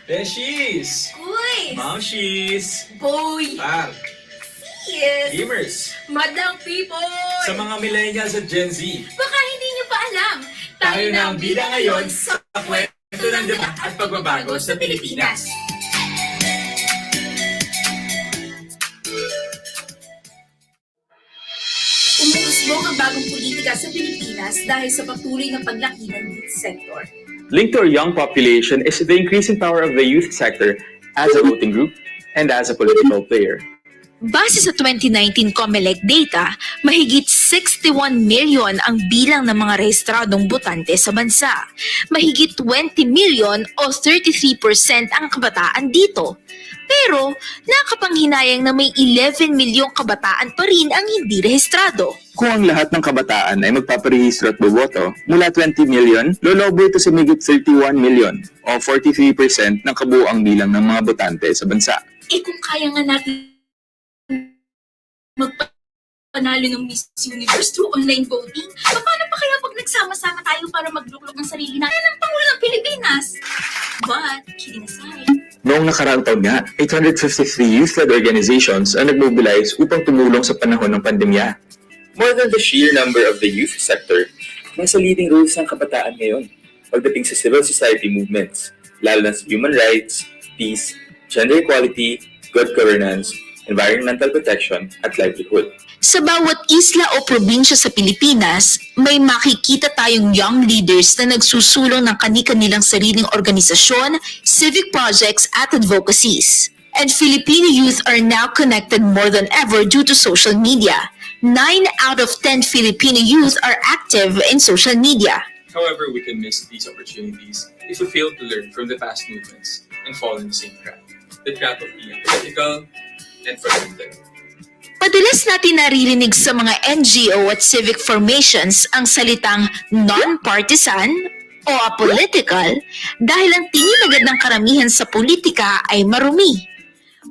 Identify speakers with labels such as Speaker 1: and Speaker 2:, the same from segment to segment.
Speaker 1: Beshies!
Speaker 2: Uy!
Speaker 1: Mamshies!
Speaker 2: Boy!
Speaker 1: Par!
Speaker 2: Yes!
Speaker 1: Gamers!
Speaker 2: Madlang people!
Speaker 1: Sa mga millennials at Gen Z,
Speaker 2: Baka hindi niyo pa alam,
Speaker 1: tayo na ang bida ngayon sa kwento ng deba at pagbabago sa Pilipinas.
Speaker 2: Umuusbong ang bagong politika sa Pilipinas dahil sa patuloy na paglaki ng youth sector.
Speaker 3: Linked to our young population is the increasing power of the youth sector as a voting group and as a political player.
Speaker 4: Base sa 2019 COMELEC data, mahigit 61 million ang bilang ng mga rehistradong botante sa bansa. Mahigit 20 million o 33% ang kabataan dito. Pero nakapanghinayang na may 11 milyong kabataan pa rin ang hindi rehistrado.
Speaker 3: Kung ang lahat ng kabataan ay magpaparehistro at boboto, mula 20 million, lolobo ito sa mahigit 31 million o 43% ng kabuuang bilang ng mga botante sa bansa.
Speaker 2: Kung kaya nga natin magpanalo ng Miss Universe through online voting, paano pa kaya pag nagsama-sama tayo para magluklok ng sarili natin ang Pangulo ng Pilipinas? But, kidding aside,
Speaker 3: Noong nakaraang taon nga, 853 youth-led organizations ang nagmobilize upang tumulong sa panahon ng pandemya. More than the sheer number of the youth sector, nasa leading roles ng kabataan ngayon pagdating sa civil society movements, lalo na sa human rights, peace, gender equality, good governance, environmental protection, at livelihood.
Speaker 4: Sa bawat isla o probinsya sa Pilipinas, may makikita tayong young leaders na nagsusulong ng kani-kanilang sariling organisasyon, civic projects at advocacies. And Filipino youth are now connected more than ever due to social media. 9 out of 10 Filipino youth are active in social media.
Speaker 1: However, we can miss these opportunities if we fail to learn from the past movements and fall in the same trap. The trap of being political and fragmented.
Speaker 4: Madalas natin naririnig sa mga NGO at civic formations ang salitang non-partisan o apolitical dahil ang tingin agad ng karamihan sa politika ay marumi.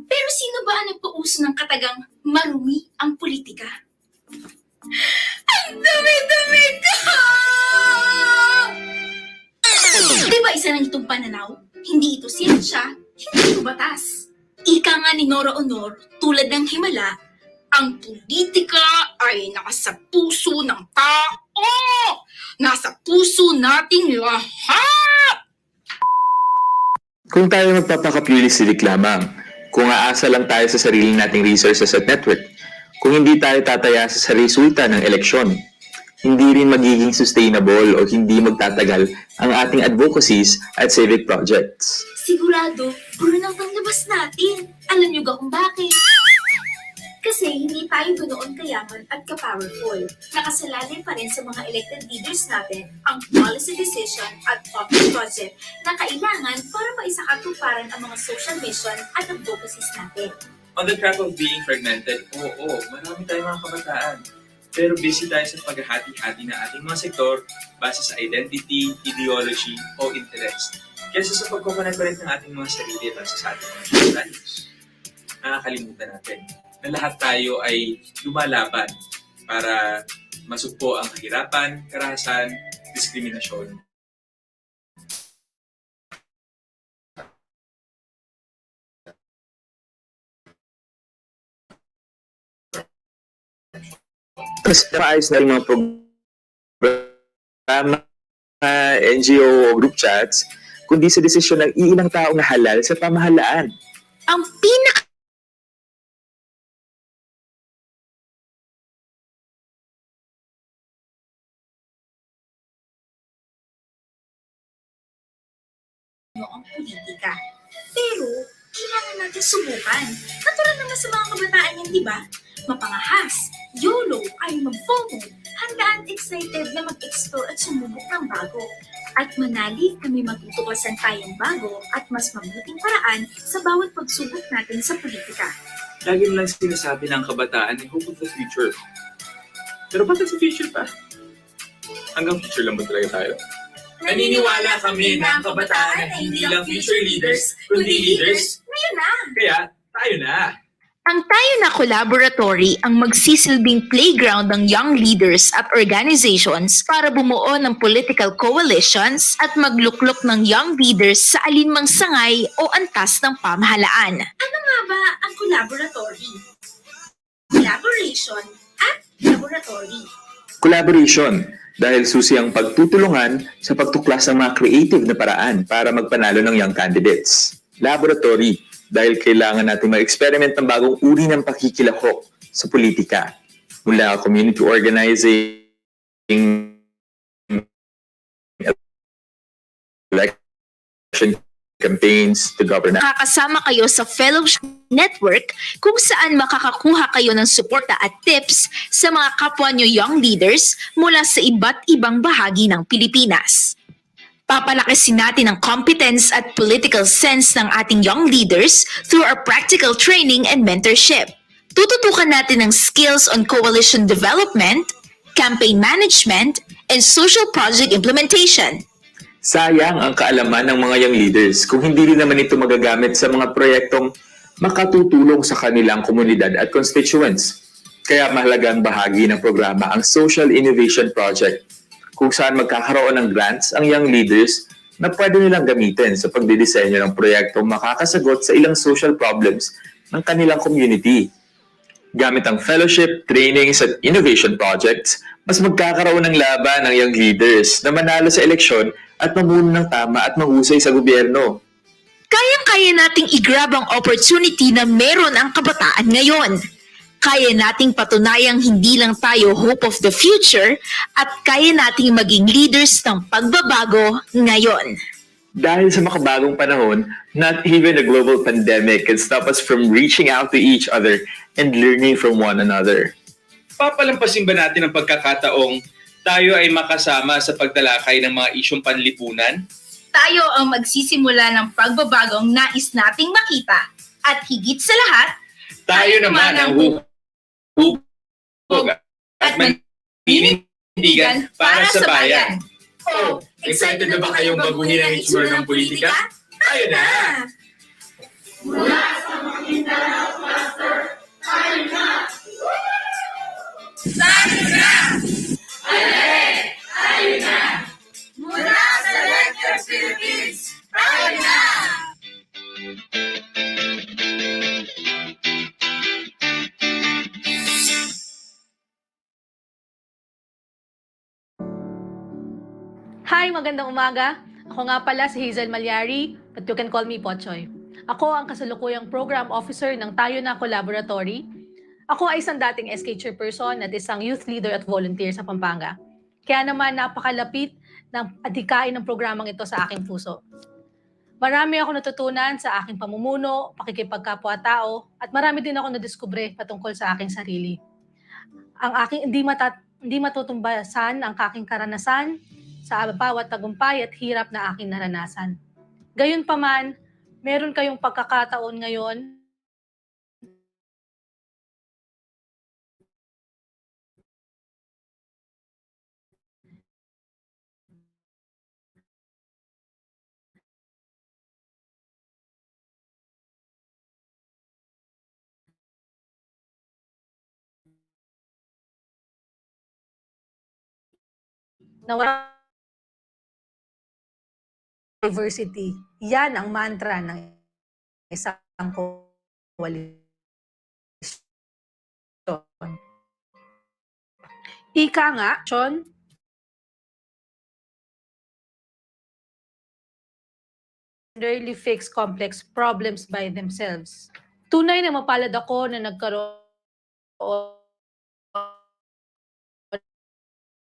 Speaker 2: pero sino ba ang nagpauso ng katagang marumi ang politika? Ang dumi-dumi ko! Di ba isa ng itong pananaw? Hindi ito siyensya, hindi ito batas. Ika nga ni Nora Honor, tulad ng himala, ang politika ay nasa puso ng tao! Nasa puso nating lahat!
Speaker 3: Kung tayo magpapaka-purely civic lamang, kung aasa lang tayo sa sarili nating resources at network, kung hindi tayo tataya sa resulta ng eleksyon, hindi rin magiging sustainable o hindi magtatagal ang ating advocacies at civic projects.
Speaker 2: Sigurado, burnout ang labas natin. Alam niyo ba kung bakit? Kasi hindi tayo ganoon kayaman at ka-powerful. Nakasalalim pa rin sa mga elected leaders natin ang policy decision at public project na kailangan para maisakatuparan ang mga social mission at advocacies natin.
Speaker 1: On the trap of being fragmented, oo, marami tayong mga kabataan. Pero busy tayo sa paghahati-hati ng ating mga sektor base sa identity, ideology, o interest. Kaysa sa pagkukonect ng ating mga sarili at sa ating mga values. Nakakalimutan natin na lahat tayo ay lumalaban para masugpo ang kahirapan, karahasan, diskriminasyon.
Speaker 3: Mas maayos na rin mga programa, NGO o group chats, kundi sa desisyon ng iilang taong nahalal sa pamahalaan.
Speaker 4: Ang pinaka
Speaker 2: ang politika. Pero, kailangan natin subukan. Natural naman sa mga kabataan yan, di ba? Mapangahas, YOLO, ay mag-FOMO, handaan excited na mag-explore at sumubok ng bago. At manali kami matutuklasan tayong bago at mas mabuting paraan sa bawat pagsubok natin sa politika.
Speaker 1: Lagi lang sinasabi ng kabataan ay hope of the future. Pero bakit sa future pa? Hanggang future lang ba talaga tayo? Naniniwala kami na ang kabataan ay hindi lang future leaders, kundi leaders
Speaker 2: ngayon na!
Speaker 1: Kaya, tayo na!
Speaker 4: Ang tayo na Collaboratory ang magsisilbing playground ng young leaders at organizations para bumuo ng political coalitions at magluklok ng young leaders sa alinmang sangay o antas ng pamahalaan.
Speaker 2: Ano nga ba ang collaboratory? Collaboration at laboratory.
Speaker 3: Collaboration, dahil susi ang pagtutulungan sa pagtuklas ng mga creative na paraan para magpanalo ng young candidates. Laboratory, dahil kailangan natin mag-experiment ng bagong uri ng pakikilahok sa politika. Mula community organizing, election campaigns to governance.
Speaker 4: Makakasama kayo sa Fellowship Network kung saan makakakuha kayo ng suporta at tips sa mga kapwa nyo young leaders mula sa iba't ibang bahagi ng Pilipinas. Papalakasin natin ang competence at political sense ng ating young leaders through our practical training and mentorship. Tututukan natin ang skills on coalition development, campaign management, and social project implementation.
Speaker 3: Sayang ang kaalaman ng mga young leaders kung hindi rin naman ito magagamit sa mga proyektong makatutulong sa kanilang komunidad at constituents. Kaya mahalagang bahagi ng programa ang Social Innovation Project, kung saan magkakaroon ng grants ang young leaders na pwede nilang gamitin sa pagdidisenyo ng proyektong makakasagot sa ilang social problems ng kanilang community. Gamit ang fellowship, trainings at innovation projects, mas magkakaroon ng laban ng young leaders na manalo sa eleksyon at mamuno ng tama at mahusay sa gobyerno.
Speaker 4: Kayang-kaya nating i-grab ang opportunity na meron ang kabataan ngayon. Kaya nating patunayang hindi lang tayo hope of the future at kaya nating maging leaders ng pagbabago ngayon.
Speaker 3: Dahil sa makabagong panahon, not even a global pandemic can stop us from reaching out to each other and learning from one another.
Speaker 1: Papalampasin ba natin ang pagkakataong tayo ay makasama sa pagtalakay ng mga isyong panlipunan?
Speaker 2: Tayo ang magsisimula ng pagbabagong nais nating makita. At higit sa lahat,
Speaker 1: Tayo naman ang hubog at maninindigan para sa bayan.
Speaker 2: Oh, excited na ba kayong baguhin ang itsura ng politika?
Speaker 1: Tayo na!
Speaker 2: Mula sa LENTE Philippines, tayo na!
Speaker 5: Hi, magandang umaga. Ako nga pala si Hazel Malyari, but you can call me Pochoy. Ako ang kasalukuyang program officer ng Tayo na Collaboratory. Ako ay isang dating SK chairperson at isang youth leader at volunteer sa Pampanga. Kaya naman napakalapit ng adhikain ng programang ito sa aking puso. Marami ako natutunan sa aking pamumuno, pakikipagkapwa-tao, at marami din ako nadiskubre patungkol sa aking sarili. Ang aking hindi matutumbasan ang aking karanasan sa bawat tagumpay at hirap na aking naranasan. Gayunpaman, meron kayong pagkakataon ngayon na diversity. Yan ang mantra ng isang coalition. Ika nga, Sean, rarely fix complex problems by themselves. Tunay na mapalad ako na nagkaroon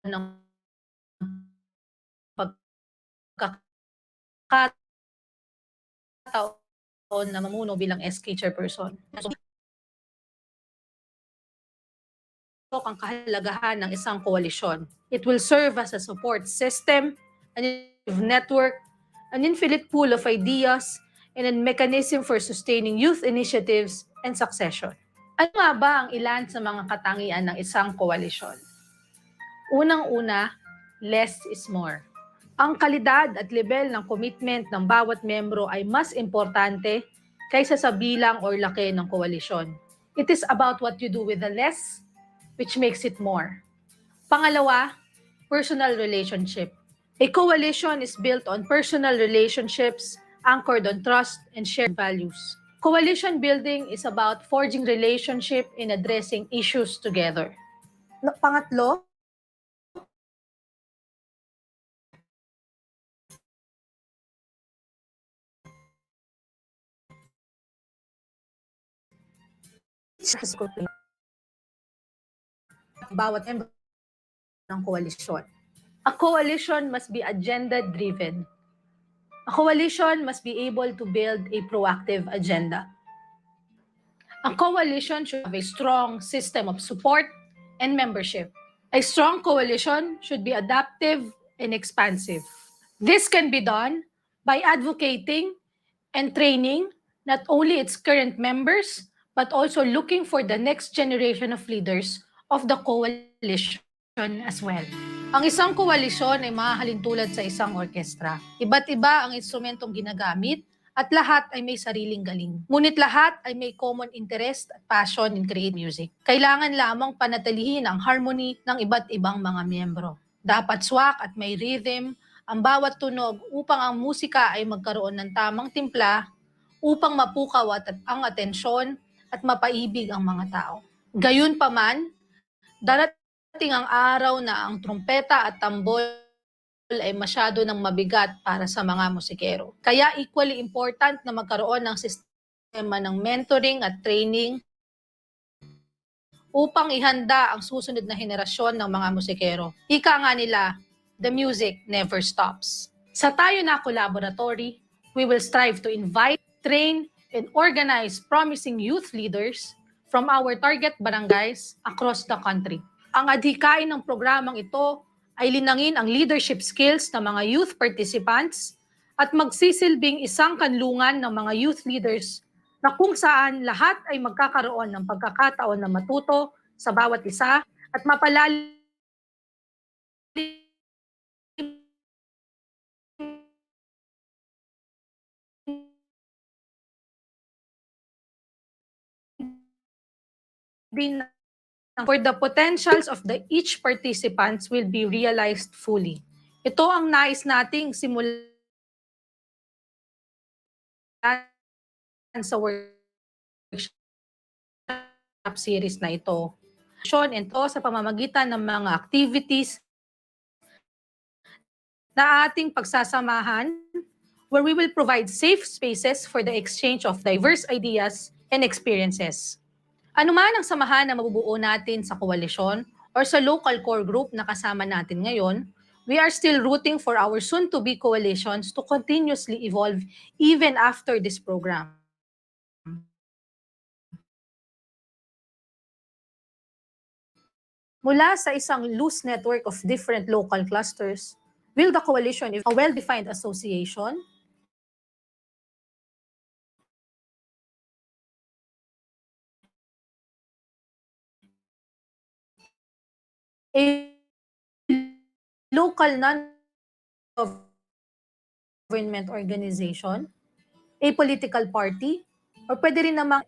Speaker 5: ng pagkakataon na mamuno bilang SK chairperson. Ang kahalagahan ng isang koalisyon. It will serve as a support system, an network, an infinite pool of ideas, and a mechanism for sustaining youth initiatives and succession. Ano nga ba ang ilan sa mga katangian ng isang koalisyon? Unang-una, less is more. Ang kalidad at level ng commitment ng bawat membro ay mas importante kaysa sa bilang o laki ng koalisyon. It is about what you do with the less, which makes it more. Pangalawa, personal relationship. A coalition is built on personal relationships anchored on trust and shared values. Coalition building is about forging relationship in addressing issues together. Pangatlo, bawat membro ng koalisyon. A coalition must be agenda-driven. A coalition must be able to build a proactive agenda. A coalition should have a strong system of support and membership. A strong coalition should be adaptive and expansive. This can be done by advocating and training not only its current members, but also looking for the next generation of leaders of the coalition as well. Ang isang koalisyon ay mahahalin tulad sa isang orkestra. Iba't iba ang instrumentong ginagamit at lahat ay may sariling galing. Ngunit lahat ay may common interest at passion in create music. Kailangan lamang panatilihin ang harmony ng iba't ibang mga miyembro. Dapat swak at may rhythm ang bawat tunog upang ang musika ay magkaroon ng tamang timpla upang mapukaw ang atensyon at mapaibig ang mga tao. Gayunpaman, darating ang araw na ang trumpeta at tambol ay masyado ng mabigat para sa mga musikero. Kaya equally important na magkaroon ng sistema ng mentoring at training upang ihanda ang susunod na henerasyon ng mga musikero. Ika nga nila, the music never stops. Sa Tayo Na Collaboratory, we will strive to invite, train, and organize promising youth leaders from our target barangays across the country. Ang adhikain ng programang ito ay linangin ang leadership skills ng mga youth participants at magsisilbing isang kanlungan ng mga youth leaders na kung saan lahat ay magkakaroon ng pagkakataon na matuto sa bawat isa at mapalalim din for the potentials of the each participants will be realized fully. Ito ang nais nating simulan sa workshop series na ito. And ito sa pamamagitan ng mga activities na ating pagsasamahan where we will provide safe spaces for the exchange of diverse ideas and experiences. Ano man ang samahan na mabubuo natin sa koalisyon or sa local core group na kasama natin ngayon, we are still rooting for our soon-to-be coalitions to continuously evolve even after this program. Mula sa isang loose network of different local clusters, will the coalition be a well-defined association? A local non-government organization, a political party, or pwede rin namang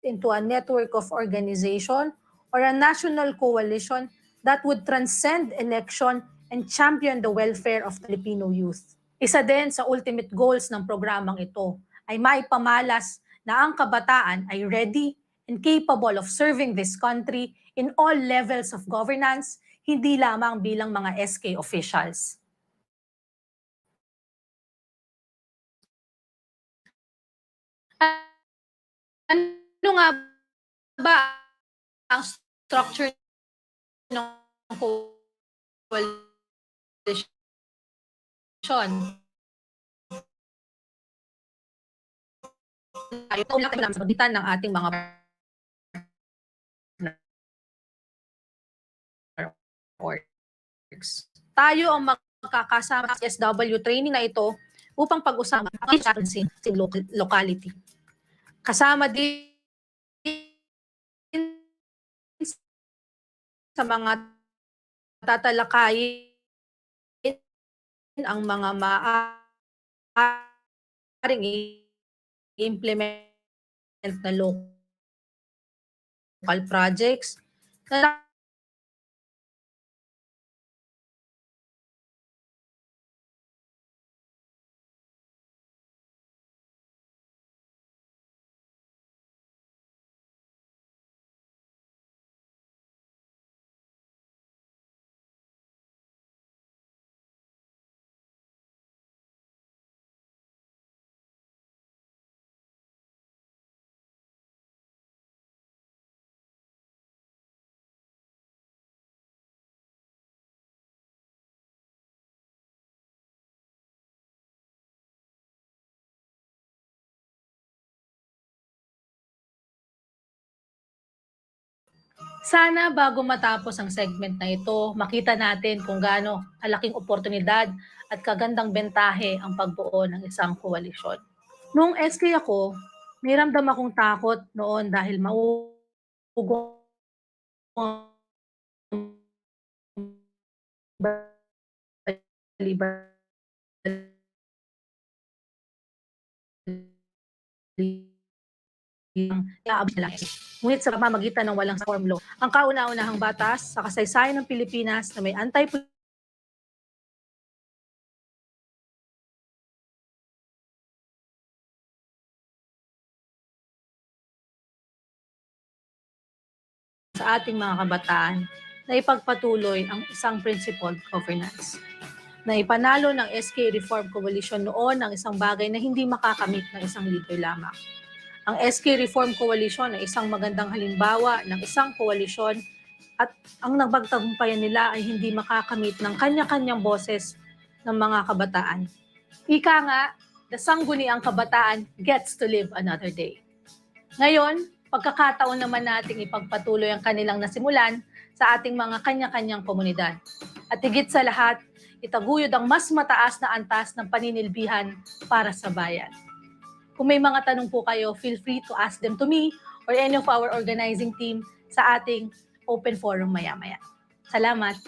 Speaker 5: into a network of organization or a national coalition that would transcend election and champion the welfare of Filipino youth. Isa din sa ultimate goals ng programang ito ay maipamalas na ang kabataan ay ready and capable of serving this country in all levels of governance, hindi lamang bilang mga SK officials. Ano nga ba ang structure ng coalition? Ito lang sa pagitan ng ating mga orgs. Tayo ang magkakasama sa SW training na ito upang pag-usapan ang locality. Kasama din sa mga tatalakayin ang mga maaaring implement na local projects na sana bago matapos ang segment na ito, makita natin kung gaano kalaking oportunidad at kagandang bentahe ang pagbuo ng isang koalisyon. Noong SK ako, may ramdam akong takot noon dahil maugong ang ngunit sa pamamagitan ng walang reform law, ang kauna-unahang batas sa kasaysayan ng Pilipinas na may sa ating mga kabataan na ipagpatuloy ang isang principled governance. Na ipanalo ng SK Reform Coalition noon ang isang bagay na hindi makakamit ng isang leader lamang. Ang SK Reform Coalition ay isang magandang halimbawa ng isang koalisyon at ang nagpagtagumpayan nila ay hindi makakamit ng kanya-kanyang boses ng mga kabataan. Ika nga, the sangguniang kabataan gets to live another day. Ngayon, pagkakataon naman nating ipagpatuloy ang kanilang nasimulan sa ating mga kanya-kanyang komunidad. At higit sa lahat, itaguyod ang mas mataas na antas ng paninilbihan para sa bayan. Kung may mga tanong po kayo, feel free to ask them to me or any of our organizing team sa ating open forum maya-maya. Salamat!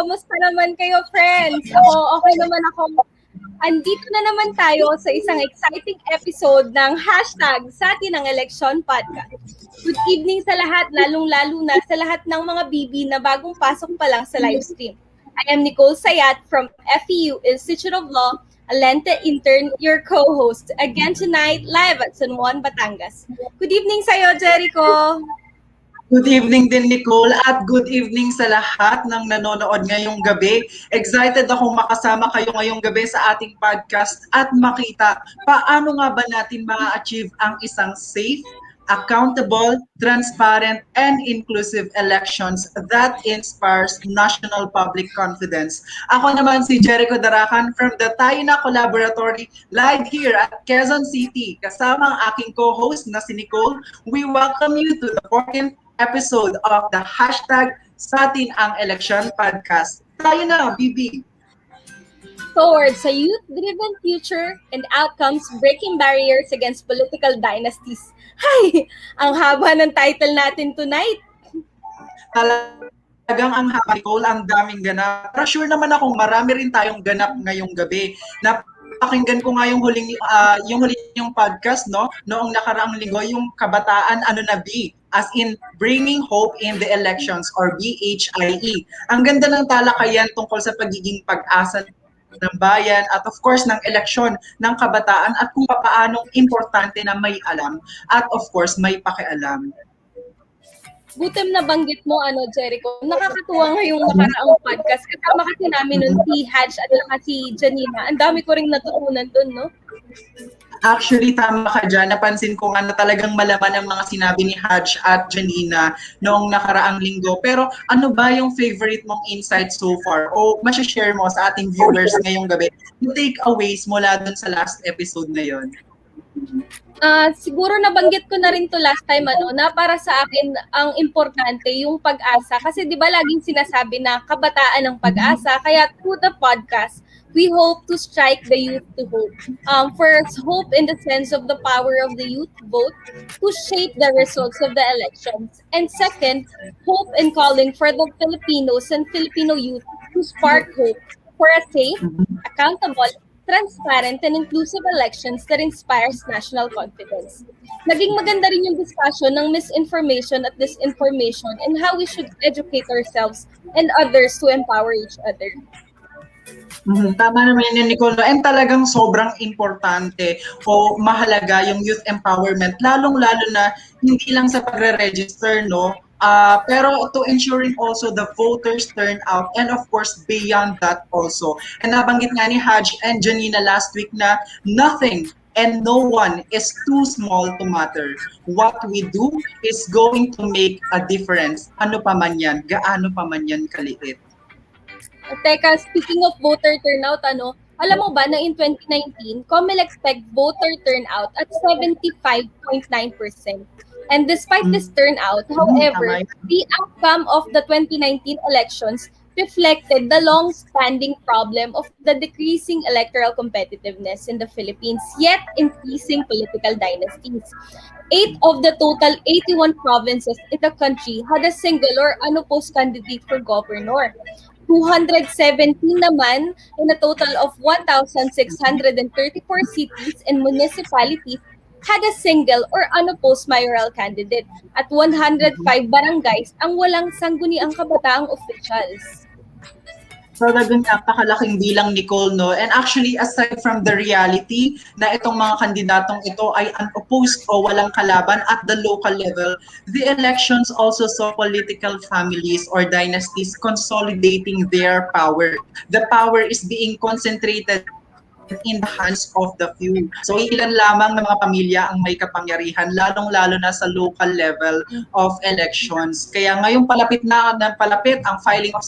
Speaker 6: Kamusta naman kayo, friends? Ako, okay naman ako. Andito na naman tayo sa isang exciting episode ng hashtag sa atin ang eleksyon podcast. Good evening sa lahat, lalong-lalo na sa lahat ng mga bibi na bagong pasok pa lang sa live stream. I am Nicole Sayat from FEU Institute of Law, a LENTE intern, your co-host, again tonight live at San Juan, Batangas. Good evening sa'yo, Jericho!
Speaker 7: Good evening din, Nicole, at good evening sa lahat ng nanonood ngayong gabi. Excited akong makasama kayo ngayong gabi sa ating podcast at makita paano nga ba natin ma-achieve ang isang safe, accountable, transparent, and inclusive elections that inspires national public confidence. Ako naman si Jericho Darakan from the Tayo Na Collaboratory live here at Quezon City. Kasama ang aking co-host na si Nicole, we welcome you to the 14th episode of the hashtag sa atin ang election podcast. Tayo na, BB!
Speaker 6: Towards a youth-driven future and outcomes breaking barriers against political dynasties. Hay! Ang haba ng title natin tonight.
Speaker 7: Talagang ang haba, Nicole, ang daming ganap. Pero sure naman ako, marami rin tayong ganap ngayong gabi. Napakinggan ko nga yung huling yung podcast, no? Noong nakaraang linggo, yung kabataan, B, as in bringing hope in the elections or BHIE. Ang ganda ng talakayan tungkol sa pagiging pag-asa ng bayan at of course ng eleksyon ng kabataan at kung paano importante na may alam at of course may pakialam.
Speaker 6: Butem na banggit mo, Jericho. Nakakatuwa ngayong nakaraang podcast. Kasama kasi namin nun si Hatch at saka si Janina. Ang dami ko ring natutunan dun, no?
Speaker 7: Actually, tama ka dyan. Napansin ko nga na talagang malaman ang mga sinabi ni Hatch at Janina noong nakaraang linggo. Pero ano ba yung favorite mong insight so far? O masashare mo sa ating viewers ngayong gabi? Yung takeaways mula dun sa last episode na yon.
Speaker 6: Siguro nabanggit ko na rin to last time na para sa akin ang importante yung pag-asa kasi 'di ba laging sinasabi na kabataan ng pag-asa kaya through the podcast we hope to strike the youth to hope. First, hope in the sense of the power of the youth vote to shape the results of the elections. And second, hope in calling for the Filipinos and Filipino youth to spark hope for a safe, accountable, transparent and inclusive elections that inspires national confidence. Naging maganda rin yung discussion ng misinformation at disinformation and how we should educate ourselves and others to empower each other.
Speaker 7: Tama naman yun, Nicole. And talagang sobrang importante o mahalaga yung youth empowerment, lalong-lalo na hindi lang sa pagre-register, no? Pero to ensuring also the voters turnout and of course beyond that also. And nabanggit nga ni Haj and Janina last week na nothing and no one is too small to matter. What we do is going to make a difference. Ano pa man yan, gaano pa man yan kaliit.
Speaker 6: Teka, speaking of voter turnout, alam mo ba na in 2019, COMELEC expect voter turnout at 75.9%. And despite this turnout, however, the outcome of the 2019 elections reflected the long-standing problem of the decreasing electoral competitiveness in the Philippines, yet increasing political dynasties. 8 of the total 81 provinces in the country had a single or unopposed candidate for governor. 217 naman in a total of 1,634 cities and municipalities had a single or unopposed mayoral candidate at 105 barangays ang walang sangguniang kabataang officials.
Speaker 7: Talagang napakalaking bilang, Nicole, no? And actually, aside from the reality na itong mga kandidatong ito ay unopposed o walang kalaban at the local level, the elections also saw political families or dynasties consolidating their power. The power is being concentrated in the hands of the few. So ilan lamang ng mga pamilya ang may kapangyarihan, lalong-lalo na sa local level of elections. Kaya ngayong palapit ang filing of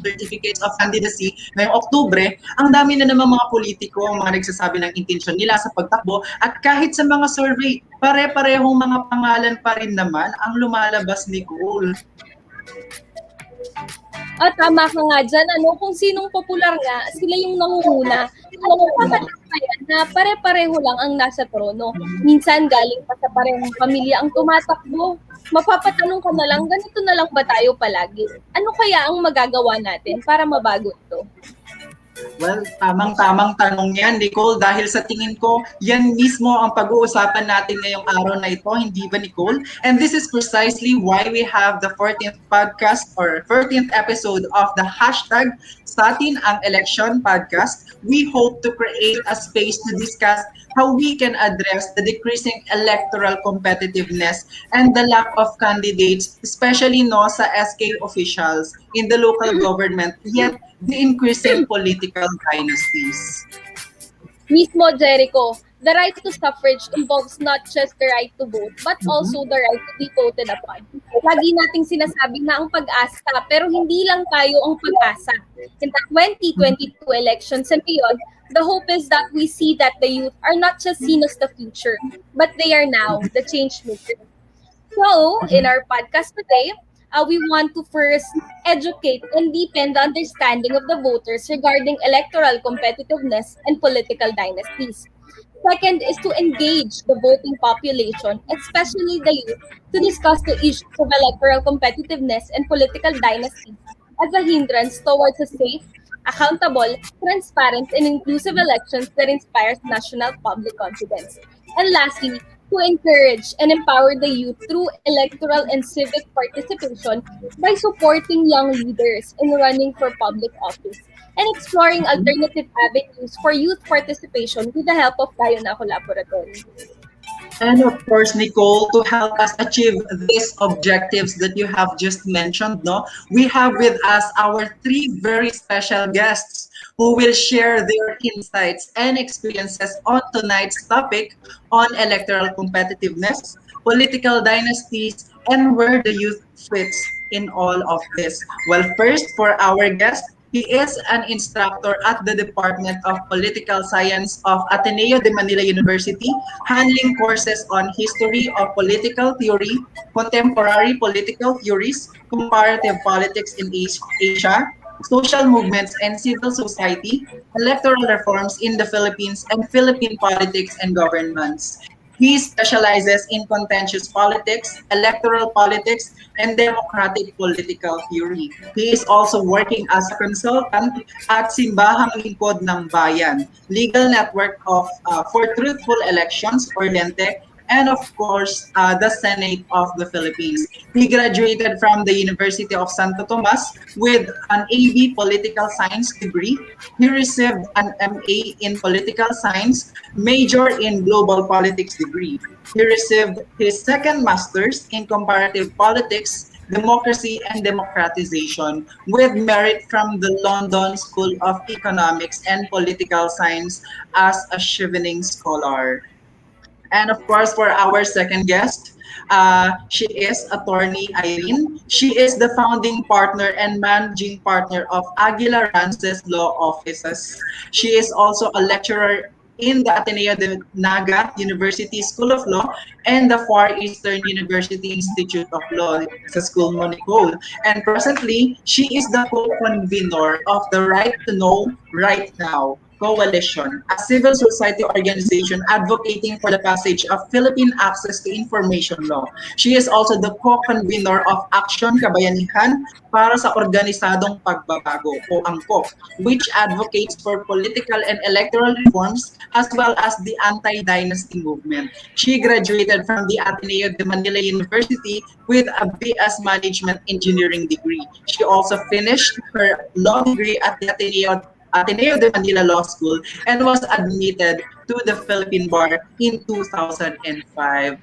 Speaker 7: certificates of candidacy ngayong Oktubre, ang dami na naman mga politiko ang mga nagsasabi ng intensyon nila sa pagtakbo at kahit sa mga survey, pare-parehong mga pangalan pa rin naman ang lumalabas, Nicole.
Speaker 6: Tama ka nga dyan, kung sinong popular nga, sila yung nangunguna. Nakakatayan na pare-pareho lang ang nasa trono. Minsan galing pa sa parehong pamilya ang tumatakbo. Mapapatanong ka na lang, ganito na lang ba tayo palagi? Ano kaya ang magagawa natin para mabago ito?
Speaker 7: Well, tamang-tamang tanong yan, Nicole, dahil sa tingin ko, yan mismo ang pag-uusapan natin ngayong araw na ito, hindi ba, Nicole? And this is precisely why we have the 14th podcast or 14th episode of the hashtag Sa Atin Ang Election podcast. We hope to create a space to discuss how we can address the decreasing electoral competitiveness and the lack of candidates, especially no sa SK officials in the local government, yet the increasing political dynasties.
Speaker 6: Mismo, Jericho, the right to suffrage involves not just the right to vote, but also the right to be voted upon. Lagi nating sinasabi na ang pag-asa, pero hindi lang tayo ang pag-asa. In the 2022 elections and beyond, the hope is that we see that the youth are not just seen as the future, but they are now the change makers. So, in our podcast today, we want to first educate and deepen the understanding of the voters regarding electoral competitiveness and political dynasties. Second is to engage the voting population, especially the youth, to discuss the issues of electoral competitiveness and political dynasties as a hindrance towards a safe, accountable, transparent, and inclusive elections that inspires national public confidence. And lastly, to encourage and empower the youth through electoral and civic participation by supporting young leaders in running for public office and exploring alternative avenues for youth participation with the help of tayo na Collaboratory.
Speaker 7: And of course, Nicole, to help us achieve these objectives that you have just mentioned, no, we have with us our three very special guests who will share their insights and experiences on tonight's topic on electoral competitiveness, political dynasties, and where the youth fits in all of this. Well, first, for our guest, he is an instructor at the Department of Political Science of Ateneo de Manila University, handling courses on history of political theory, contemporary political theories, comparative politics in Asia, social movements and civil society, electoral reforms in the Philippines, and Philippine politics and governments. He specializes in contentious politics, electoral politics, and democratic political theory. He is also working as a consultant at Simbahang Lingkod ng Bayan, legal network of for Truthful Elections or LENTE, and of course, the Senate of the Philippines. He graduated from the University of Santo Tomas with an AB Political Science degree. He received an MA in Political Science, major in Global Politics degree. He received his second master's in Comparative Politics, Democracy and Democratization with merit from the London School of Economics and Political Science as a Chevening Scholar. And of course, for our second guest, she is attorney Irene. She is the founding partner and managing partner of Aguila Rances Law Offices. She is also a lecturer in the Ateneo de Naga University School of Law and the Far Eastern University Institute of Law sa school mo, Nicole. And presently, she is the co-convener of the Right to Know Right Now Coalition, a civil society organization advocating for the passage of Philippine Access to Information Law. She is also the co-convener of Action Kabayanihan para sa Organisadong Pagbabago o ANCOP, which advocates for political and electoral reforms as well as the anti-dynasty movement. She graduated from the Ateneo de Manila University with a BS Management Engineering degree. She also finished her law degree at the Ateneo de Manila Law School and was admitted to the Philippine Bar in 2005.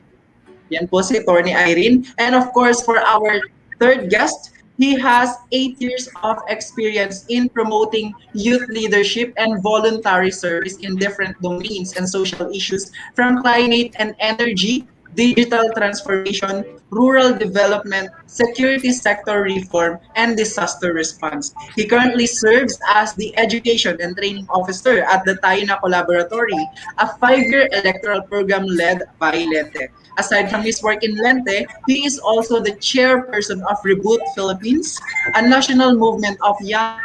Speaker 7: Yan po si Attorney Irene. And of course, for our third guest, he has 8 years of experience in promoting youth leadership and voluntary service in different domains and social issues from climate and energy, digital transformation, rural development, security sector reform, and disaster response. He currently serves as the Education and Training Officer at the Tayo na Collaboratory, a 5-year electoral program led by LENTE. Aside from his work in LENTE, he is also the chairperson of Reboot Philippines, a national movement of young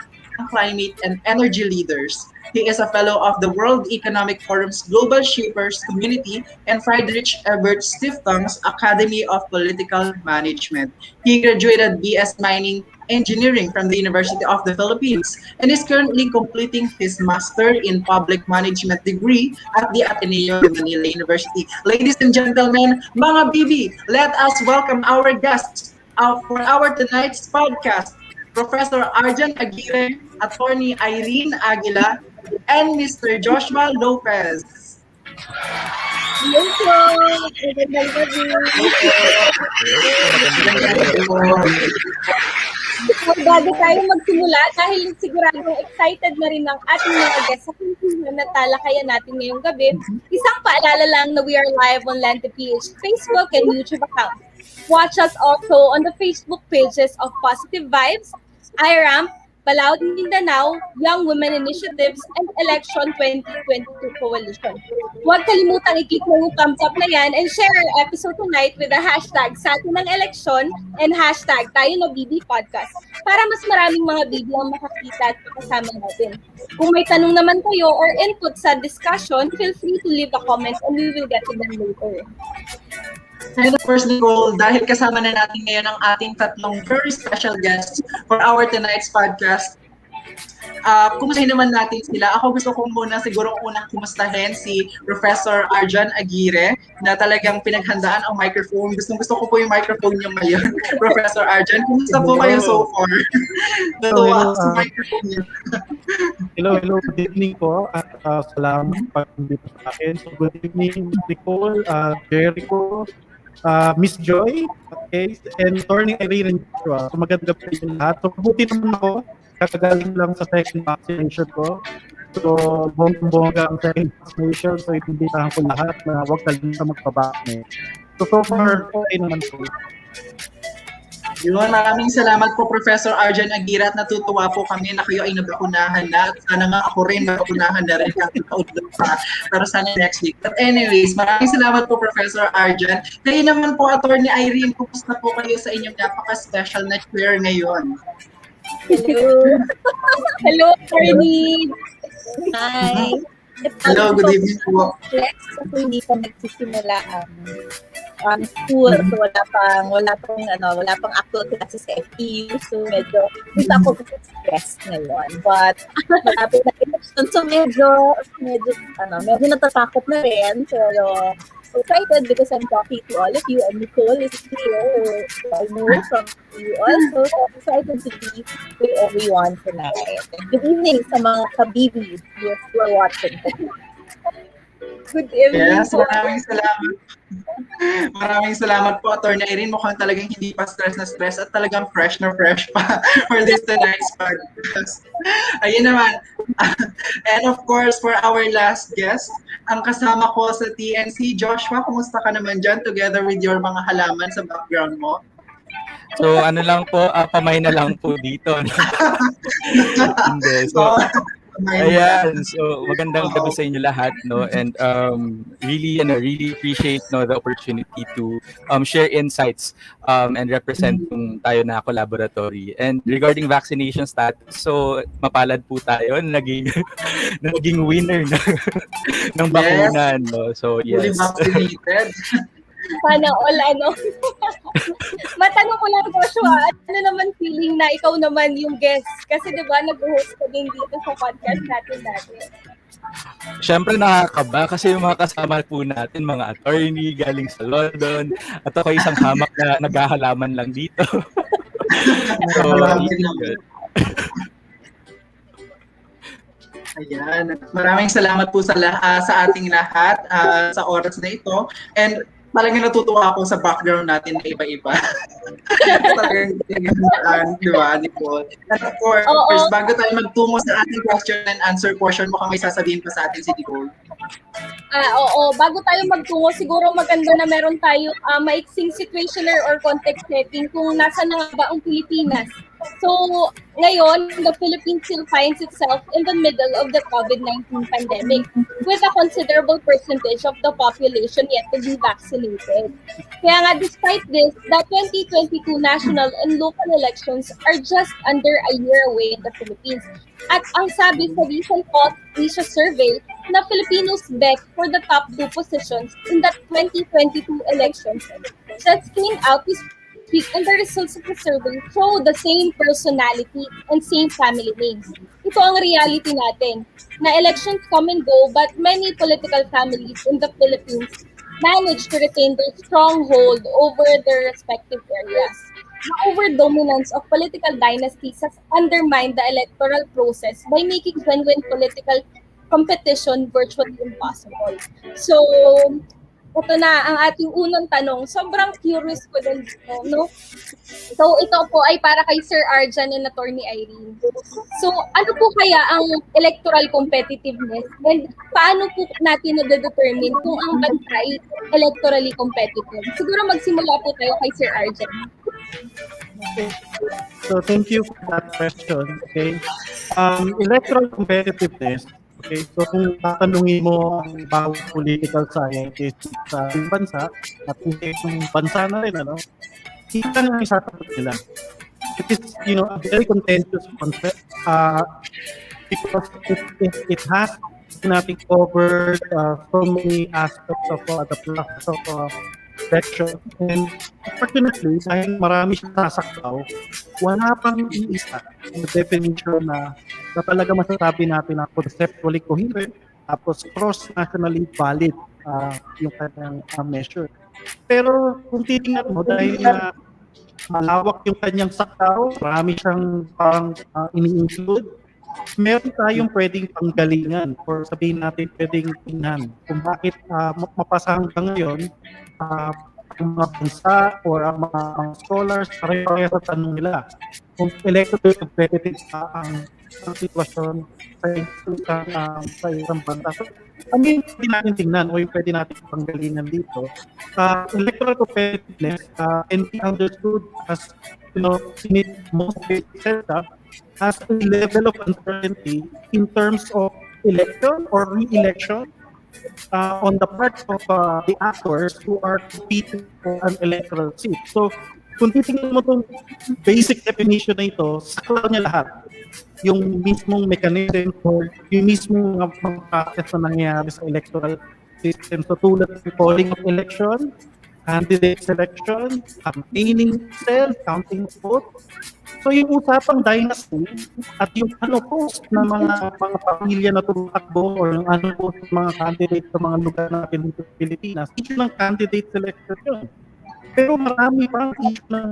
Speaker 7: climate and energy leaders. He is a fellow of the World Economic Forum's Global Shapers Community and Friedrich Ebert Stiftung's Academy of Political Management. He graduated BS Mining Engineering from the University of the Philippines and is currently completing his Master in Public Management degree at the Ateneo de Manila University. Ladies and gentlemen, mga bibi, let us welcome our guests for our tonight's podcast, Professor Arjan Aguirre, Attorney Irene Aguila, and Mr. Joshua Lopez.
Speaker 6: Hello po! Magandang gabi! Bago tayo magsimula, dahil siguradong excited na rin ang ating mga guests sa kwentuhan na talakayan natin ngayong gabi, isang paalala lang na we are live on LENTE PH Facebook and YouTube account. Watch us also on the Facebook pages of Positive Vibes, IRAMP, Balaod Mindanao, Young Women Initiatives, and Election 2022 Coalition. Huwag kalimutang i-click mo yung thumbs up na yan and share our episode tonight with the hashtag sa atin ng eleksyon and hashtag tayo na BB Podcast para mas maraming mga BB ang makakita at kasama natin. Kung may tanong naman kayo or input sa discussion, feel free to leave a comment and we will get to them later.
Speaker 7: And of course, Nicole, dahil kasama na natin ngayon ang ating tatlong very special guests for our tonight's podcast, kumustahin naman natin sila. Ako gusto ko muna siguro unang kumustahin si Professor Arjan Aguirre na talagang pinaghandaan ang microphone. Gusto ko po yung microphone niyo ngayon. Professor Arjan, kumusta po kayo so far? Natuwa ako sa microphone niyo.
Speaker 8: Hello, good evening po at salamat pag-invite sa akin. So good evening, Nicole, Jericho, Miss Joy, okay, and Attorney Irene and Joshua. So maganda po yung lahat. So mabuti naman ako, kakagaling lang sa second vaccination ko. So bongga ang second vaccination, so itindihan ko lahat na huwag kalimutan magpabakne. So far, okay naman po.
Speaker 7: Yun, maraming salamat po Professor Arjan Aguirre at natutuwa po kami na kayo ay nabakunahan na at sana nga ako rin nabakunahan na rin kahit kaudlog pa pero sana next week. But anyways, maraming salamat po Professor Arjan. Kayo naman po Attorney Irene, kumusta po kayo sa inyong napaka-special na chair ngayon?
Speaker 6: Hello! Hello, Attorney! Hi!
Speaker 7: Hello, good evening po.
Speaker 9: Flex kasi hindi pa nagsisimula ang school. So wala pang actual classes sa FEU. So medyo ako stress ngayon. But malapit na election. So medyo natatakot na rin. Pero excited because I'm talking to all of you and Nicole is here. I know from you also. So I'm excited to be with everyone tonight. Good evening sa mga kabibis who are watching.
Speaker 6: Good evening
Speaker 7: Yes, maraming salamat. Maraming salamat po, Attorney Irene. Mukhang talagang hindi pa stress na stress at talagang fresh na fresh pa for this tonight's podcast. Ayun naman. And of course, for our last guest, ang kasama ko sa TNC, Joshua, kumusta ka naman dyan together with your mga halaman sa background mo?
Speaker 10: So ano lang po, pamay na lang po dito. Hindi. So, ayan, so magandang gabi sa inyo lahat, no, and really appreciate the opportunity to share insights and represent yung tayo na collaboratory. And regarding vaccination status, so mapalad po tayo na naging winner ng bakunan, no. So yes.
Speaker 7: Fully vaccinated.
Speaker 6: Sana all Matanong ko lang Joshua, ano naman feeling na ikaw naman yung guest? Kasi di ba nag-host ka din dito sa podcast natin dati.
Speaker 10: Siyempre nakakaba kasi yung mga kasama po natin, mga attorney galing sa London at ako isang hamak na naghahalaman lang dito. So,
Speaker 7: ayan. Maraming salamat po sa ating lahat sa oras na ito. And talagang natutuwa ako sa background natin na iba-iba. Talagang di ba, Nicole? And of course, bago tayo magtungo sa ating question and answer portion, mukhang may sasabihin pa sa atin si Nicole.
Speaker 6: Oo, bago tayo magtungo, siguro maganda na meron tayo maiksing situational or context setting kung nasa na nga ba ang Pilipinas. So, ngayon, the Philippines still finds itself in the middle of the COVID-19 pandemic with a considerable percentage of the population yet to be vaccinated. Kaya nga, despite this, the 2022 national and local elections are just under a year away in the Philippines. At ang sabi sa recent Pulse Asia survey, na Filipinos bet for the top 2 positions in the 2022 elections that came out this week, and the results of the survey show the same personality and same family names. Ito ang reality natin, na elections come and go, but many political families in the Philippines manage to retain their stronghold over their respective areas. The overdominance of political dynasties has undermined the electoral process by making genuine political competition virtually impossible. So, ito na ang ating unang tanong. Sobrang curious ko din dito, no? So, ito po ay para kay Sir Arjan and Attorney Irene. So, ano po kaya ang electoral competitiveness and paano po natin na-determine kung ang bansa ay electorally competitive? Siguro magsimula po tayo kay Sir Arjan.
Speaker 8: Okay. So thank you for that question. Okay. Electoral competitiveness. Okay. So kung tatanungin mo ang bawat political scientist sa ating bansa at hindi yung bansa na rin, kita lang yung sasagot nila. It is, a very contentious concept because it has natin covered so many aspects of the process of election. And unfortunately, dahil marami siyang sasaktaw, wala pang iisa na definition na talaga masasabi natin na conceptually coherent tapos cross-nationally valid yung kanyang measure. Pero kung titingnan mo, dahil na malawak yung kanyang saktaw, marami siyang parang ini-include, meron tayong pwedeng panggalingan or sabihin natin pwedeng tingnan kung bakit mapasa hanggang ngayon ang mga bansa or ang mga scholars pare-pareho sa tanong nila kung electoral competitive ang sitwasyon sa isang bansa. So, ano yung pwede natin tingnan o yung pwede natin panggalingan dito? Electoral competitiveness can be understood as, in its most basic setup, as a level of uncertainty in terms of election or re-election on the part of the actors who are competing for an electoral seat. So, kung titingnan mo itong basic definition na ito, sakla niya lahat. Yung mismong mechanism or yung mismong mga process na nangyayari sa electoral system. So, tulad ng calling of election, candidate selection, campaigning itself, counting of votes. So yung usapang dynasty at yung post ng mga pamilya na tumakbo or yung post ng mga candidate sa mga lugar natin dito sa Pilipinas, issue ng candidate selection yun. Pero marami pang issue ng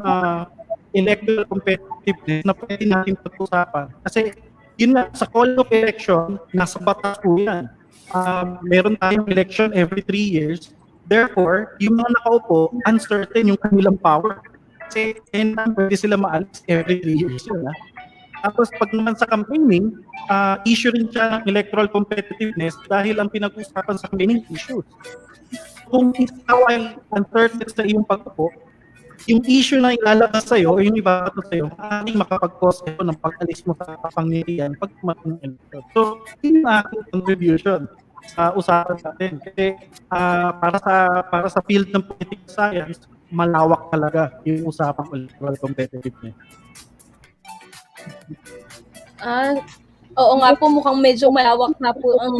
Speaker 8: electoral competitiveness na pwede natin pag-usapan. Kasi yun na, sa call of election, nasa batas po yan. Meron tayong election every 3 years. Therefore, yung mga nakaupo, uncertain yung kanilang power. Kasi pwede sila maalis every 3 years yun. Tapos pag naman sa campaigning, issue rin siya ng electoral competitiveness dahil ang pinag-usapan sa campaigning issues. Kung ikaw ay uncertain sa iyong pag-upo, yung issue na ilalabas sa'yo o yung ibabato sa'yo, maaaring makapag-cause ito ng pag-alis mo sa kapangyarihan pag tumating ng election. So, yun yung aking contribution sa usapan natin. Kasi para sa field ng political science, malawak talaga yung usapang electoral competitiveness.
Speaker 6: Oo nga po, mukhang medyo malawak na po ang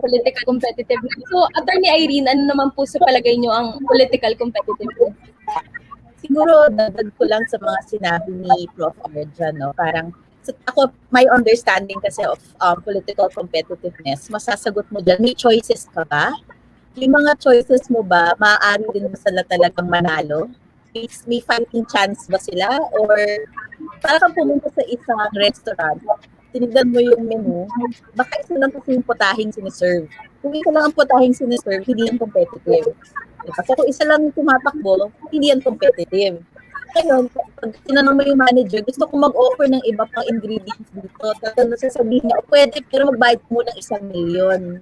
Speaker 6: political competitiveness. So, Attorney Irene, ano naman po sa palagay nyo ang political competitiveness?
Speaker 9: Siguro, dagdag ko lang sa mga sinabi ni Prof. Arjan, parang ako, my understanding kasi of political competitiveness, masasagot mo dyan, may choices ka ba? Yung mga choices mo ba, maaari din ba sila talagang manalo? May fighting chance ba sila? Or parang kang pumunta sa isang restaurant, tinignan mo yung menu, baka isa lang kasi yung potahing siniserve. Kung isa lang ang potahing siniserve, hindi yan competitive. Kasi kung isa lang yung tumatakbo, hindi yan competitive. Ngayon, pag tinanong mo yung manager, gusto ko mag-offer ng iba pang ingredients dito. Tapos nasasabihin niya, pwede, pero magbayad mo ng 1 million.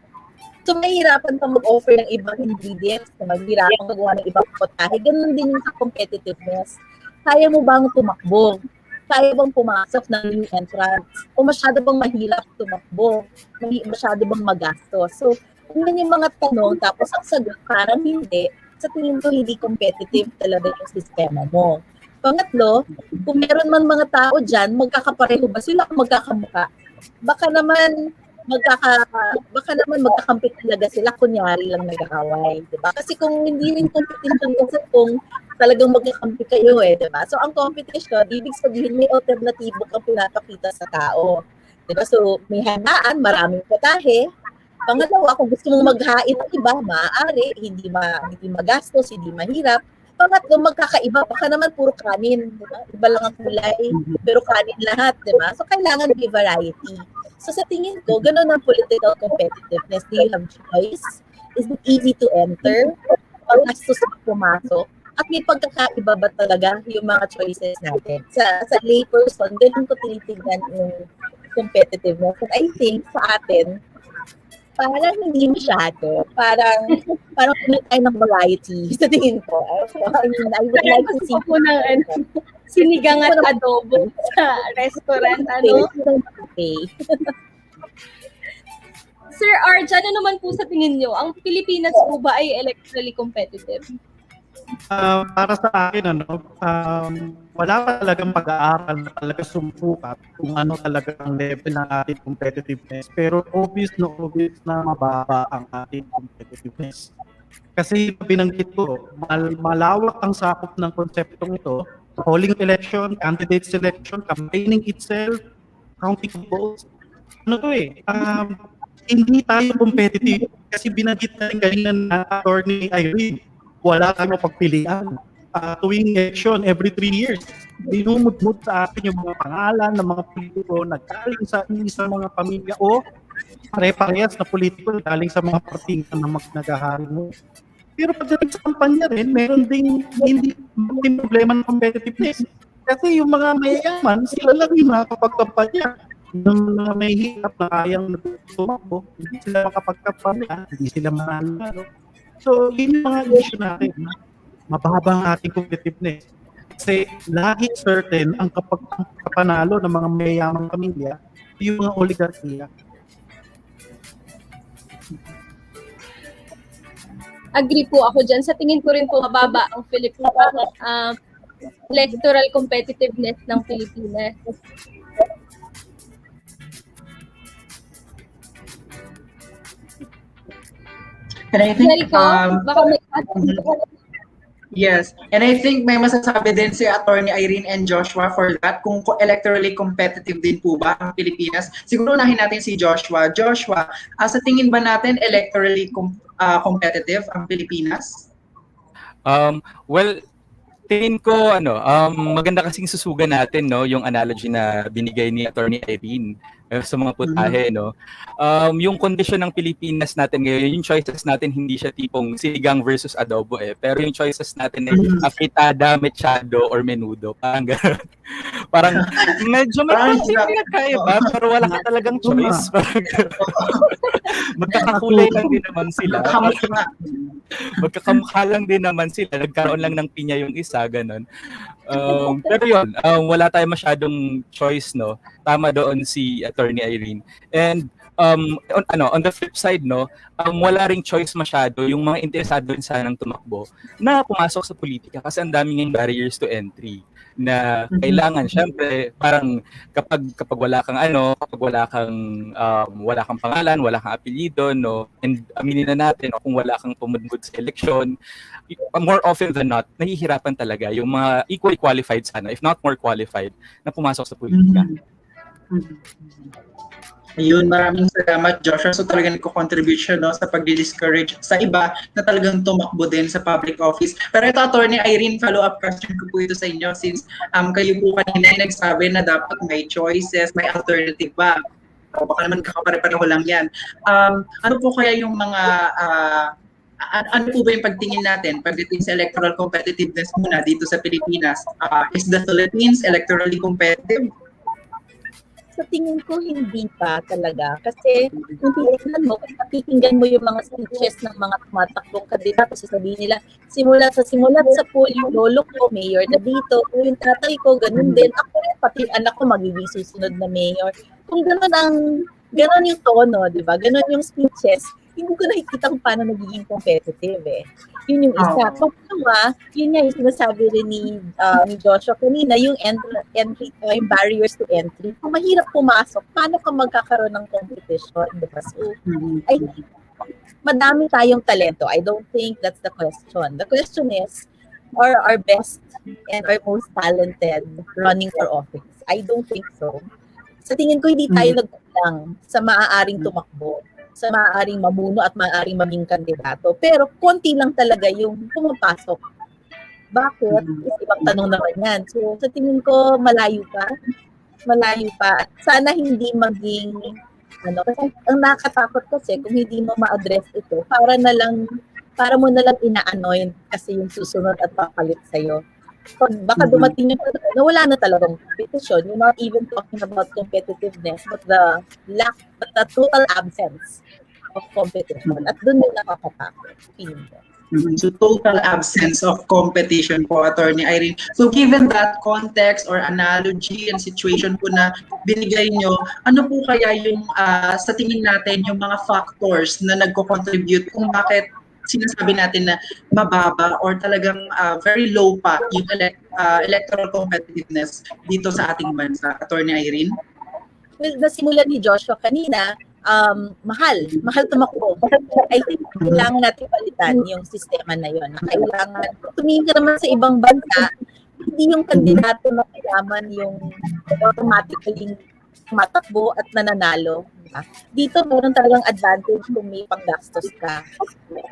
Speaker 9: So, mahirapan kang mag-offer ng ibang ingredients, mahirapan magawa ng ibang potahe. Ganun din yung sa competitiveness. Kaya mo bang tumakbo? Kaya bang pumasok ng new entrants? O masyado bang mahirap tumakbo? Masyado bang magastos? So, yun yung mga tanong, tapos ang sagot, parang hindi. Sa tingin ko, hindi competitive talaga yung sistema mo. Pangatlo, kung meron man mga tao dyan, magkakapareho ba sila o magkakamukha? Baka naman magkakampi talaga sila, kunyari lang nag-aaway, di ba? Kasi kung hindi rin competition kasi kung talagang magkakampi kayo di ba? So, ang competition, ibig sabihin may alternatibo kang pinapakita sa tao. Di ba? So, may handaan, maraming potahe. Pangalawa, kung gusto mong maghain ng iba, maaari, hindi magastos, hindi mahirap. Pangatlo, magkakaiba, baka naman puro kanin, di ba? Iba lang ang kulay, pero kanin lahat, di ba? So, kailangan may variety. So, sa tingin ko, ganun ang political competitiveness. Do you have choice? Is it easy to enter? Magastos na pumasok? At may pagkakaiba ba talaga yung mga choices natin? Sa layperson, ganun ko tinitignan yung competitiveness. And I think sa atin, parang hindi masyado. Parang puno tayo ng variety sa tingin ko. I mean, I would like to see
Speaker 6: po ng sinigang at adobo sa restaurant,
Speaker 9: Okay.
Speaker 6: Sir Arj, ano naman po sa tingin nyo? Ang Pilipinas po ba ay electorally competitive?
Speaker 8: Para sa akin, wala pa talagang pag-aaral na talaga sumpukat kung ano talaga ang level ng ating competitiveness. Pero obvious na mababa ang ating competitiveness. Kasi binanggit ko, malawak ang sakop ng konseptong ito. Polling election, candidate selection, campaigning itself, counting votes. Hindi tayo competitive kasi binanggit na rin kanina na Attorney Irene, wala tayong mapagpilian. Tuwing election, every 3 years, dinumudmud sa atin yung mga pangalan ng mga politiko na galing sa isang mga pamilya o pare-parehas na politiko galing sa mga partido na naghahari mo. Pero pagdating sa kampanya rin, meron ding hindi problema ng competitiveness. Kasi yung mga mayayaman, sila lang yung nakakapagkampanya. Yung mga may hirap na kayang tumakbo, hindi sila makapagkampanya, hindi sila manalo. So, yun yung mga issue natin. Mababa ang ating competitiveness. Kasi lagi certain ang kapanalo ng mga mayayamang pamilya, yung mga oligarkiya.
Speaker 6: Agree po ako dyan. Sa tingin ko rin po mababa ang electoral competitiveness ng Pilipinas.
Speaker 7: And I think,
Speaker 6: baka may
Speaker 7: yes, and I think may masasabi din si Attorney Irene and Joshua for that, kung electorally competitive din po ba ang Pilipinas. Siguro unahin natin si Joshua. Joshua, sa tingin ba natin electorally competitive ang Pilipinas?
Speaker 10: Well, tingin ko maganda kasing susugan natin yung analogy na binigay ni Attorney Irene sa mga putahe yung kondisyon ng Pilipinas natin ngayon, yung choices natin hindi siya tipong sinigang versus adobo pero yung choices natin ay afritada, mechado or menudo, parang gano'n. Parang medyo may konting pinagkaiba pero wala ka talagang choice. Magkakakulay lang din naman sila. Magkakamukha lang din naman sila. Nagkaroon lang ng pinya yung isa, ganun. Pero yun, wala tayong masyadong choice, Tama doon si Attorney Irene. And on the flip side, wala ring choice masyado yung mga interesado rin sanang tumakbo na pumasok sa politika kasi ang daming barriers to entry na kailangan syempre parang kapag wala kang wala kang pangalan, wala kang apelyido and aminin na natin kung wala kang pumudmud sa eleksyon, more often than not nahihirapan talaga yung mga equally qualified sana if not more qualified na pumasok sa politika.
Speaker 7: Ayun, maraming salamat Joshua. So talagang nagko-contribution sa pag-discourage sa iba na talagang tumakbo din sa public office. Pero ito, Attorney Irene, follow-up question ko po ito sa inyo since kayo po kanina ay nagsabi na dapat may choices, may alternative ba? O baka naman kakapare-pareho lang yan. Ano po kaya yung mga ano po ba yung pagtingin natin pagdating sa electoral competitiveness muna dito sa Pilipinas? Is the Philippines electorally competitive?
Speaker 9: Sa tingin ko hindi pa talaga kasi kung titignan mo, kung pakikinggan mo yung mga speeches ng mga tumatakbong kandidato, sasabihin nila, simulat sa pool yung lolo ko, mayor na dito, yung tatay ko, ganun din. Ako rin, pati yung anak ko magiging susunod na mayor. Kung ganun yung tono, di ba? Ganun yung speeches, hindi ko nakikita kung paano nagiging competitive eh. Yun yung isa. Pangalawa, yun nga yung sinasabi rin ni Joshua kanina, yung entry, yung barriers to entry. Kung mahirap pumasok, paano ka magkakaroon ng competition? Diba? So, I think madami tayong talento. I don't think that's the question. The question is, are our best and our most talented running for office? I don't think so. Sa tingin ko, hindi tayo nagkulang sa maaaring tumakbo, sa maaaring mamuno at maaaring maging kandidato. Pero konti lang talaga yung pumapasok. Bakit? Ibang tanong naman yan. So, sa tingin ko, malayo pa. At sana hindi maging, kasi ang nakakatakot kasi kung hindi mo ma-address ito, para mo na lang ina-anoint kasi yung susunod at papalit sa'yo. Baka dumating yung na wala na talagang competition. You're not even talking about competitiveness, but the total absence of competition. At doon yung nakakatakot.
Speaker 7: So total absence of competition po, Attorney Irene. So given that context or analogy and situation po na binigay nyo, ano po kaya yung sa tingin natin yung mga factors na nagko-contribute kung bakit sinasabi natin na mababa or talagang very low pa yung electoral competitiveness dito sa ating bansa, Attorney Irene?
Speaker 9: Well, nasimulan ni Joshua kanina, mahal tumakbo. I think kailangan natin palitan yung sistema na yun. Kailangan, tumingin ka naman sa ibang bansa, hindi yung kandidato na kailangan yung automatically matakbo at nananalo. Dito, meron talagang advantage kung may panggastos ka.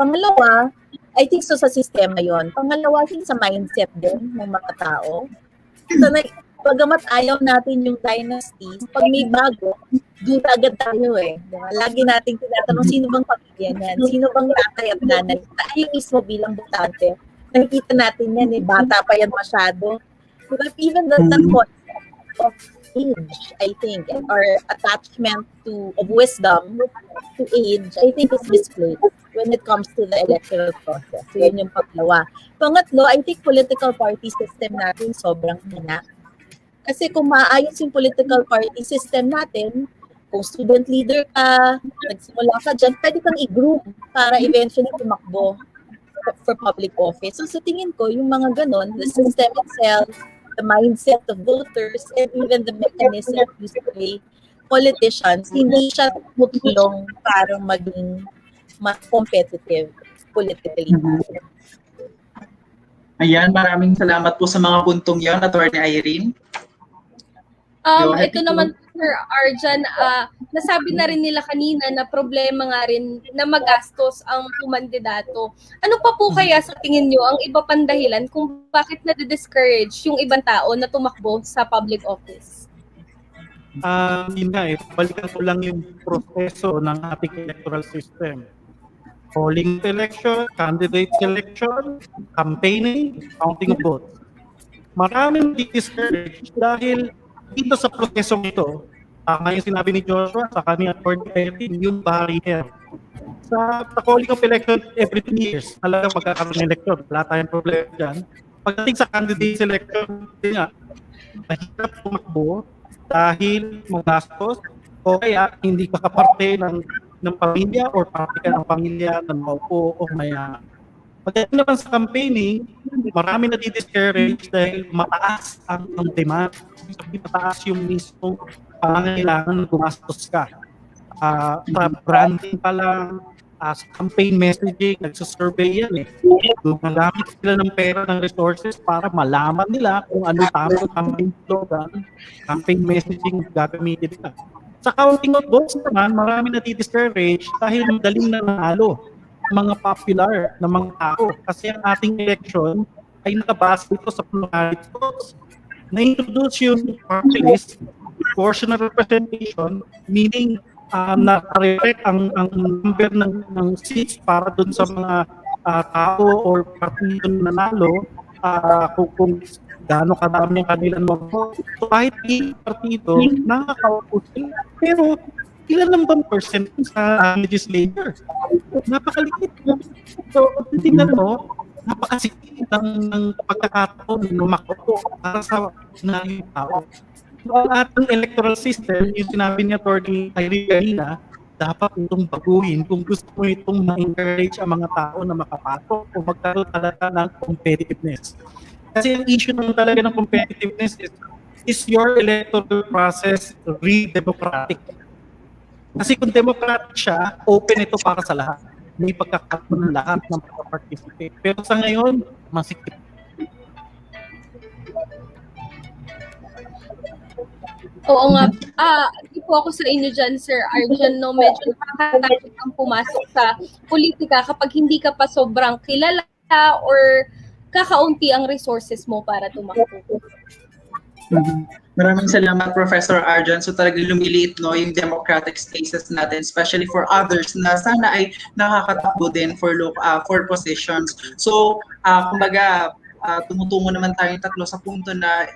Speaker 9: Pangalawa, I think so sa sistema yon. Pangalawa, sa mindset din ng mga tao. So, pagamat ayaw natin yung dynasties, pag may bago, doon agad tayo eh. Diba? Lagi nating tinatanong, sino bang pamilya niyan? Sino bang tatay at nanay? Tayo mismo bilang butante. Nakikita natin yan eh, bata pa yan masyado. But even the concept of age, I think, or attachment of wisdom to age, I think is misplaced when it comes to the electoral process. So yun yung pangalawa. Pangatlo, I think political party system natin sobrang hina. Kasi kung maayos yung political party system natin, kung student leader ka, nagsimula ka dyan, pwede kang i-group para eventually tumakbo for public office. So sa tingin ko, yung mga ganon, the system itself, the mindset of voters, and even the mechanism used by politicians, hindi siya tutulong para maging mas competitive politically.
Speaker 7: Ayan, maraming salamat po sa mga puntong yon, Attorney Irene.
Speaker 6: Ito naman, Sir Arjan, nasabi na rin nila kanina na problema nga rin na magastos ang kumandidato. Ano pa po kaya sa tingin nyo ang iba pang dahilan kung bakit na-discourage yung ibang tao na tumakbo sa public office?
Speaker 8: Yun nga balikan ko lang yung proseso ng ating electoral system. Polling election, candidate selection, campaigning, counting of votes. Maraming discouraged dahil dito sa prosesong ito, tama yung sinabi ni Joshua sa kanyang Attorney yung barrier. Sa calling of election every 2 years, talagang magkakaroon ng election. Wala tayong problema dyan. Pagdating sa candidate selection, mahirap tumakbo dahil magastos o kaya hindi ka kaparte ng pamilya or parte ka ng pamilya na maupo o mayaman. Pagdating naman sa campaigning, marami na di-discourage dahil mataas ang demand. Mataas yung mismo pangangailangan na gumastos ka. Sa branding pa lang, sa campaign messaging, nagsasurvey yan eh. Gumagamit sila ng pera ng resources para malaman nila kung ano tamang campaign slogan, campaign messaging gagamitin nila. Sa counting of votes naman, marami na di-discourage dahil madaling nanalo mga popular na mga tao. Kasi ang ating election ay nakabase dito sa plurality votes. Na-introduce yung party list, proportional representation, meaning na-reflect ang number ng seats para dun sa mga tao or partido na nanalo kung gaano karami ang kanilang mag-vote. So kahit ilang partido, nakakaupo sila. Pero ilan lang bang percent sa legislature? Napakaliit. So, kung tingnan mo, napakasikip ng pagkakataon na makaupo para sa ng tao. So, ang ating electoral system, yung sinabi ni Atty. Irene kanina, dapat itong baguhin kung gusto mo itong ma-encourage ang mga tao na makapasok o magkaroon talaga ng competitiveness. Kasi ang issue naman talaga ng competitiveness is your electoral process really democratic? Kasi kung democratic siya, open ito para sa lahat. May pagkakataon ng lahat ng participate. Pero sa ngayon, masikip.
Speaker 6: Oo nga. Di po ako sa inyo dyan, Sir Arjan, no? Medyo nakakatakot kang pumasok sa politika kapag hindi ka pa sobrang kilala or kakaunti ang resources mo para tumakbo.
Speaker 7: Maraming salamat, Professor Arjan. So talagang lumiliit no, yung democratic spaces natin, especially for others na sana ay nakakatakbo din for positions. So, kumbaga, tumutungo naman tayong tatlo sa punto na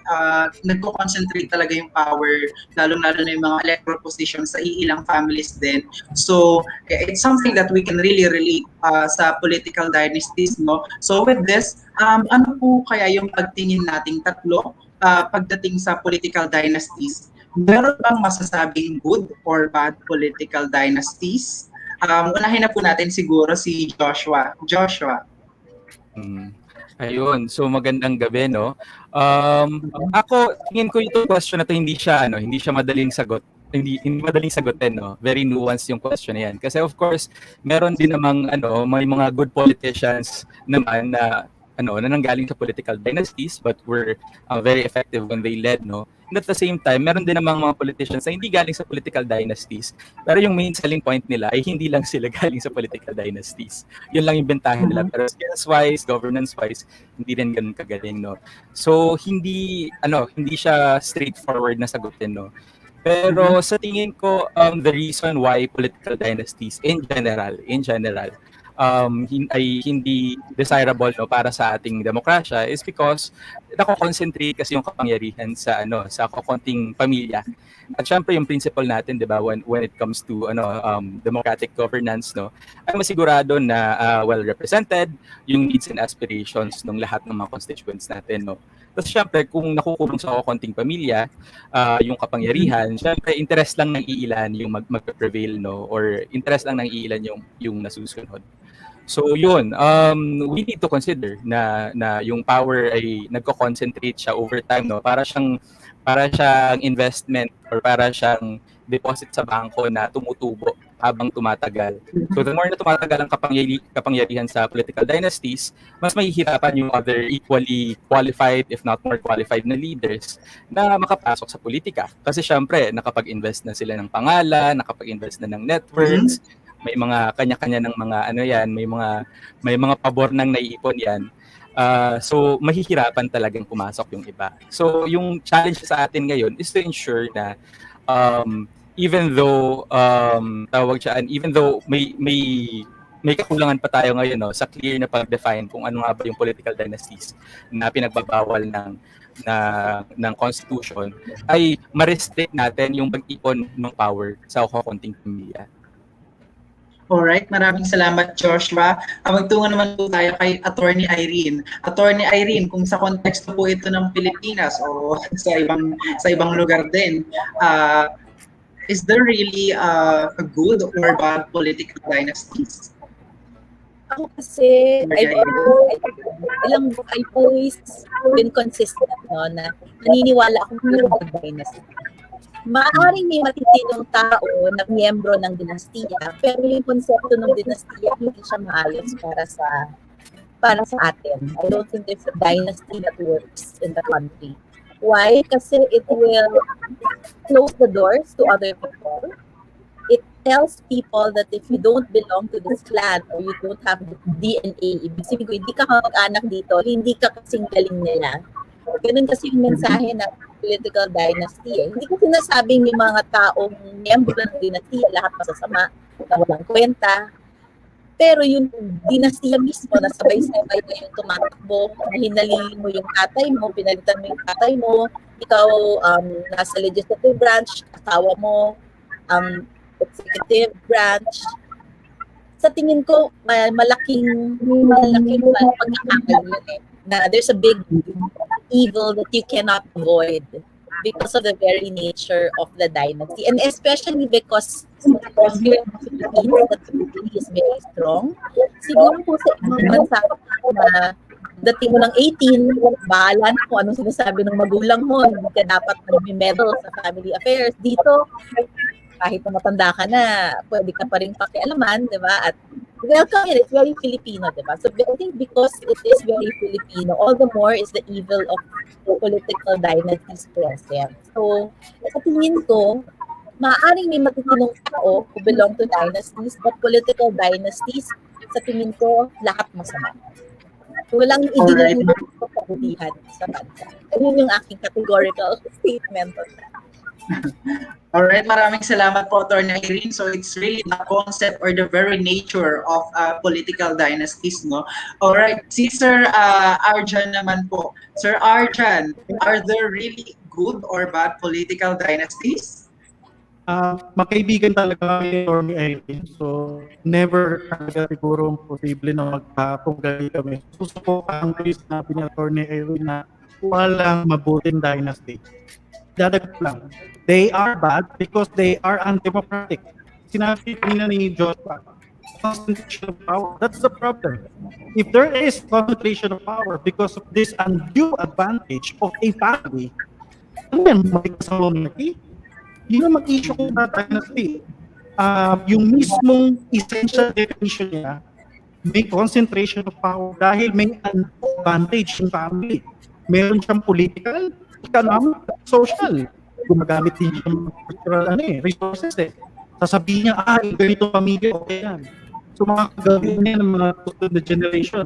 Speaker 7: nagko-concentrate talaga yung power, lalong-lalo na yung mga electoral positions sa iilang families din. So, it's something that we can really relate sa political dynasties, no? So with this, ano po kaya yung pagtingin nating tatlo pagdating sa political dynasties? Meron bang masasabing good or bad political dynasties? Unahin na po natin siguro si Joshua. Joshua.
Speaker 10: Ayun, so magandang gabi, no? Ako, tingin ko itong question na to hindi siya madaling sagot. Hindi madaling sagutin, no? Very nuanced yung question na yan. Kasi of course, meron din namang may mga good politicians naman na na nanggaling sa political dynasties but were very effective when they led, no? And at the same time, meron din namang mga politicians na hindi galing sa political dynasties, pero yung main selling point nila ay hindi lang sila galing sa political dynasties. Yun lang yung bentahan nila. Pero skills-wise, governance-wise, hindi rin ganun kagaling, no? So, hindi siya straightforward na sagutin, no? Pero sa tingin ko, the reason why political dynasties in general, ay hindi desirable, no, para sa ating demokrasya is because nako-concentrate kasi yung kapangyarihan sa kokonting pamilya. At syempre yung principle natin, 'di ba, when it comes to democratic governance, no, ay masigurado na well represented yung needs and aspirations ng lahat ng mga constituents natin, no. Tapos syempre kung nakukulong sa kokonting pamilya yung kapangyarihan, syempre interest lang ng iilan yung mag-prevail, no, or interest lang ng iilan yung nasusunod. So yun, we need to consider na yung power ay nagko-concentrate siya over time, no, para siyang investment or para siyang deposit sa bangko na tumutubo habang tumatagal. So the more na tumatagal ang kapangyarihan sa political dynasties, mas mahihirapan yung other equally qualified, if not more qualified na leaders na makapasok sa politika. Kasi syempre, nakapag-invest na sila ng pangalan, nakapag-invest na ng networks, may mga kanya-kanya ng mga may mga pabor nang naiipon yan. So mahihirapan talagang pumasok yung iba. So yung challenge sa atin ngayon is to ensure na even though may kakulangan pa tayo ngayon, no, sa clear na pag-define kung ano nga ba yung political dynasties na pinagbabawal ng constitution, ay ma-restrict natin yung pag-ipon ng power sa kakunting pamilya.
Speaker 7: Alright, maraming salamat, Joshua. Magtungo naman po tayo kay Attorney Irene. Attorney Irene, kung sa konteksto po ito ng Pilipinas o sa ibang lugar din, is there really a good or bad political dynasties?
Speaker 9: Ako kasi, I've always been consistent, no, na naniniwala akong meron ng dynasty. Maaaring may matitinong tao na miyembro ng dinastiya, pero yung konsepto ng dinastiya hindi siya maayos para sa atin. I don't think there's a dynasty that works in the country. Why? Kasi it will close the doors to other people. It tells people that if you don't belong to this clan or you don't have the DNA, ibig sabihin, hindi ka kamag-anak dito, hindi ka kasing galing nila. Ganun kasi yung mensahe ng political dynasty. Hindi ko sinasabing yung mga taong miyembro ng dynasty lahat masasama, na walang kwenta. Pero yung dinastiya mismo, na sabay-sabay na yung tumatakbo, na hinalili mo yung tatay mo, pinalitan mo yung tatay mo, ikaw nasa legislative branch, asawa mo, executive branch. Sa tingin ko, malaking pagkakakal yun eh. Na there's a big evil that you cannot avoid because of the very nature of the dynasty. And especially because here in the Philippines, the community is very strong. Siguro po sa ibang bansa na dating mo ng 18, bahala na kung anong sinasabi ng magulang mo, hindi ka dapat mag-meddle sa family affairs. Dito, kahit na matanda ka na, pwede ka pa rin pakialaman, di ba? At welcome yun, it's very Filipino, di ba? So I think because it is very Filipino, all the more is the evil of political dynasties present. So, sa tingin ko, maaaring may matitinong tao who belong to dynasties, but political dynasties, sa tingin ko, lahat masama. Walang idinigin sa kabutihan sa bansa. Ayun yung aking categorical statement on that.
Speaker 7: Alright, maraming salamat po, Attorney Irene. So it's really the concept or the very nature of political dynasties, no? Alright, si Sir Arjan naman po. Sir Arjan, are there really good or bad political dynasties?
Speaker 8: Magkaibigan talaga kami or ni Irene. So, never talaga siguro posible na magpapunggali kami. Susubukan ko yung sinabi ni Atty. Irene na walang mabuting dynasty. Dadag lang. They are bad because they are undemocratic. Sinabi kanina ni Joshua, concentration of power. That's the problem. If there is concentration of power because of this undue advantage of a family, ano yan, matigas ang monarchy? Yun ang mag-issue ko na dynasty. Yung mismong essential definition niya, may concentration of power dahil may advantage yung family. Meron siyang political, economic, social. Gumagamit din siya ng cultural resources eh. Sasabihin niya, ganito pamilya, okay yan. So mga kagawin niya ng mga susunod na generation.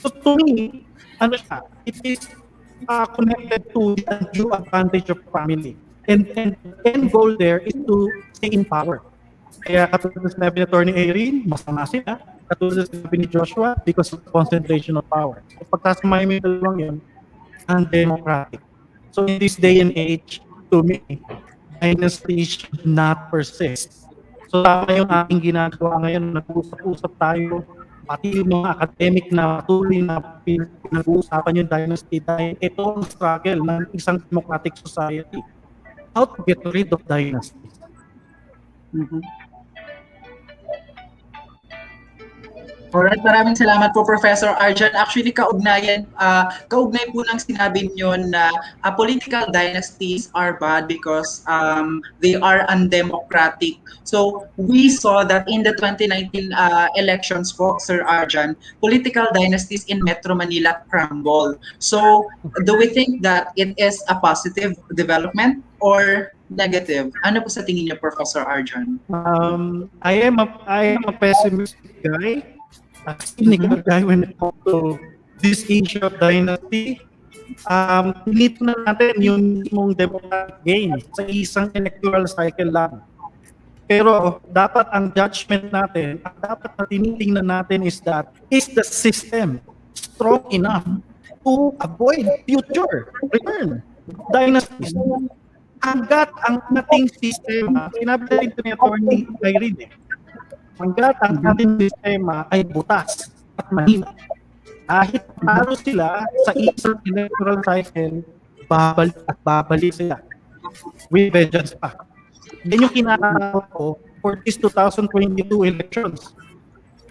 Speaker 8: So to me, it is connected to the due advantage of family. And end goal there is to stay in power. Kaya katulad na sinabi ni Atty. Irene, masama sila. Katulad na sinabi ni Joshua, because of concentration of power. So pagkasamahin mo yung dalawang yun, undemocratic. So in this day and age, to me, dynasties should not persist. So tama yung ating ginagawa ngayon, nag-uusap-usap tayo, pati yung mga academic na patuloy na pinag-uusapan yung dynasty dahil ito ang struggle ng isang democratic society. How to get rid of dynasties.
Speaker 7: Alright, maraming salamat po, Professor Arjan. Actually, kaugnay po ng sinabi niyo na political dynasties are bad because they are undemocratic. So, we saw that in the 2019 elections po, Sir Arjan, political dynasties in Metro Manila crumble. So, do we think that it is a positive development or negative? Ano po sa tingin niyo, Professor Arjan?
Speaker 8: I am a pessimistic guy. A cynical guy when it comes to this issue of dynasty. Pinito na natin yung mismong democratic gain sa isang electoral cycle lang. Pero dapat ang judgment natin, ang dapat na tinitingnan natin is that, is the system strong enough to avoid future return dynasties? Hanggat ang ating sistema, sinabi natin ito ni Atty. Irene, hanggat ang ating sistema ay butas at mahina, kahit paano sila sa isang electoral cycle, babalik sila with vengeance pa. Yan yung kinakatawa ko for this 2022 elections.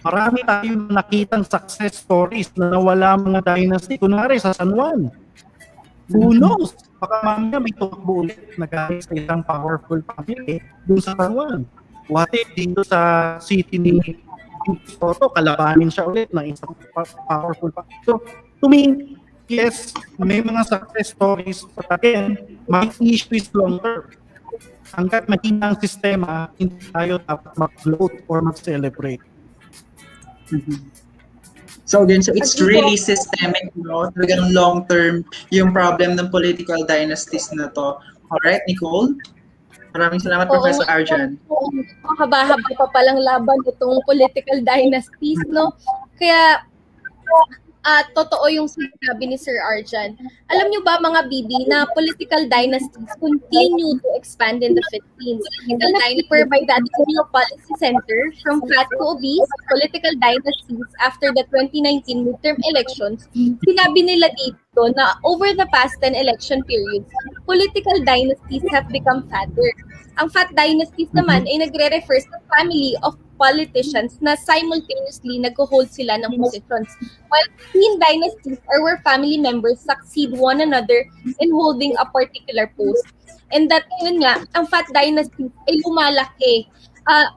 Speaker 8: Marami tayong nakitang success stories na nawala mga dynasty. Kunwari sa San Juan. Who knows? Baka mamaya may tumakbo ulit na galing sa isang powerful family dun sa San Juan. What if dito sa city ni Soto, kalabanin siya ulit ng isang powerful family. So, to me, yes, may mga success stories, but again, my issue is long term. Hanggat mahina ang sistema, hindi tayo dapat mag-float or mag-celebrate.
Speaker 7: So it's really systemic, no? Talagang long-term yung problem ng political dynasties na to. Alright, Nicole? Maraming salamat,
Speaker 6: Oo
Speaker 7: Professor
Speaker 6: nga,
Speaker 7: Arjan.
Speaker 6: haba-haba pa palang laban itong political dynasties, no? Kaya totoo yung sinabi ni Sir Arjan. Alam nyo ba mga bibi na political dynasties continue to expand in the Philippines? In a paper by the Additional Policy Center, From Fat to Obese, Political Dynasties After the 2019 Midterm Elections, sinabi nila dito na over the past 10 election periods, political dynasties have become fatter. Ang fat dynasties naman ay nagre-refer sa family of politicians na simultaneously nag-hold sila ng positions. While lean dynasties are where family members succeed one another in holding a particular post. And that, yun nga, ang fat dynasties ay lumalaki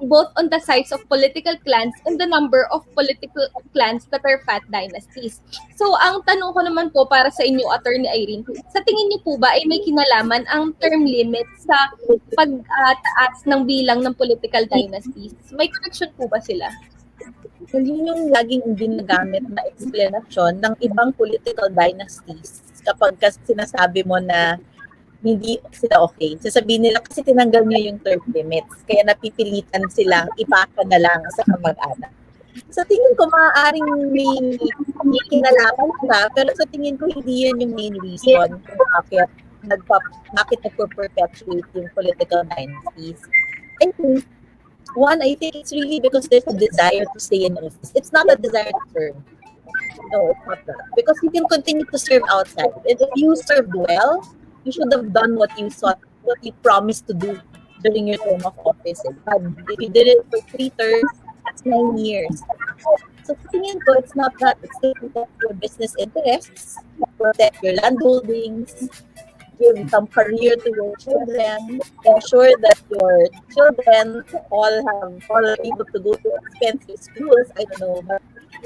Speaker 6: both on the size of political clans and the number of political clans that are fat dynasties. So, ang tanong ko naman po para sa inyo, Attorney Irene, sa tingin niyo po ba ay may kinalaman ang term limit sa pagtaas ng bilang ng political dynasties? May connection po ba sila?
Speaker 9: Yun yung laging ginagamit na explanation ng ibang political dynasties kapag sinasabi mo na hindi sila okay. Sasabihin nila kasi tinanggal niyo yung term limits, kaya napipilitan silang ipasa na lang sa kamag-anak. Sa tingin ko, maaaring may kinalaman ka, pero sa tingin ko hindi yun yung main reason kung bakit nagpo-perpetuate yung political dynasties. I think it's really because there's a desire to stay in office. It's not a desire to serve. No, it's not that. Because you can continue to serve outside. And if you served well, you should have done what you promised to do during your term of office. And if you did it for 3 terms, that's 9 years. So tingin ko, it's not that. It's to protect your business interests, protect your land holdings, give some career to your children, ensure that your children all are able to go to expensive schools. I don't know, but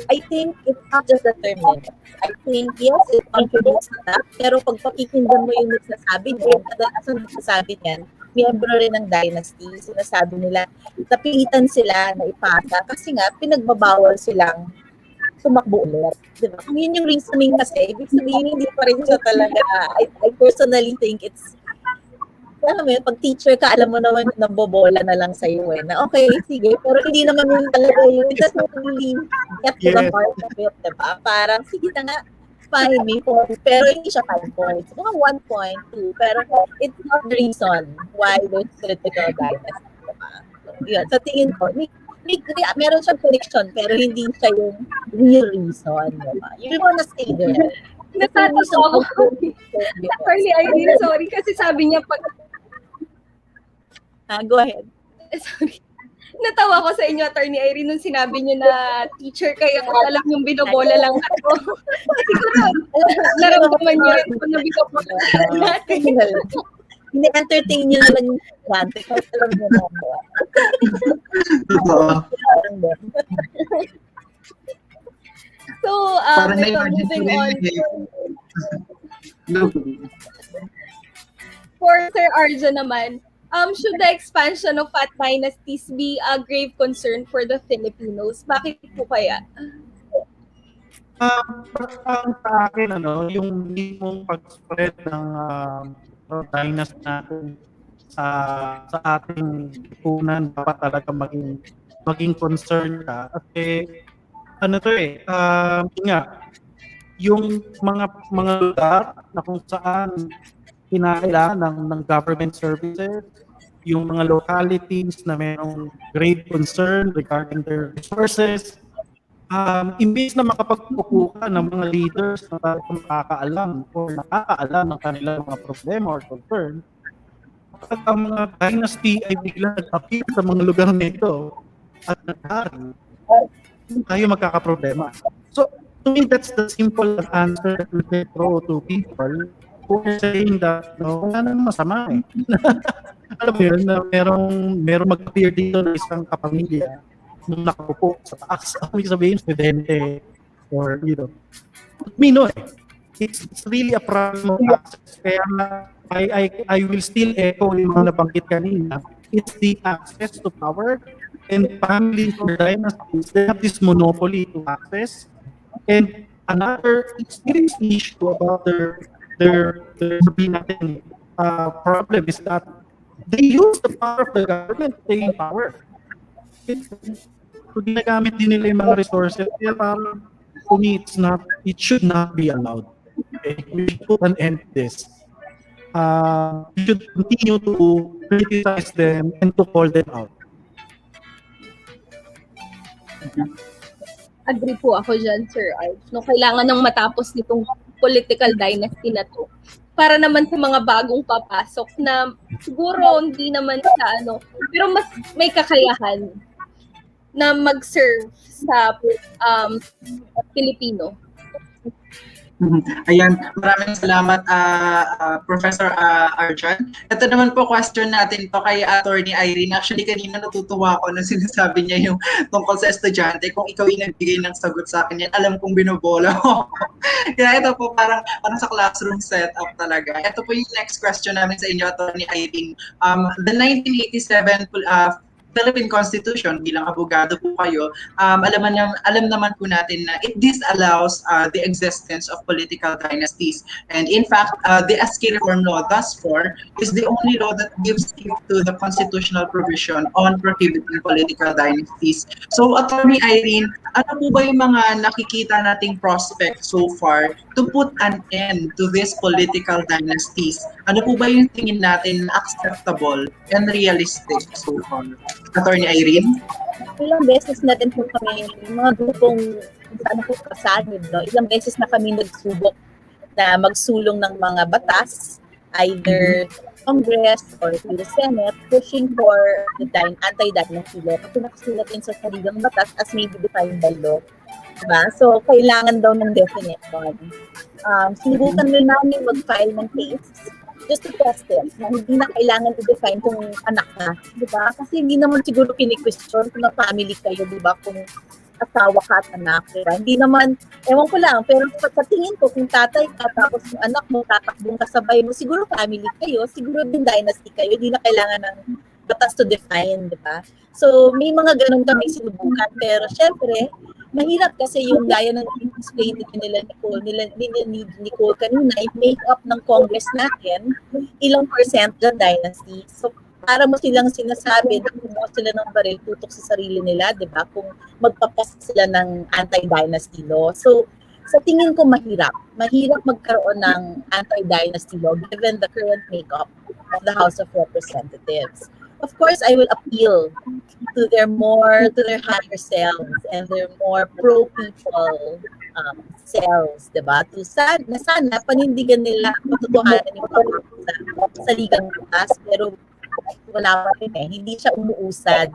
Speaker 9: I think it's not just the term limit. I think, yes, it contributes to that, pero pag pakikinggan mo yung nagsasabi niyan, kadalasan nagsasabi niyan, miyembro rin ng dynasty, sinasabi nila, napilitan sila na ipasa kasi nga, pinagbabawal silang tumakbo ulit. Diba? Kung yun yung reasoning kasi, ibig sabihin hindi pa rin siya talaga, I personally think it's, alam mo yun, pag teacher ka, alam mo naman nabobola na lang sa'yo na okay, sige, pero hindi naman yun talaga yun. It doesn't really get to the heart of it, diba? Parang, sige na nga, fine, may point, pero hindi siya 5 points. Mga 1.2, pero it's not the reason why there's political dynasty, diba? So, yun, sa tingin ko, meron siyang connection, pero hindi siya yung real reason, diba? You wanna stay there.
Speaker 6: Natatawa ako. Attorney Irene, sorry, kasi sabi niya pag
Speaker 9: go ahead.
Speaker 6: Sorry. Natawa ko sa inyo, Attorney Irene, nung sinabi niyo na teacher kayo, alam yung binobola lang ako. Siguro, naramdaman niyo rin kung na binobola natin.
Speaker 9: Ini-entertain niyo na lang yung estudyante kasi alam niyo na ako.
Speaker 6: So, moving on. For Sir Arjan naman, should the expansion of fat dynasties be a grave concern for the Filipinos? Bakit po kaya?
Speaker 8: Ang sa akin, yung mismong pag-spread ng dynasty natin sa ating lipunan, dapat talaga maging concern ka. Kasi, yung mga lugar na kung saan kinakailangan ng government services, yung mga localities na mayroong grave concern regarding their resources, imbes na makapagpupo ka ng mga leaders na talagang nakakaalam ng kanilang mga problema or concern, kapag ang mga dynasty ay biglang nag-appear sa mga lugar na ito at nagkari, tayo magkakaproblema. So, to me, that's the simple answer that we can throw to people who are saying that, wala na masama eh. Alam mo yun, na merong mag-appear dito na isang kapamilya nung nakapupo sa taas. Ang sabihin, studente, or, it's really a problem of access. Kaya I will still echo yung mga nabanggit kanina. It's the access to power, and families or dynasties, they have this monopoly to access. And another serious issue about their problem is that they use the power of the government to stay in power. Okay? So ginagamit din nila yung mga resources. Kaya parang, to me, it should not be allowed. Okay? We should put an end to this. We should continue to criticize them and to call them out.
Speaker 6: Agree po ako dyan, Sir Arch. No, kailangan nang matapos nitong political dynasty na to. Para naman sa mga bagong papasok na siguro hindi naman sa pero mas may kakayahan na mag-serve sa Pilipino.
Speaker 7: Ayan, maraming salamat Professor Arjan. Ito naman po question natin to kay Attorney Irene. Actually kanina natutuwa ako nung sinasabi niya yung tungkol sa estudyante. Kung ikaw yung nagbigay ng sagot sa akin yan, alam kong binobola ko. Kaya ito po parang sa classroom setup talaga. Ito po yung next question namin sa inyo, Attorney Irene. The 1987 Philippine Constitution, bilang abogado po kayo, alam naman po natin na it disallows the existence of political dynasties. And in fact, the ASCII Reform Law thus far is the only law that gives teeth to the constitutional provision on prohibiting political dynasties. So, Attorney Irene, ano po ba yung mga nakikita nating prospect so far to put an end to these political dynasties? Ano po ba yung tingin natin na acceptable and realistic so far? Attorney Irene?
Speaker 9: Ilang beses natin po kami, mga grupong po kasanib, no? Ilang beses na kami nagsubok na magsulong ng mga batas, either Congress or to the Senate, pushing for the anti-dynasty law. Kasi nakasulat din sa sarigang batas as may be defined by law. Diba? So, kailangan daw ng definition. Sinubukan rin namin mag-file ng case just to test it, na hindi na kailangan i-define kung anak ka, di ba? Kasi hindi naman siguro kini-question kung na-family kayo, di ba? Kung asawa ka at anak, di ba? Hindi naman, ewan ko lang, pero sa tingin ko, kung tatay ka, tapos yung anak mo, tatakbong kasabay mo, siguro family kayo, siguro din dynasty kayo, hindi na kailangan ng batas to define, di ba? So, may mga ganun kami sinubukan, pero syempre, mahirap kasi yung gaya ng explain nila Nicole kanina, i-make up ng Congress natin ilang percent ng dynasty. So, para mo silang sinasabi na kumuha sila ng baril, tutok sa sarili nila, di ba? Kung magpapas sila ng anti-dynasty law. So, sa tingin ko mahirap. Mahirap magkaroon ng anti-dynasty law given the current makeup of the House of Representatives. Of course, I will appeal to their higher selves and their more pro-people selves, diba? Na sana panindigan nila patutuhanan yung sa ligang bukas, pero wala pa rin hindi siya umuusad.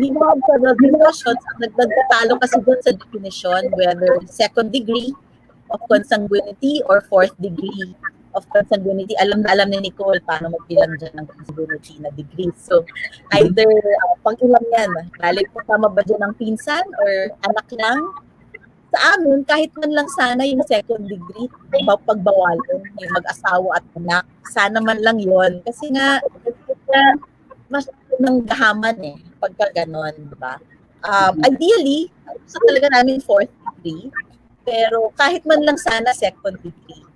Speaker 9: We have several discussions, nagtatalo kasi doon sa definition whether second degree of consanguinity or fourth degree of consanguinity. Alam ni Nicole paano magbilang dyan ng consanguinity na degree. So, either pag ilang yan, balik po tama ba dyan ng pinsan or anak lang? Sa amin, kahit man lang sana yung second degree, pagbawalan, yung mag-asawa at anak, sana man lang yon. Kasi nga, mas nang gahaman pagka ganon, diba? Ideally, gusto talaga namin fourth degree, pero kahit man lang sana second degree.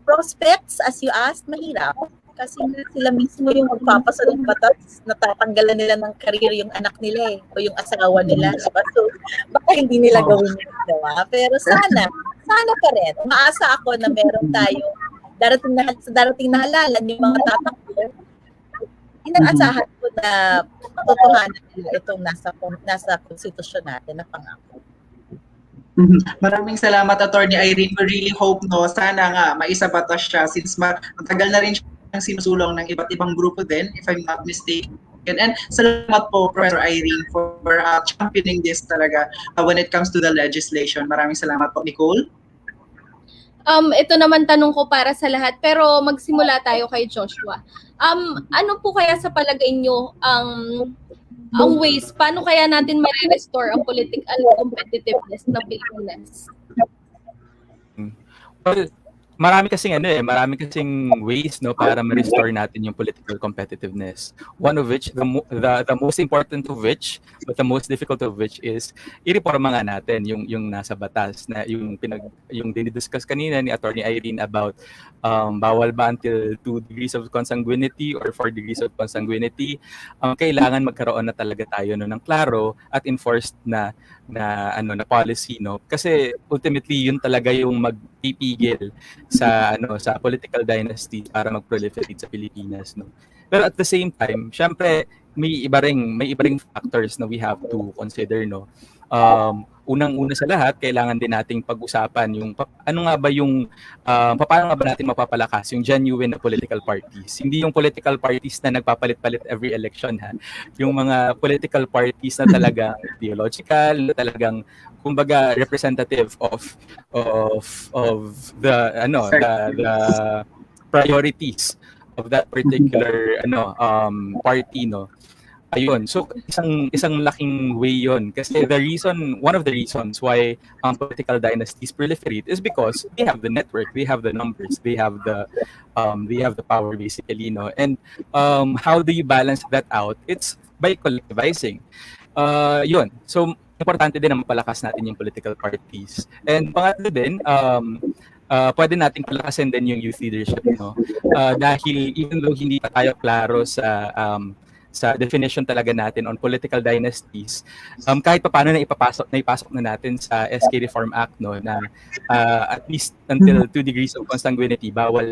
Speaker 9: Prospects, as you asked, mahirap. Kasi sila mismo yung magpapasa ng batas, natatanggalan nila ng career yung anak nila o yung asawa nila. Diba? So, baka hindi nila gawin yun. Diba? Pero sana pa rin. Umaasa ako na meron tayong darating na halalan yung mga tatakbo. Inaasahan ko na totohanan nila itong nasa konstitusyon natin na pangako.
Speaker 7: Maraming salamat, Attorney Irene. We really hope, sana nga maisabatas siya since matagal na rin siyang sinusulong ng iba't ibang grupo din, if I'm not mistaken. And salamat po, Professor Irene, for championing this talaga when it comes to the legislation. Maraming salamat po, Nicole.
Speaker 6: Ito naman tanong ko para sa lahat, pero magsimula tayo kay Joshua. Ano po kaya sa palagay nyo ang ways, paano kaya natin ma-restore ang political competitiveness ng Pilipinas?
Speaker 10: Well, marami kasing ways no para ma-restore natin yung political competitiveness. One of which the most important of which, but the most difficult of which is ireporma nga natin yung nasa batas na yung dinidiscuss kanina ni Attorney Irene about bawal ba until 2 degrees of consanguinity or 4 degrees of consanguinity. Kailangan magkaroon na talaga tayo no ng klaro at enforced na policy no kasi ultimately yun talaga yung magpipigil sa political dynasty para mag-proliferate sa Pilipinas no. Pero at the same time, syempre may iba ring factors na we have to consider no. Unang-una sa lahat, kailangan din nating pag-usapan yung paano nga ba natin mapapalakas yung genuine na political parties. Hindi yung political parties na nagpapalit-palit every election ha. Yung mga political parties na talagang ideological, na talagang kumbaga representative of the priorities of that particular party no. Ayun. So isang laking way 'yon kasi one of the reasons why political dynasties proliferate is because they have the network, they have the numbers, they have the power basically no. And how do you balance that out? It's by collectivizing. 'Yun. So importante din na mapalakas natin yung political parties. And pangatlo din pwede nating palakasin din yung youth leadership no. Dahil even though hindi pa tayo klaro sa definition talaga natin on political dynasties, kahit pa paano naipasok na natin sa SK Reform Act no na at least until 2 degrees of consanguinity bawal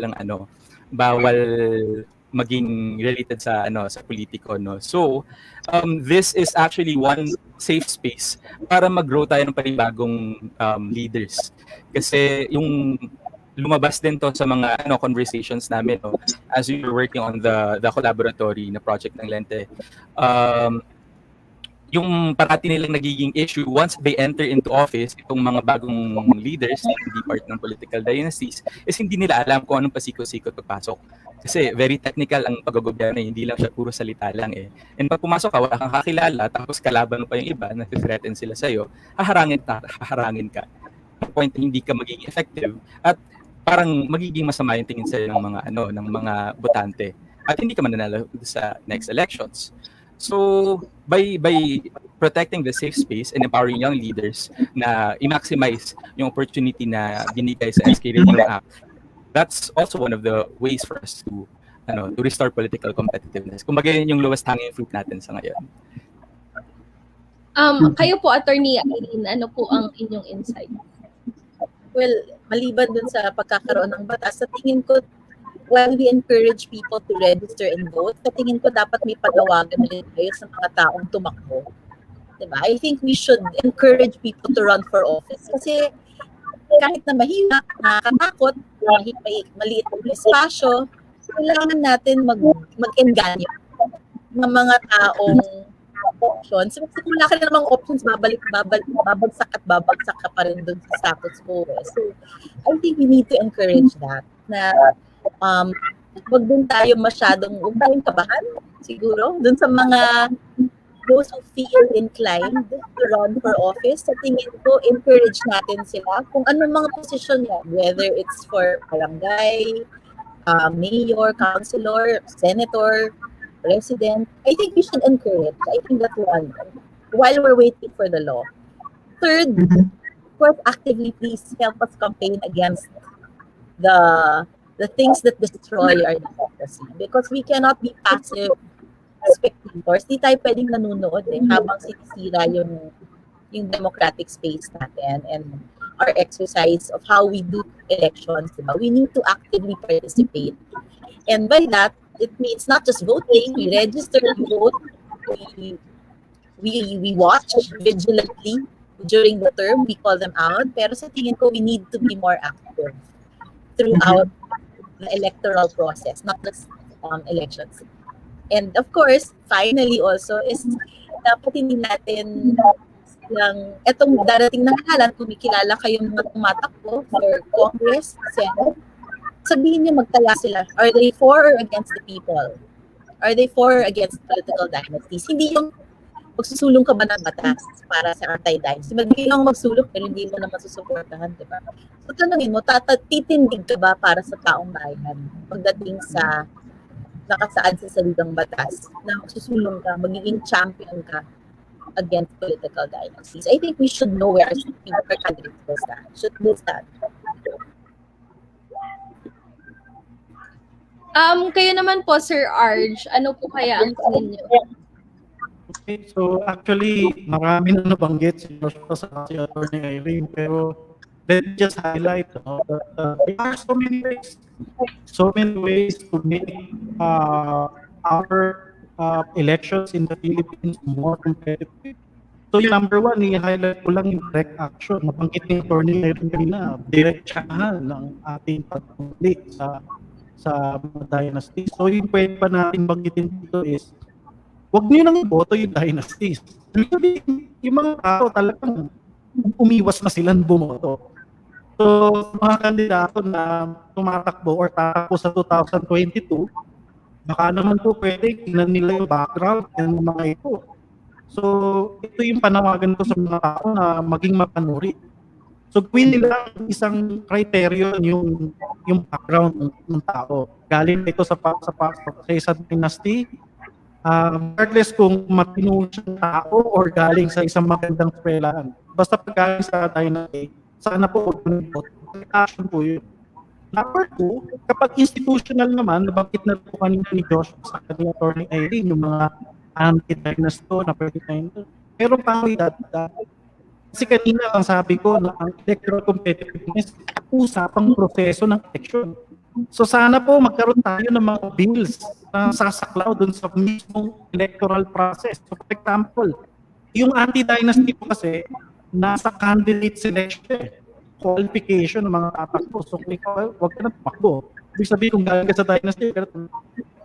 Speaker 10: maging related sa politiko no. So this is actually one safe space para mag-grow tayo ng panibagong leaders. Kasi yung lumabas din to sa mga conversations namin no, as we were working on the collaboratory na project ng LENTE. Yung parati nilang nagiging issue once they enter into office, itong mga bagong leaders na hindi part ng political dynasties, is hindi nila alam kung anong pasikot-sikot pagpasok. Kasi very technical ang pag-gobyerno, hindi lang siya puro salita lang eh. And pag pumasok ka, wala kang kakilala, tapos kalaban mo pa yung iba, na-threaten sila sa'yo, haharangin ka. Point na hindi ka magiging effective at parang magiging masama yung tingin sa'yo ng mga botante at hindi ka mananalo sa next elections. So by protecting the safe space and empowering young leaders na i-maximize yung opportunity na binigay sa SK Reform Act, that's also one of the ways for us to restore political competitiveness. Kumbaga yun yung lowest hanging fruit natin sa ngayon.
Speaker 6: Kayo po, Attorney Irene, ano po ang inyong insight?
Speaker 9: Well, maliban dun sa pagkakaroon ng batas, sa tingin ko, while we encourage people to register and vote, sa tingin ko dapat may panawagan na rin kayo sa mga taong tumakbo. Diba? I think we should encourage people to run for office. Kasi kahit na mahirap, nakakatakot, maliit ang espasyo, kailangan natin mag-engganyo ng mga taong options. Kasi kung wala ka na namang options, babagsak ka pa rin dun sa status quo. So, I think we need to encourage that. Na wag din tayo huwag tayong kabahan, siguro. Dun sa mga those who feel inclined to run for office, sa tingin ko, encourage natin sila kung anong mga posisyon yan, whether it's for barangay, mayor, councilor, senator, president. I think we should encourage. I think that's one. While we're waiting for the law. Third, of course, actively please help us campaign against the things that destroy our democracy. Because we cannot be passive spectators. Di tayo pwedeng nanonood habang sinisira yung democratic space natin and our exercise of how we do elections. Diba? We need to actively participate. And by that, it means not just voting, we register, we vote, we watch vigilantly during the term, we call them out. Pero sa tingin ko, we need to be more active throughout the electoral process, not just elections. And of course, finally also, is dapat hindi natin etong darating na halalan, kumikilala kayong mga tumatakbo for Congress, Senate, sabihin niyo magtala sila. Are they for or against the people? Are they for or against political dynasties? Hindi yung magsusulong ka ba ng batas para sa anti-dynasty? Magiging lang magsulong pero hindi mo naman susuportahan, di ba? So tanungin mo, titindig ka ba para sa taong bayan pagdating sa nakasaad sa saligang batas na magsusulong ka, magiging champion ka against political dynasties? I think we should know where our candidates will stand. Should we stand?
Speaker 6: Kayo naman po, Sir Arj, ano po kaya ang tingin niyo?
Speaker 8: Okay, so actually, marami na nabanggit si Joshua sa si Attorney Irene, pero let me just highlight that there are so many ways to make our elections in the Philippines more competitive. So yung number one, i-highlight ko lang yung direct action. Nabanggit ni Attorney Irene kanina, direksyahan ng ating pag-complete sa mga dynasties. So yung pwede pa natin banggitin dito is, huwag niyo nang iboto yung dynasties. Yung mga tao talagang umiwas na silang bumoto. So mga kandidato na tumatakbo or tatakbo sa 2022, baka naman po pwede tingnan nila yung background ng mga ito. So ito yung panawagan ko sa mga tao na maging mapanuri. So gawin nila isang criterion yung background ng tao. Galing ito sa isang dynasty, regardless kung matino siyang tao or galing sa isang magandang eskwelahan. Basta pag galing sa dynasty, sana po mag-vote. Action po yun. Number two, kapag institutional naman, nabanggit na po kanina ni Josh sa kanina Attorney Irene, yung mga anti-dynasty na pwede tayo. Pero pang kasi kanina ang sabi ko na ang electoral competitiveness, usapang proseso ng election. So sana po magkaroon tayo ng mga bills na sasaklaw dun sa mismong electoral process. So for example, yung anti-dynasty po kasi nasa candidate selection, qualification ng mga tatakbo. So kung ikaw, huwag ka na tumakbo. Ibig sabihin kung galing ka sa dynasty,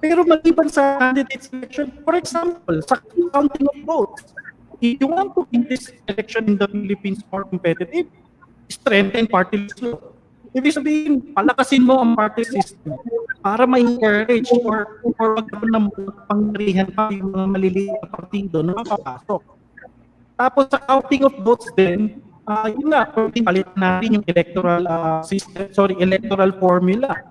Speaker 8: pero maliban sa candidate selection, for example, sa counting of votes, if you want to make this election in the Philippines more competitive, strengthen party list law. Ibig sabihin, palakasin mo ang party system para ma-encourage or magkaroon ng pangyarihan pa yung mga maliliit na partido na makapasok. Tapos sa counting of votes din, yun nga, palitan natin yung electoral electoral formula.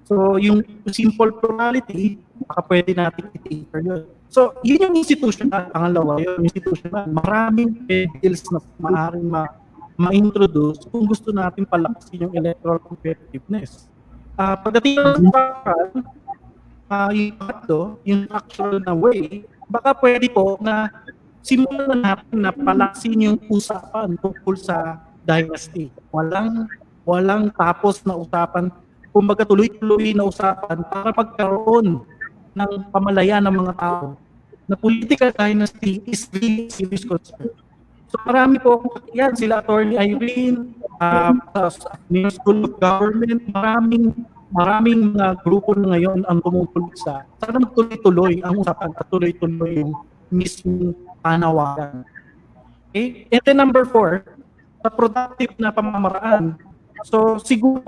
Speaker 8: So yung simple plurality, baka pwede natin i-taper yun. So yun yung institutional, pangalawa yun, institutional. Maraming bills na maaaring ma-introduce kung gusto natin palakasin yung electoral competitiveness. Pagdating ng structural, yung structural na way, baka pwede po na simulan na natin na palakasin yung usapan tungkol sa dynasty. Walang tapos na usapan, kumbaga tuloy-tuloy na usapan para pagkaroon ng pamalayan ng mga tao na political dynasty is really serious concern. So marami po, yan, sila Attorney Irene, sa School of Government, maraming mga grupo na ngayon ang tumutulog sa sana magtuloy-tuloy ang usapan at tuloy-tuloy yung mismong panawagan. Okay? And then number 4, sa productive na pamamaraan. So siguro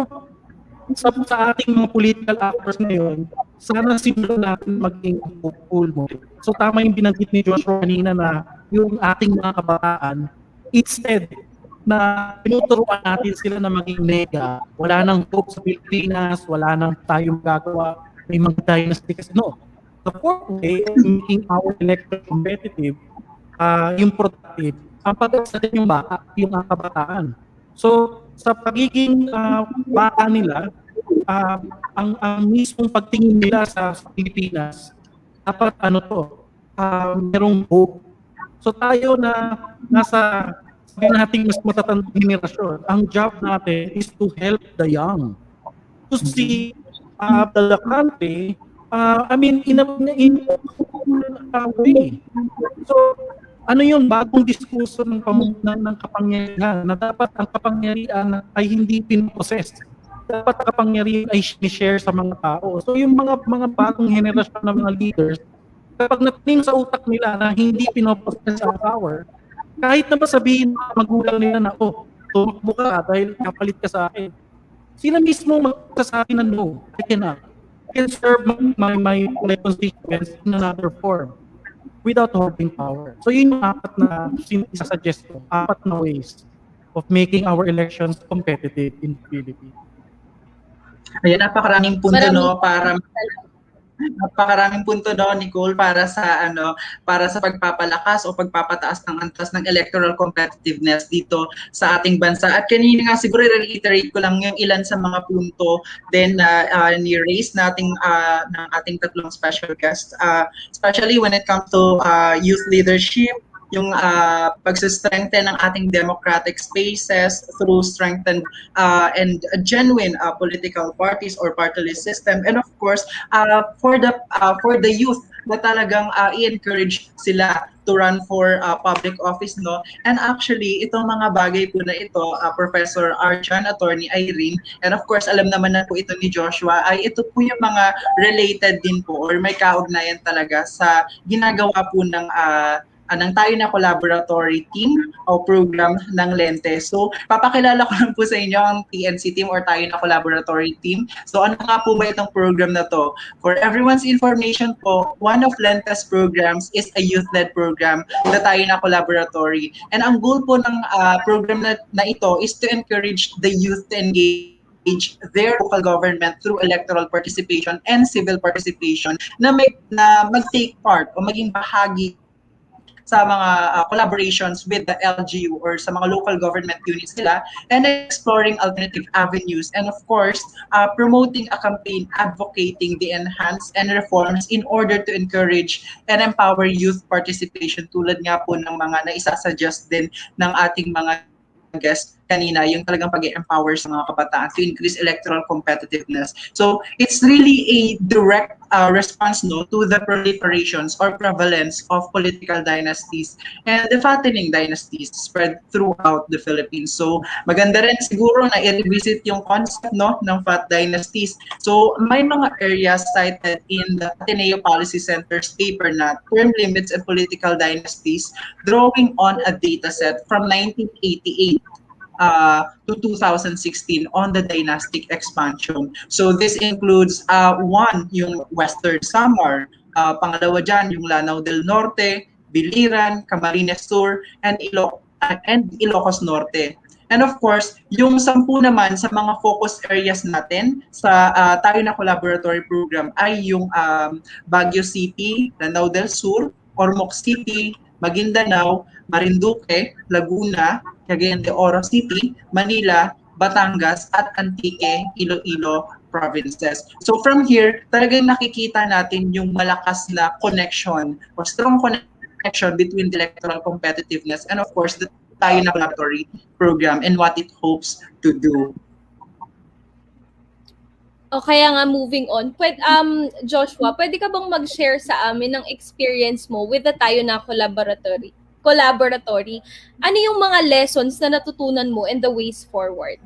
Speaker 8: sa ating mga political actors ngayon, sana simulan natin maging hopeful mo. So tama yung binanggit ni Joshua kanina na yung ating mga kabataan, instead na tinuturuan natin sila na maging mega, wala nang hope sa Pilipinas, wala nang tayong gagawa, may mga dynasty kasi. No. The fourth way is making our electoral competitive, yung productive, ang pag-asatin yung kabataan. So, sa pagiging bata nila, ang mismong pagtingin nila sa Pilipinas, dapat merong hope. So tayo na nasa sabi natin mas matatandang henerasyon, ang job natin is to help the young to see the country, in a way. So ano yun, bagong diskurso ng kapangyarihan na dapat ang kapangyarihan ay hindi pinoposes. Dapat kapangyarihan ay share sa mga tao. So yung mga bagong henerasyon ng mga leaders, kapag natingin sa utak nila na hindi pinoposes ang power, kahit na masabihin ng magulang nila na, tumakbo ka dahil kapalit ka sa akin, sila mismo magsasabi na no, I cannot. I can serve my constituents in another form. without holding power. So yun yung apat na isasuggest ko, apat na ways of making our elections competitive in the Philippines.
Speaker 7: Ayan, napakaraming punto
Speaker 6: Maraming
Speaker 7: no para napakaraming punto no, Nicole, para sa pagpapalakas o pagpapataas ng antas ng electoral competitiveness dito sa ating bansa. At kanina nga siguro reiterate ko lang yung ilan sa mga punto din na ni-raise ng ating tatlong special guests, especially when it comes to youth leadership, yung pagsistrengthen ng ating democratic spaces through strengthened and genuine political parties or party list system, and of course for the youth na talagang i-encourage sila to run for public office, no. And actually itong mga bagay po na ito, Professor Arjan, Attorney Irene, and of course alam naman na po ito ni Joshua, ay ito po yung mga related din po or may kaugnayan talaga sa ginagawa po ng tayo na collaboratory team o program ng LENTE. So, papakilala ko lang po sa inyo ang TNC team or tayo na collaboratory team. So, ano nga po ba itong program na to? For everyone's information po, one of LENTE's programs is a youth-led program na tayo na collaboratory. And ang goal po ng program na ito is to encourage the youth to engage their local government through electoral participation and civil participation na mag-take part o maging bahagi sa mga collaborations with the LGU or sa mga local government units nila, and exploring alternative avenues, and of course, promoting a campaign advocating the enhanced and reforms in order to encourage and empower youth participation, tulad nga po ng mga naisasuggest din ng ating mga guest kanina, yung talagang pag-empower sa mga kabataan to increase electoral competitiveness. So it's really a direct response to the proliferations or prevalence of political dynasties and the fattening dynasties spread throughout the Philippines. So maganda rin siguro na i-revisit yung concept ng fat dynasties. So may mga areas cited in the Ateneo Policy Center's paper na Term Limits and Political Dynasties, drawing on a data set from 1988 to 2016 on the dynastic expansion. So this includes one, yung Western Samar, pangalawa dyan, yung Lanao del Norte, Biliran, Camarines Sur, and Ilocos Norte. And of course, yung 10 naman sa mga focus areas natin sa tayo na collaboratory program ay yung Baguio City, Lanao del Sur, Ormoc City, Maguindanao, Marinduque, Laguna, Cagayan de Oro City, Manila, Batangas, at Antique, Iloilo provinces. So from here, talagang nakikita natin yung malakas na connection or strong connection between the electoral competitiveness and of course the tayo na collaboratory program and what it hopes to do.
Speaker 6: O kaya nga moving on, Joshua, pwede ka bang mag-share sa amin ng experience mo with the tayo na collaboratory? Ano yung mga lessons na natutunan mo and the ways forward?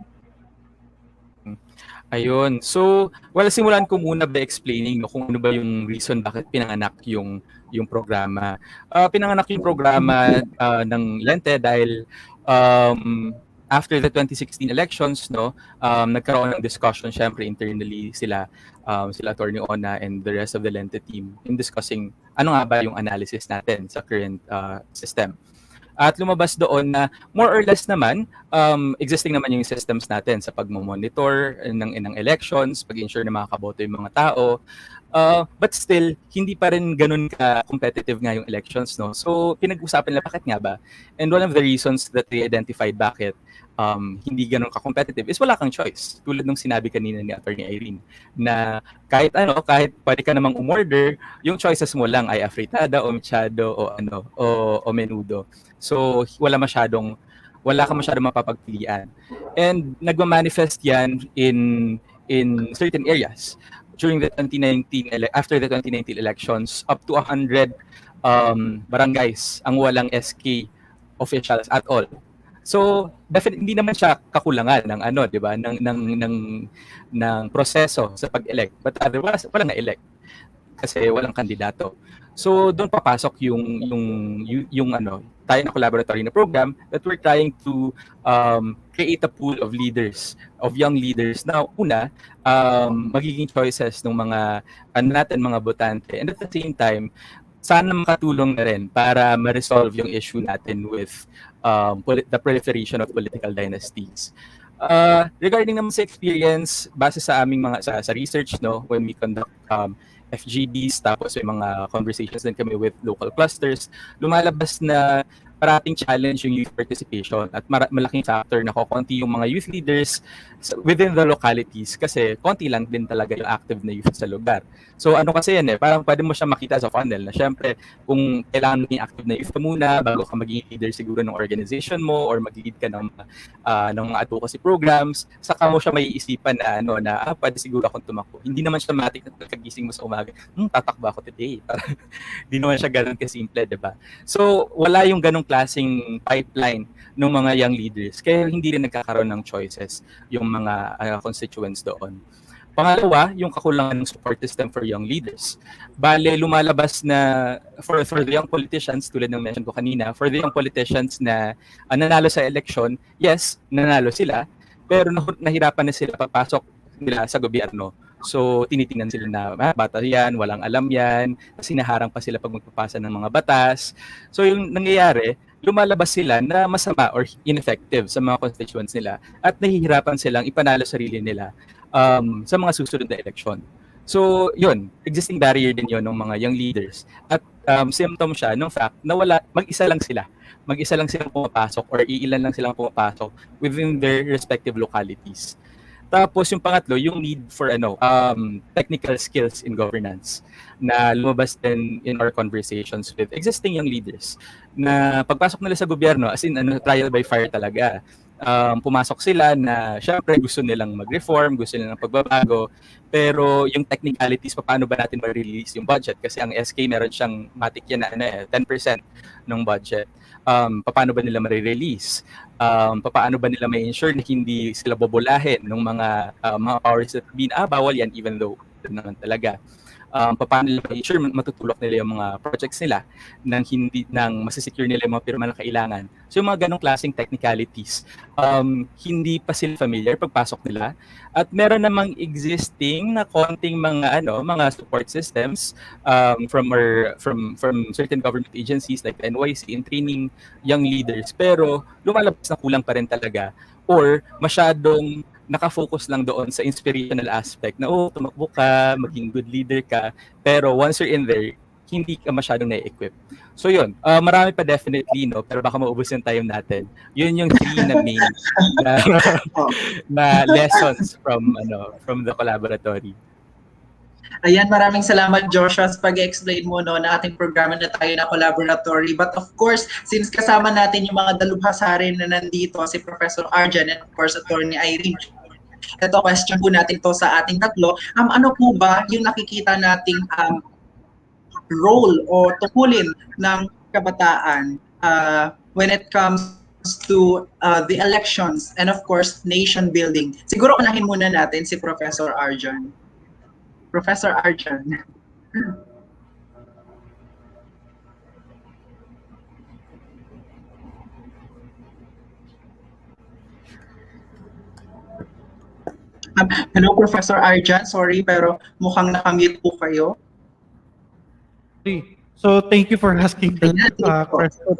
Speaker 10: Ayun. So, simulan ko muna by explaining kung ano ba yung reason bakit pinanganak yung programa. Pinanganak yung programa ng LENTE dahil after the 2016 elections, nagkaroon ng discussion syempre internally sila Attorney Ona and the rest of the LENTE team in discussing ano nga ba yung analysis natin sa current system. At lumabas doon na more or less naman, existing naman yung systems natin sa pagmamonitor ng elections, pag-ensure na makakaboto yung mga tao. But still, hindi pa rin ganun ka-competitive nga yung elections, no? So, pinag-usapan nila, bakit nga ba? And one of the reasons that they identified bakit hindi ganun ka-competitive is wala kang choice. Tulad nung sinabi kanina ni Attorney Irene, na kahit pwede ka namang umorder, yung choices mo lang ay afritada o mechado o menudo. So, wala ka masyadong mapapagpilian. And nagma-manifest yan in certain areas. During the 2019 after the 2019 elections, up to 100 barangays ang walang SK officials at all. So, definitely hindi naman siya kakulangan ng di ba? ng proseso sa pag-elect. But otherwise, walang na-elect kasi walang kandidato. So, doon papasok yung tayo na collaboratory na program that we're trying to create a pool of leaders, of young leaders na una, magiging choices ng mga natin mga botante. And at the same time, sana makatulong na rin para ma-resolve yung issue natin with the proliferation of political dynasties. Regarding naman sa experience, base sa aming mga sa research, no, when we conduct FGDs, tapos may mga conversations din kami with local clusters, lumalabas na parating challenge yung youth participation at malaking factor na kukunti yung mga youth leaders within the localities kasi konti lang din talaga yung active na youth sa lugar. So ano kasi yan parang pwede mo siya makita sa funnel na syempre kung kailangan maging active na youth ka muna bago ka maging leader siguro ng organization mo or mag-lead ka ng mga advocacy programs, saka mo siya may isipan na pwede siguro akong tumakbo. Hindi naman siya matik na kagising mo sa umaga, tatakbo ako today. Hindi naman siya ganun kasimple, di ba? So wala yung ganung klaseng pipeline ng mga young leaders. Kaya hindi rin nagkakaroon ng choices yung mga constituents doon. Pangalawa, yung kakulangan ng support system for young leaders. Bale, lumalabas na for the young politicians, tulad ng mention ko kanina, for the young politicians na nanalo sa election, yes, nanalo sila, pero nahirapan na sila papasok nila sa gobyerno. So, tinitingnan sila na bata yan, walang alam yan, kasi naharang pa sila pag magpapasa ng mga batas. So, yung nangyayari, lumalabas sila na masama or ineffective sa mga constituents nila at nahihirapan silang ipanalo sarili nila sa mga susunod na eleksyon. So, yun, existing barrier din yun ng mga young leaders. At symptom siya ng fact na mag-isa lang sila. Mag-isa lang silang pumapasok or iilan lang silang pumapasok within their respective localities. Tapos yung pangatlo, yung need for technical skills in governance na lumabas din in our conversations with existing young leaders na pagpasok nila sa gobyerno, as in trial by fire talaga. Pumasok sila na syempre gusto nilang mag-reform, gusto nilang pagbabago, pero yung technicalities, paano ba natin ma-release yung budget? Kasi ang SK meron siyang matik yan na 10% ng budget. Paano ba nila ma-release? Paano ba nila ma-ensure na hindi sila bobolahin ng mga powers that be bawal yan even though naman talaga. Paano nila ma-ensure matutulok nila yung mga projects nila nang masisecure nila yung mga pirma na kailangan. So yung mga ganong klaseng technicalities, hindi pa sila familiar pagpasok nila. At meron namang existing na konting mga support systems from certain government agencies like the NYC in training young leaders. Pero lumalabas na kulang pa rin talaga or masyadong nakafocus lang doon sa inspirational aspect na tumakbo ka, maging good leader ka, pero once you're in there, hindi ka masyadong na-equip. So yun, marami pa definitely, pero baka maubos yung time natin. Yun yung 3 na main na lessons from the collaboratory.
Speaker 7: Ayan, maraming salamat Joshua sa pag-explain mo na ating programa na tayo na Collaboratory. But of course, since kasama natin yung mga dalubhasa rin na nandito, si Professor Arjan and of course Attorney Irene, ito question po natin to sa ating tatlo. Ano po ba yung nakikita nating role o tungkulin ng kabataan when it comes to the elections and of course nation building? Siguro unahin muna natin si Professor Arjan. Professor Arjan. Hello, Professor Arjan. Sorry, pero mukhang nakamute po kayo.
Speaker 8: So, thank you for asking that question.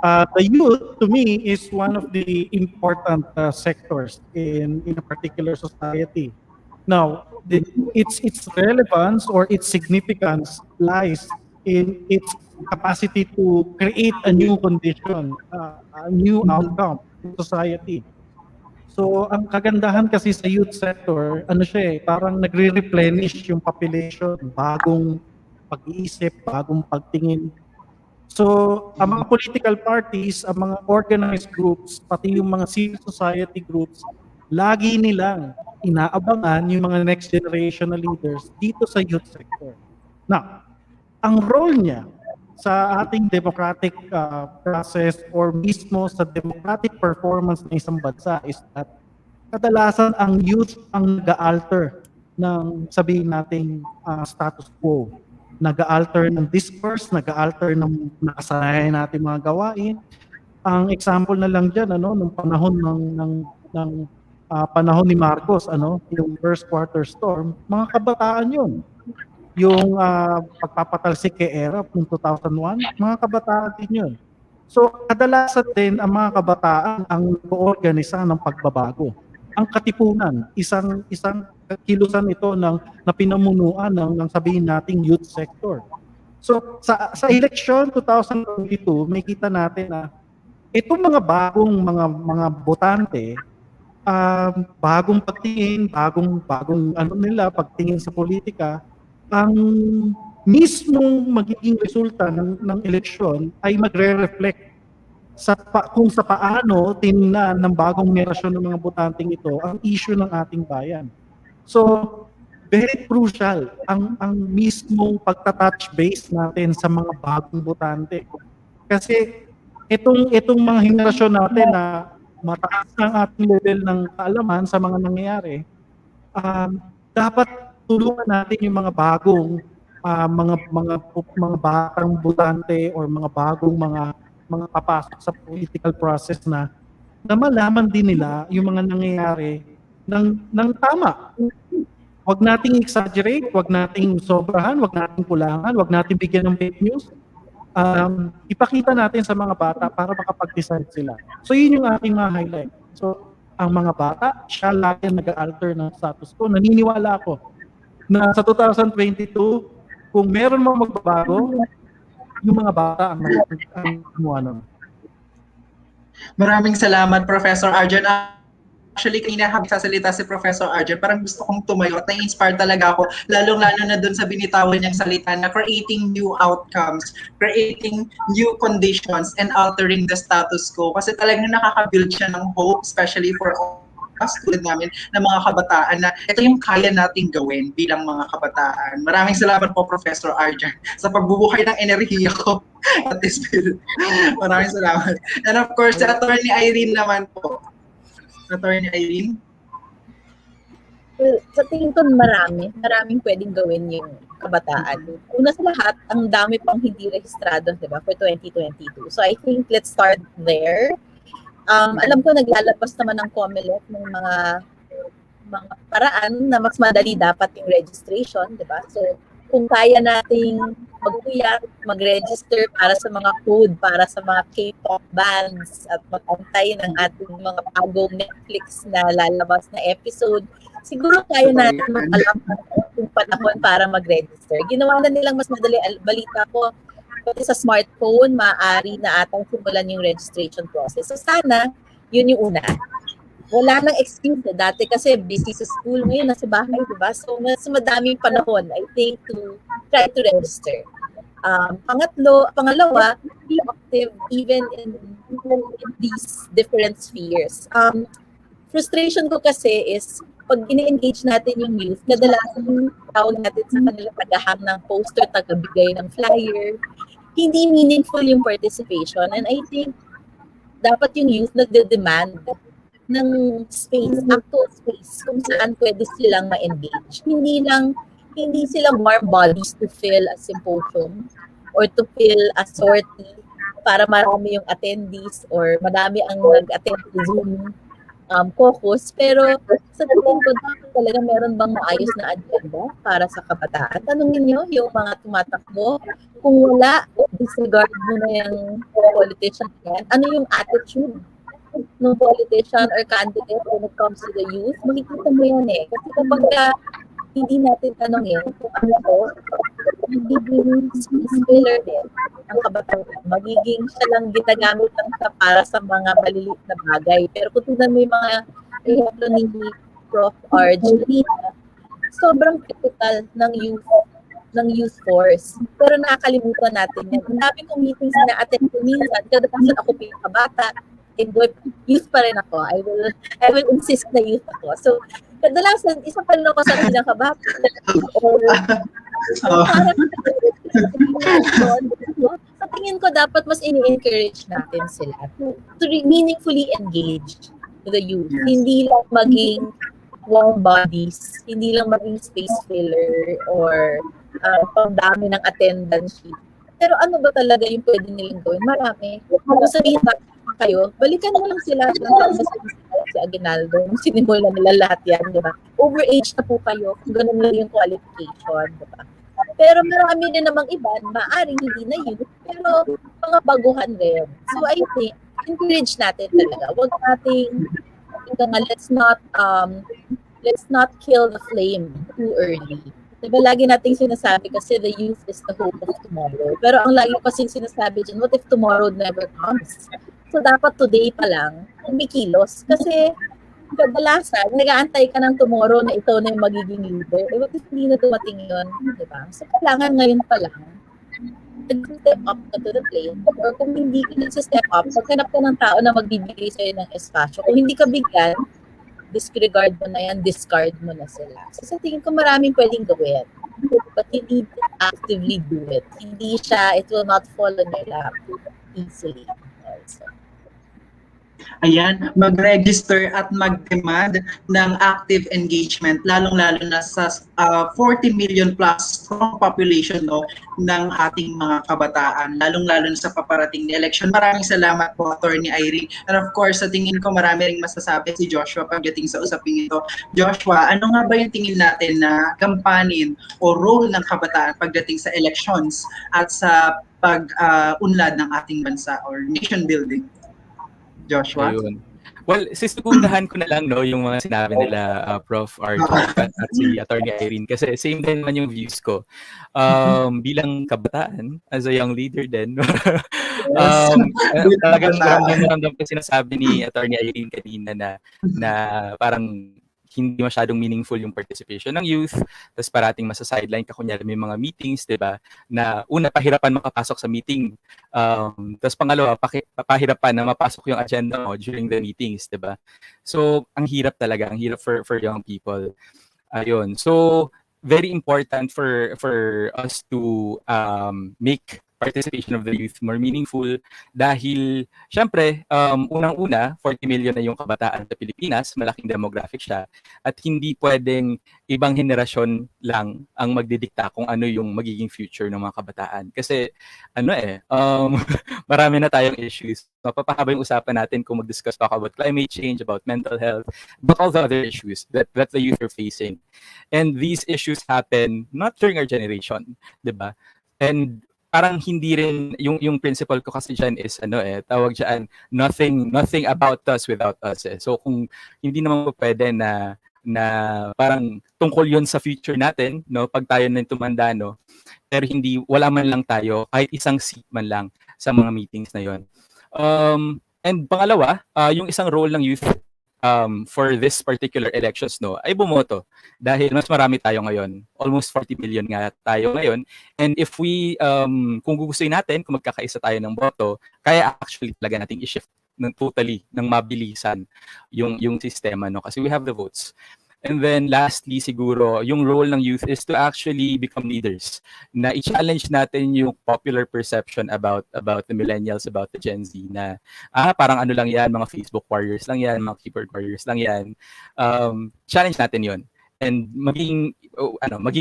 Speaker 8: The youth, to me, is one of the important sectors in a particular society. Now, its relevance or its significance lies in its capacity to create a new condition, a new outcome in society. So, ang kagandahan kasi sa youth sector, parang nagre-replenish yung population, bagong pag-iisip, bagong pagtingin. So, ang mga political parties, ang mga organized groups, pati yung mga civil society groups, lagi nilang inaabangan yung mga next generation na leaders dito sa youth sector. Now, ang role niya sa ating democratic process or mismo sa democratic performance ng isang bansa is that kadalasan ang youth ang nag-alter ng sabihin nating status quo. Nag-alter ng discourse, nag-alter ng nakasanayan natin mga gawain. Ang example na lang diyan nung panahon ng panahon ni Marcos, yung first quarter storm, mga kabataan 'yun. yung pagpapatalsik kay ERA noong 2001, mga kabataan din yun. So, kadalasan din ang mga kabataan ang nag-oorganisa ng pagbabago. Ang Katipunan, isang kilusan ito na pinamunuan ng sabihin nating youth sector. So, sa election 2022, may kita natin na itong mga bagong mga botante, bagong pagtingin, bagong ano nila, pagtingin sa politika, ang mismong magiging resulta ng eleksyon ay magre-reflect kung sa paano tiningnan ng bagong henerasyon ng mga botanteng ito ang issue ng ating bayan. So, very crucial ang mismong pagta-touch base natin sa mga bagong botante. Kasi itong mga henerasyon natin na mataas ang ating level ng kaalaman sa mga nangyayari, dapat tulungan natin yung mga bagong mga batang botante or mga bagong mga papasok sa political process na malaman din nila yung mga nangyayari ng tama. Huwag nating exaggerate, huwag nating sobrahan, huwag nating kulangan, huwag nating bigyan ng fake news. Ipakita natin sa mga bata para makapag-decide sila. So yun yung aking mga highlight. So ang mga bata, siya lagi nag-alter ng status quo. Naniniwala ako na sa 2022, kung meron mga magbabago, yung mga bata ang gumawa nun.
Speaker 7: Maraming salamat, Professor Arjan. Actually, kanina habang sasalita si Professor Arjan, parang gusto kong tumayo at na-inspire talaga ako, lalong-lalo na dun sa binitawan niyang salita na creating new outcomes, creating new conditions, and altering the status quo. Kasi talagang nakaka-build siya ng hope, especially for us, tulad namin, na mga kabataan, na ito yung kaya nating gawin bilang mga kabataan. Maraming salamat po, Professor Arjan, sa pagbubuhay ng enerhiya ko at this bill. Maraming salamat. And of course, si Attorney Irene naman po. Attorney Irene?
Speaker 9: Well, sa tingin ko maraming pwedeng gawin yung kabataan. Una sa lahat, ang dami pang hindi rehistrado, di ba, for 2022. So I think let's start there. Alam ko naglalabas naman ng COMELEC ng mga paraan na mas madali dapat yung registration, di ba? So kung kaya nating magpuyat, mag-register para sa mga code, para sa mga K-pop bands at mag-antay ng ating mga bagong Netflix na lalabas na episode, siguro kaya natin mag-alam yung panahon para mag-register. Ginawa na nilang mas madali. Balita ko, pati sa smartphone, maaari na atang simulan yung registration process. So sana, yun yung una. Wala nang excuse na dati kasi busy sa school, ngayon nasa bahay, diba? So mas madaming panahon, I think, to try to register. Pangalawa, be active even in these different spheres. Frustration ko kasi is pag ini-engage natin yung youth, kadalasan tawag natin sa kanila tagahang ng poster, tagabigay ng flyer, hindi meaningful yung participation. And I think dapat yung youth nagde-demand ng space, actual space, kung saan pwede silang ma-engage. Hindi silang warm bodies to fill a symposium or to fill a sortie para marami yung attendees or madami ang nag-attend to Zoom caucus. Pero sa tingin ko, talaga meron bang maayos na agenda para sa kabataan? Tanungin nyo yung mga tumatakbo. Kung wala, disregard mo na yung politician yan. Ano yung attitude ng politician or candidate when it comes to the youth? Makikita mo yan eh. Kasi kapag hindi natin tanongin kung ano to, magiging space filler din ang kabataan. Magiging siya lang ginagamit lang siya para sa mga maliliit na bagay. Pero kung tignan mo yung mga ehemplo ni Prof. Arj, sobrang critical ng youth force. Pero nakakalimutan natin yan. Ang dami kong meetings na attend ko minsan, kadalasan ako pinakabata, youth pa rin ako. I will insist na youth ako. So, kadalasan, isa pa rin ako sa pinakabata. Or, sa tingin ko, dapat mas ini-encourage natin sila to meaningfully engage with the youth. Hindi lang maging warm bodies, hindi lang maging space filler or pangdami ng attendance sheet. Pero ano ba talaga yung pwede nilang gawin? Marami. Kung sabihin kayo, balikan mo lang sila si Aguinaldo, nung sinimulan nila lahat yan, di ba? Overage na po kayo, kung ganun lang yung qualification, di ba? Pero marami din namang iba, maaaring hindi na youth, pero mga baguhan rin. So I think, encourage natin talaga. Huwag nating, let's not kill the flame too early. Diba lagi nating sinasabi kasi the youth is the hope of tomorrow. Pero ang lagi ko kasing sinasabi dyan, what if tomorrow never comes? So dapat today pa lang, kumikilos. Kasi kadalasan, nag-aantay ka ng tomorrow na ikaw na yung magiging leader. Eh, what if hindi na dumating yun? Diba? So kailangan ngayon pa lang, nag-step up ka to the plate. Or kung hindi ka nag-step up, maghanap ka ng tao na magbibigay sa'yo ng espasyo. Kung hindi ka bigyan, disregard mo na yan, discard mo na sila. So sa tingin ko maraming pwedeng gawin. But you need to actively do it. Hindi siya, it will not fall on your lap easily. Also.
Speaker 7: Ayan, mag-register at mag-demand ng active engagement, lalong-lalo na sa 40 million plus strong population ng ating mga kabataan, lalong-lalo na sa paparating na election. Maraming salamat po, Attorney Irene. And of course, sa tingin ko marami ring masasabi si Joshua pagdating sa usaping ito. Joshua, ano nga ba yung tingin natin na gampanin o role ng kabataan pagdating sa elections at sa pag-unlad ng ating bansa or nation building? Joshua?
Speaker 10: Ayun. Well, sisegundahan ko na lang yung mga sinabi nila Prof. RJ at si Attorney Irene kasi same din naman yung views ko. Bilang kabataan, as a young leader din, talagang ramdam ko sinasabi ni Attorney Irene kanina na parang hindi masyadong meaningful yung participation ng youth, tapos parating masa-sideline ka, kunyari may mga meetings, di ba, na una, pahirapan makapasok sa meeting, tapos pangalawa, pahirapan na mapasok yung agenda mo during the meetings, di ba? So, ang hirap talaga, ang hirap for young people. Ayun. So, very important for us to make participation of the youth more meaningful dahil syempre unang-una 40 million na yung kabataan sa Pilipinas, malaking demographic siya at hindi pwedeng ibang henerasyon lang ang magdidikta kung ano yung magiging future ng mga kabataan kasi marami na tayong issues. Mapapahaba yung usapan natin kung mag-discuss talk about climate change, about mental health, but all the other issues that the youth are facing. And these issues happen not during our generation, 'di ba? And parang hindi rin yung principle ko kasi diyan is tawag diyan nothing about us without us. So kung hindi naman pwede na parang tungkol yon sa future natin, pag tayo na tumanda, pero wala man lang tayo kahit isang seat man lang sa mga meetings na yon. And pangalawa, yung isang role ng youth for this particular elections ay bumoto dahil mas marami tayo ngayon, almost 40 million nga tayo ngayon, and if we kung gugustuhin natin kung magkakaisa tayo ng boto, kaya actually talaga nating i-shift ng mabilisan yung sistema kasi we have the votes. And then lastly siguro, yung role ng youth is to actually become leaders. Na i-challenge natin yung popular perception about the millennials, about the Gen Z na parang ano lang yan, mga Facebook warriors lang yan, mga keyboard warriors lang yan. Challenge natin yun. And maging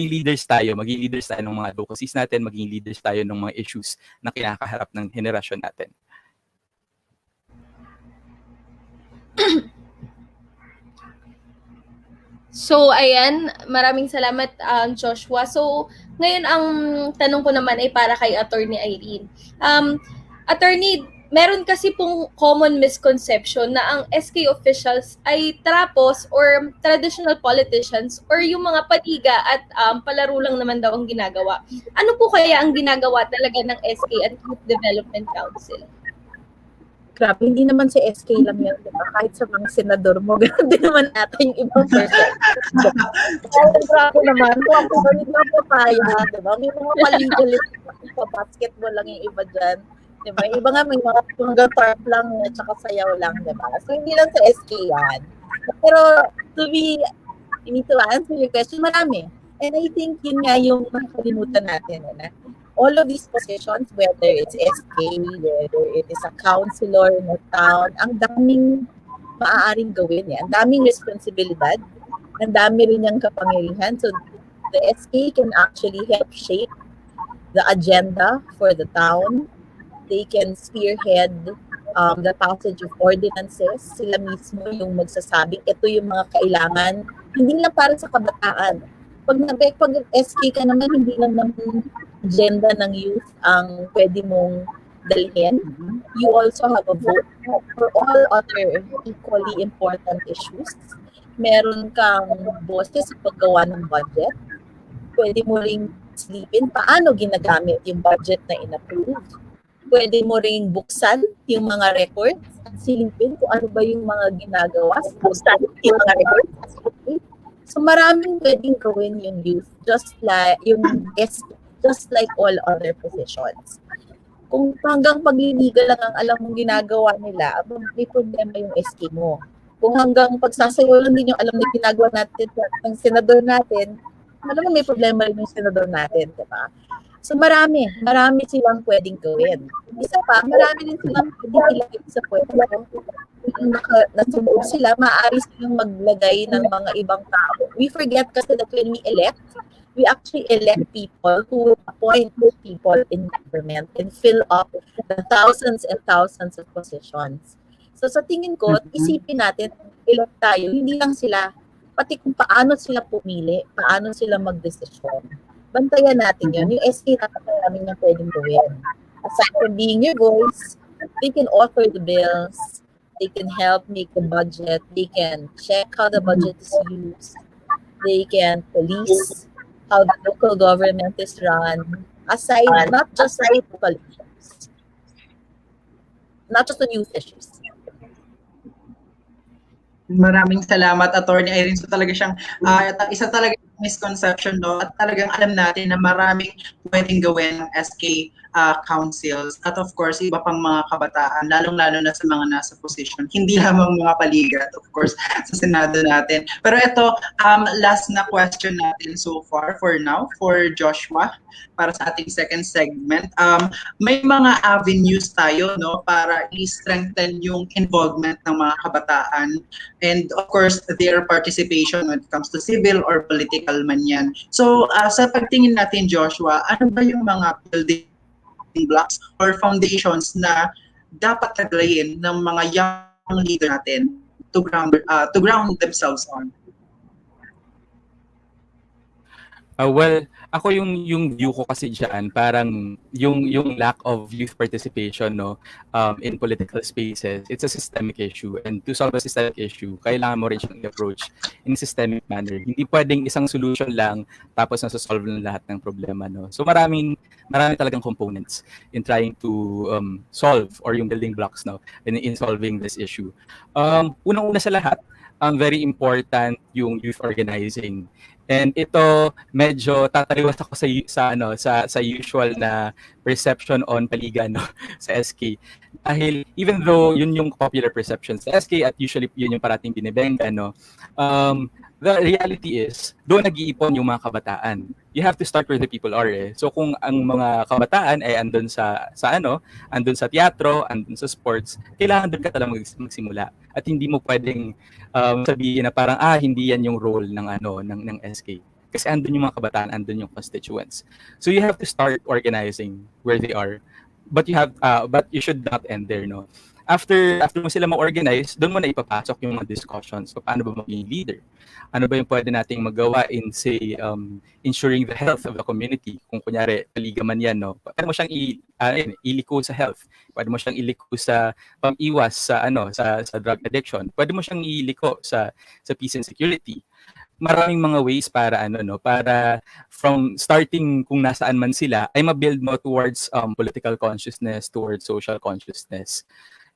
Speaker 10: leaders tayo ng mga advocacies natin, maging leaders tayo ng mga issues na kinakaharap ng henerasyon natin.
Speaker 6: So, ayan, maraming salamat, Joshua. So, ngayon ang tanong ko naman ay para kay Attorney Irene. Attorney, meron kasi pong common misconception na ang SK officials ay trapos or traditional politicians or yung mga paniga at palaro lang naman daw ang ginagawa. Ano po kaya ang ginagawa talaga ng SK at Youth Development Council?
Speaker 9: Grabe, hindi naman si SK lang yan, diba? Kahit sa mga senador mo, gano'n din naman natin yung ibang person. Kaya grabe naman, kung ako hindi na papaya, diba? May mga paligalit pa basketball lang yung iba dyan. Diba? Iba nga may mga hanggang tarp lang at saka sayaw lang, diba? So, hindi lang sa SK yan. Pero, you need to answer your question, marami. And I think yun nga yung nakalimutan natin, all of these positions, whether it's SK, whether it is a councilor in a town, ang daming maaaring gawin yan. Ang daming responsibilidad, ang dami rin niyang kapangyarihan. So, the SK can actually help shape the agenda for the town. They can spearhead the passage of ordinances. Sila mismo yung magsasabing, ito yung mga kailangan, hindi lang para sa kabataan, pag SK ka naman, hindi lang naman agenda ng youth ang pwede mong dalhin. You also have a vote for all other equally important issues. Meron kang boses sa paggawa ng budget. Pwede mo ring silipin paano ginagamit yung budget na in-approve. Pwede mo ring buksan yung mga records at silipin kung ano ba yung mga ginagawa sa buksan yung mga records. So maraming pwedeng gawin yung youth just like just like all other positions. Kung hanggang pagliliga lang ang alam mong ginagawa nila, may problema yung SK mo. Kung hanggang pagsasayaw lang din yung alam na ginagawa natin ng senador natin, alam mo may problema rin yung senador natin, di ba? So marami silang pwedeng gawin. Isa pa, marami din silang pwedeng ilagay sa pwesto. Kung nasunod sila, maaari silang maglagay ng mga ibang tao. We forget kasi that when we elect, we actually elect people who will appoint people in government and fill up the thousands and thousands of positions. So sa tingin ko, isipin natin, elect tayo, hindi lang sila, pati kung paano sila pumili, paano sila magdesisyon. Bantayan natin yun. Yung SK namin na pwedeng gawin. Aside from being your voice, they can author the bills, they can help make the budget, they can check how the budget is used, they can police how the local government is run, aside, not just the local issues, not just the youth issues.
Speaker 7: Maraming salamat, Attorney Irene. So talaga siyang isa talaga misconception, no? At talagang alam natin na maraming pwedeng gawin ng SK councils at of course iba pang mga kabataan, lalong-lalo na sa mga nasa position, hindi lamang mga paligat, of course, sa Senado natin. Pero ito, last na question natin so far for now, for Joshua, para sa ating second segment. May mga avenues tayo, no, para i-strengthen yung involvement ng mga kabataan and of course their participation when it comes to civil or political man yan. So sa pagtingin natin, Joshua, ano ba yung mga building blocks or foundations na dapat taglayin ng mga young leader natin to ground themselves on?
Speaker 10: Well, ako yung view ko kasi diyan parang yung lack of youth participation no in political spaces, it's a systemic issue, and to solve a systemic issue kailangan mo rin siyang approach in a systemic manner. Hindi pwedeng isang solution lang tapos nasa-solve ng lahat ng problema no. So marami talagang components in trying to solve or yung building blocks no in solving this issue. Unang-una sa lahat, very important yung youth organizing. And ito medyo tataliwas ako sa usual na perception on paligan no sa SK. Dahil even though yun yung popular perception sa SK at usually yun yung parating binebengga no. The reality is doon nag-iipon yung mga kabataan. You have to start where the people are eh. So kung ang mga kabataan ay andun andun sa teatro, andun sa sports, kailangan doon ka talagang magsimula. At hindi mo pwedeng sabihin na parang hindi yan yung role ng SK. Kasi andun yung mga kabataan, andun yung constituents. So you have to start organizing where they are. But you should not end there no. After mo sila ma-organize, doon mo na ipapasok yung mga discussions. So, paano ba maging leader? Ano ba yung pwede nating magawa in, say, ensuring the health of the community? Kung kunyari, paligaman yan, no? Pwede mo siyang iliko sa health. Pwede mo siyang iliko sa pang-iwas sa drug addiction. Pwede mo siyang iliko sa peace and security. Maraming mga ways para para from starting kung nasaan man sila ay ma-build mo towards political consciousness, towards social consciousness.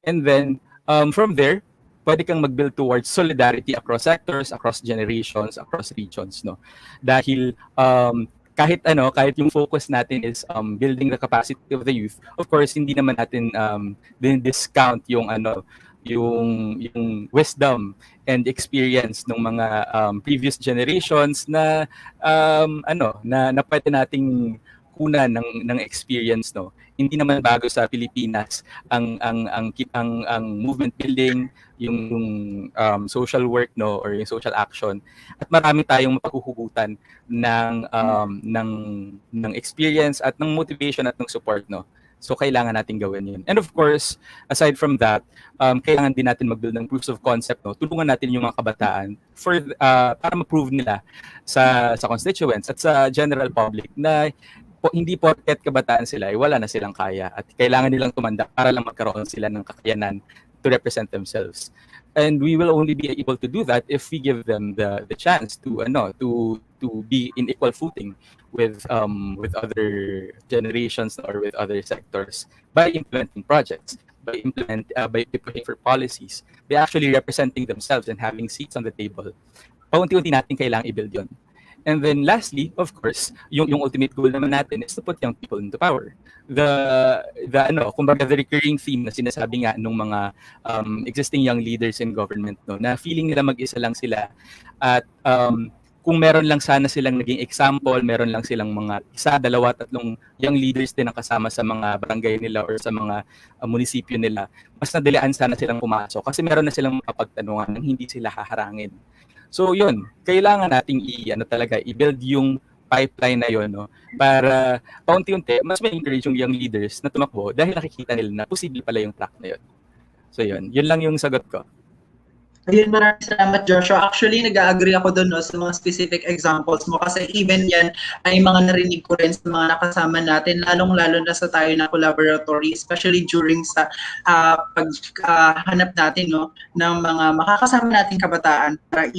Speaker 10: And then, from there, pwede kang mag-build towards solidarity across sectors, across generations, across regions, no? Dahil kahit yung focus natin is building the capacity of the youth, of course, hindi naman natin discount yung wisdom and experience ng mga previous generations na na pwede nating kunan ng experience no. Hindi naman bago sa Pilipinas ang movement building, yung social work no or yung social action, at marami tayong mapaghuhugutan ng experience at ng motivation at ng support no So kailangan natin gawin yun. And of course, aside from that, kailangan din natin mag-build ng proofs of concept. No? Tulungan natin yung mga kabataan para ma-prove nila sa constituents at sa general public na hindi porket kabataan sila, wala na silang kaya. At kailangan nilang tumanda para lang magkaroon sila ng kakayanan to represent themselves. And we will only be able to do that if we give them the chance to be in equal footing with other generations or with other sectors by implementing projects, by pushing for policies, by actually representing themselves and having seats on the table. Paunti-unti natin kailangang i-build yun. And then lastly, of course, yung ultimate goal naman natin is to put young people into power. Kumbaga the recurring theme na sinasabi nga nung mga existing young leaders in government, no, na feeling nila mag-isa lang sila at kung meron lang sana silang naging example, meron lang silang mga isa, dalawa, tatlong young leaders din ang kasama sa mga barangay nila or sa mga munisipyo nila, mas nadalaan sana silang pumasok kasi meron na silang mapagtanungan nang hindi sila haharangin. So yun, kailangan nating i-build yung pipeline na yun, no, para paunti-unti mas may encourage yung young leaders na tumakbo dahil nakikita nila na posible pala yung track na yun. So yun lang yung sagot ko.
Speaker 7: Ayun, maraming salamat, Joshua. Actually, nag-agree ako doon, no, sa mga specific examples mo kasi even yan ay mga narinig ko rin sa mga nakasama natin, lalong-lalo na sa tayo na collaboratory, especially during sa paghanap natin, no, ng mga makakasama nating kabataan para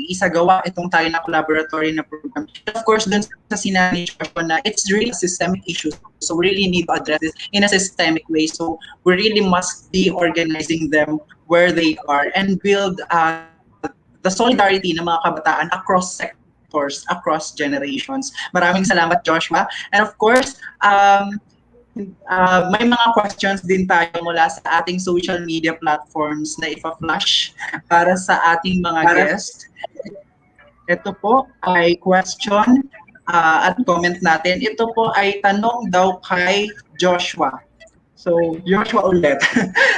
Speaker 7: isagawa itong tayo na collaboratory na program. Of course, dun sa sinabi ni Joshua na it's really a systemic issue. So we really need to address this in a systemic way. So we really must be organizing them where they are and build the solidarity ng mga kabataan across sectors, across generations. Maraming salamat, Joshua. And of course, may mga questions din tayo mula sa ating social media platforms na ipa-flash para sa ating mga guests. Ito po ay question at comment natin. Ito po ay tanong daw kay Joshua. So, Joshua ulit.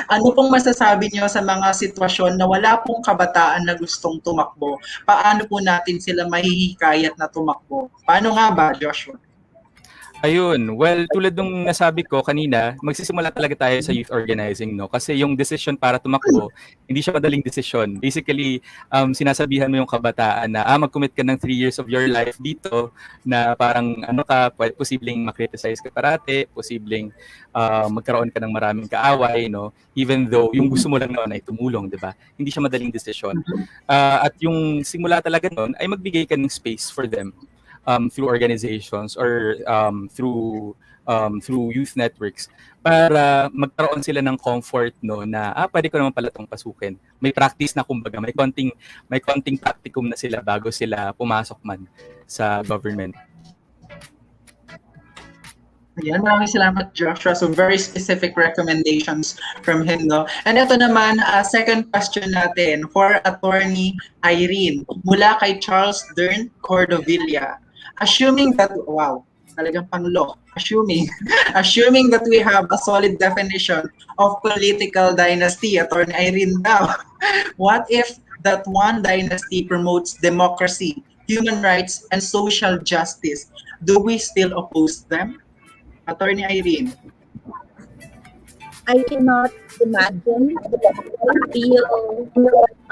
Speaker 7: Ano pong masasabi niyo sa mga sitwasyon na wala pong kabataan na gustong tumakbo? Paano po natin sila mahihikayat na tumakbo? Paano nga ba, Joshua?
Speaker 10: Ayun, well, tulad nung nasabi ko kanina, magsisimula talaga tayo sa youth organizing, no? Kasi yung decision para tumakbo, hindi siya madaling decision. Basically, sinasabihan mo yung kabataan na mag-commit ka ng 3 years of your life dito na parang posibleng makriticize ka parate, posibleng magkaroon ka ng maraming kaaway, no? Even though yung gusto mo lang naman ay tumulong, di ba? Hindi siya madaling decision. At yung simula talaga nun ay magbigay ka ng space for them. Through organizations or through youth networks para magkaroon sila ng comfort, no, na pwede ko naman pala itong pasukin. May practice na, kumbaga, may konting practicum na sila bago sila pumasok man sa government.
Speaker 7: Ayan, maraming salamat, Joshua. So very specific recommendations from him, no? And ito naman, second question natin for Attorney Irene mula kay Charles Dern Cordovilla. Assuming that, wow, talagang pang-law, assuming that we have a solid definition of political dynasty, Attorney Irene daw, what if that one dynasty promotes democracy, human rights, and social justice? Do we still oppose them? Attorney Irene.
Speaker 9: I cannot imagine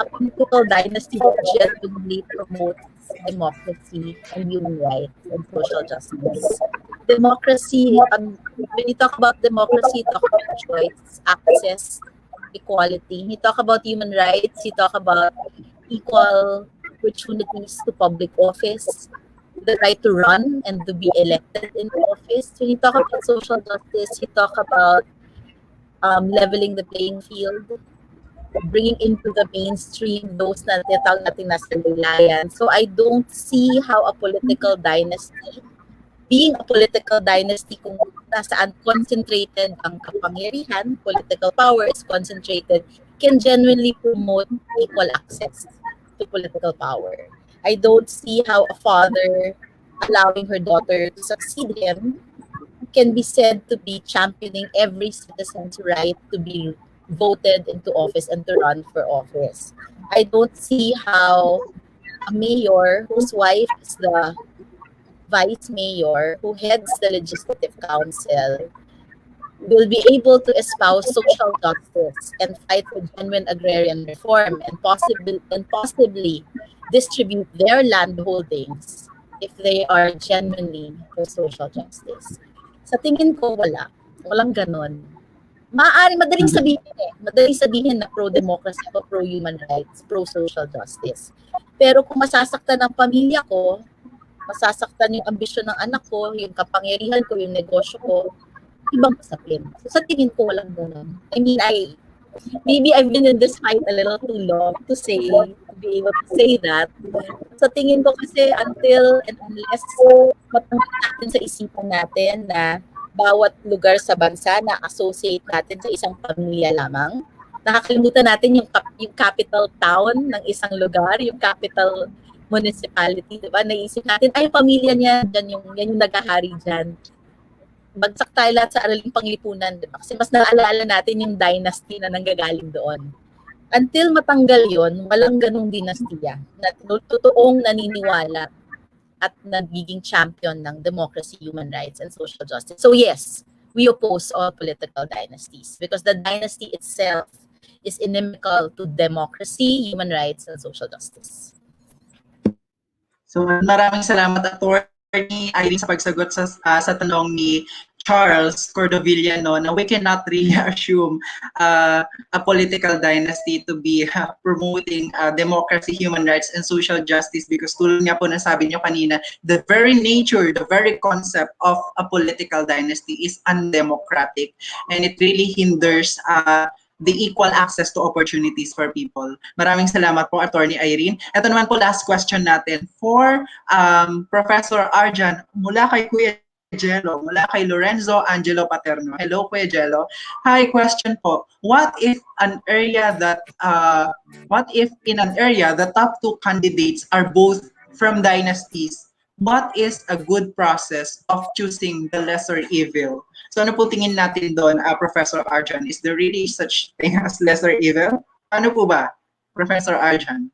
Speaker 9: a political dynasty that genuinely promotes democracy and human rights and social justice. Democracy, when you talk about democracy, you talk about choice, access, equality. You talk about human rights, you talk about equal opportunities to public office, the right to run and to be elected in office. When you talk about social justice, you talk about leveling the playing field, bringing into the mainstream those na tinatawag natin nasa laylayan. So I don't see how a political dynasty, being a political dynasty kung nasaan concentrated ang kapangyarihan, political power is concentrated, can genuinely promote equal access to political power. I don't see how a father allowing her daughter to succeed him can be said to be championing every citizen's right to be voted into office and to run for office. I don't see how a mayor whose wife is the vice mayor who heads the legislative council will be able to espouse social justice and fight for genuine agrarian reform and possibly distribute their land holdings if they are genuinely for social justice. Sa tingin ko, walang ganon. Madaling sabihin madaling sabihin na pro-democracy o pro-human rights, pro-social justice. Pero kung masasaktan ang pamilya ko, masasaktan yung ambisyon ng anak ko, yung kapangyarihan ko, yung negosyo ko, ibang usapin. So, sa tingin ko, walang ganun. I mean, maybe I've been in this fight a little too long to be able to say that. Sa tingin ko kasi until and unless matanggal natin sa isipan natin na bawat lugar sa bansa na associate natin sa isang pamilya lamang, nakakalimutan natin yung capital town ng isang lugar, yung capital municipality, di ba? Naisip natin, ay, pamilya niya, yan yung naghahari dyan. Bagsak tayo lahat sa araling panglipunan, di ba? Kasi mas naalala natin yung dynasty na nanggagaling doon. Until matanggal yon, walang ganong dinastiya na totoong naniniwala at nagiging champion ng democracy, human rights, and social justice. So yes, we oppose all political dynasties because the dynasty itself is inimical to democracy, human rights, and social justice.
Speaker 7: So maraming salamat, Attorney Irene, sa pagsagot sa tanong ni Charles Cordovilla, no, na we cannot really assume a political dynasty to be promoting democracy, human rights, and social justice because tulad nga po nasabi nyo kanina, the very nature, the very concept of a political dynasty is undemocratic and it really hinders the equal access to opportunities for people. Maraming salamat po, Attorney Irene. Ito naman po last question natin for Professor Arjan mula kay Kuya Jello, mula kay Lorenzo Angelo Paterno. Hello, Kuya Jello. Hi, question po. What if in an area the top two candidates are both from dynasties? What is a good process of choosing the lesser evil? So ano po tingin natin doon, Professor Arjan? Is there really such thing as lesser evil? Ano po ba, Professor Arjan?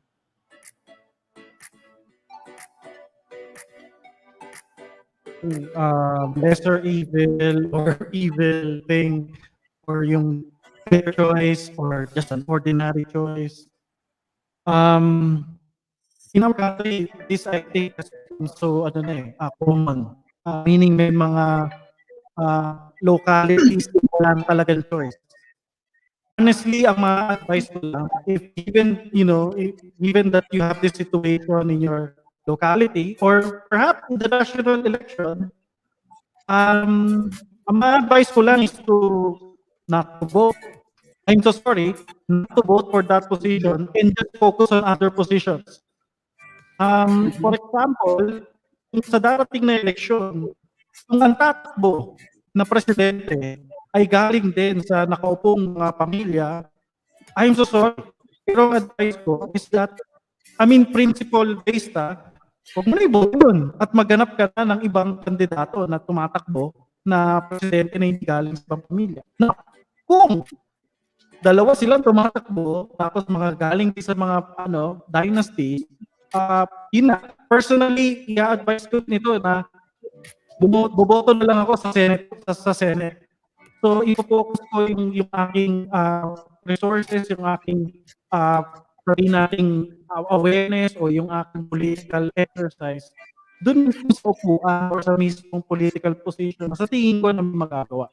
Speaker 8: Lesser evil or evil thing or yung better choice or just an ordinary choice. In our country, this I think is so common. Meaning may mga localities na wala na talagang choice. Honestly, ang mga advice ko lang, if even that you have this situation in your locality or perhaps in the national election, ang mga advice ko lang is to not to vote. I'm so sorry, not to vote for that position and just focus on other positions. For example, sa darating na eleksyon, kung ang tatakbo na presidente ay galing din sa nakaupong mga pamilya, I'm so sorry. Pero ang advice ko is that, principle-based huwag mo na i-vote yun at maghanap ka na ng ibang kandidato na tumatakbo na presidente na hindi galing sa ibang pamilya. Na, kung dalawa silang tumatakbo tapos mga galing sa mga dynasty, yun na, personally, i-advise ko nito na buboto na lang ako sa Senate. So, i-focus ko yung aking resources, yung aking awareness o yung aking political exercise doon sa upuan or sa mismong political position sa tingin ko na magagawa.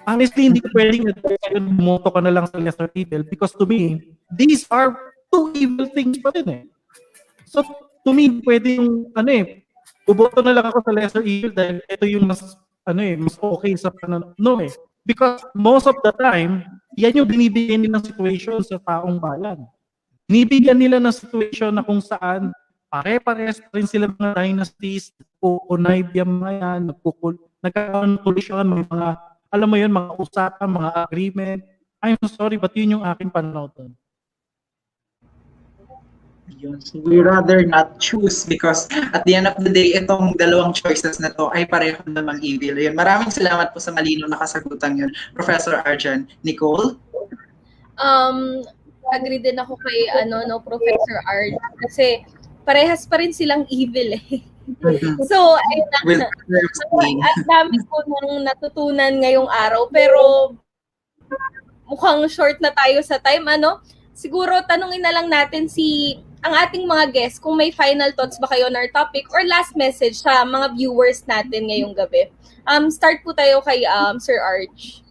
Speaker 8: Honestly, hindi ko pwedeng bumoto ka na lang sa lesser evil because to me, these are two evil things pa rin eh. So, to me, pwede yung buboto na lang ako sa lesser evil dahil ito yung mas okay sa no eh. Because most of the time, yan yung binibigyan nilang situation sa taong bayan. Binibigyan nila ng situation na kung saan pare-pares rin sila mga dynasties, nagkukunayb yung mga yan, nagkakaroon ng koalisyon, mga, alam mo yun, mga usapan, mga agreement. I'm so sorry, but yun yung aking pananaw doon.
Speaker 7: So we rather not choose because at the end of the day, itong dalawang choices na to ay pareho namang evil. Yun. Maraming salamat po sa malino na kasagutan yun, Professor Arjan. Nicole?
Speaker 6: Agree din ako kay Professor Arjan kasi parehas pa rin silang evil eh. So, ayun na.
Speaker 7: With Thursday.
Speaker 6: Ang dami ko nang natutunan ngayong araw, pero mukhang short na tayo sa time, ano? Siguro tanungin na lang natin ang ating mga guests kung may final thoughts ba kayo on our topic or last message sa mga viewers natin ngayong gabi. Start po tayo kay Sir Arch.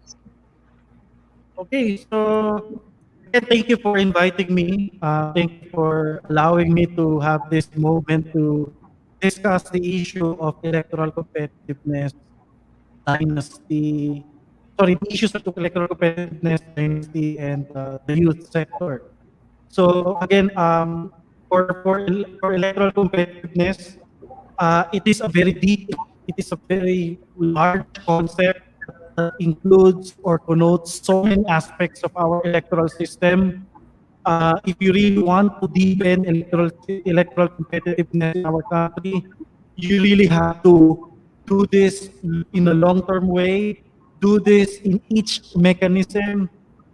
Speaker 8: Okay, so again, thank you for inviting me. Thank you for allowing me to have this moment to discuss the issue of electoral competitiveness, dynasty, the issues of electoral competitiveness, dynasty, and the youth sector. So again, for electoral competitiveness, it is a very deep, it is a very large concept that includes or connotes so many aspects of our electoral system. If you really want to deepen electoral competitiveness in our country, you really have to do this in a long-term way, do this in each mechanism.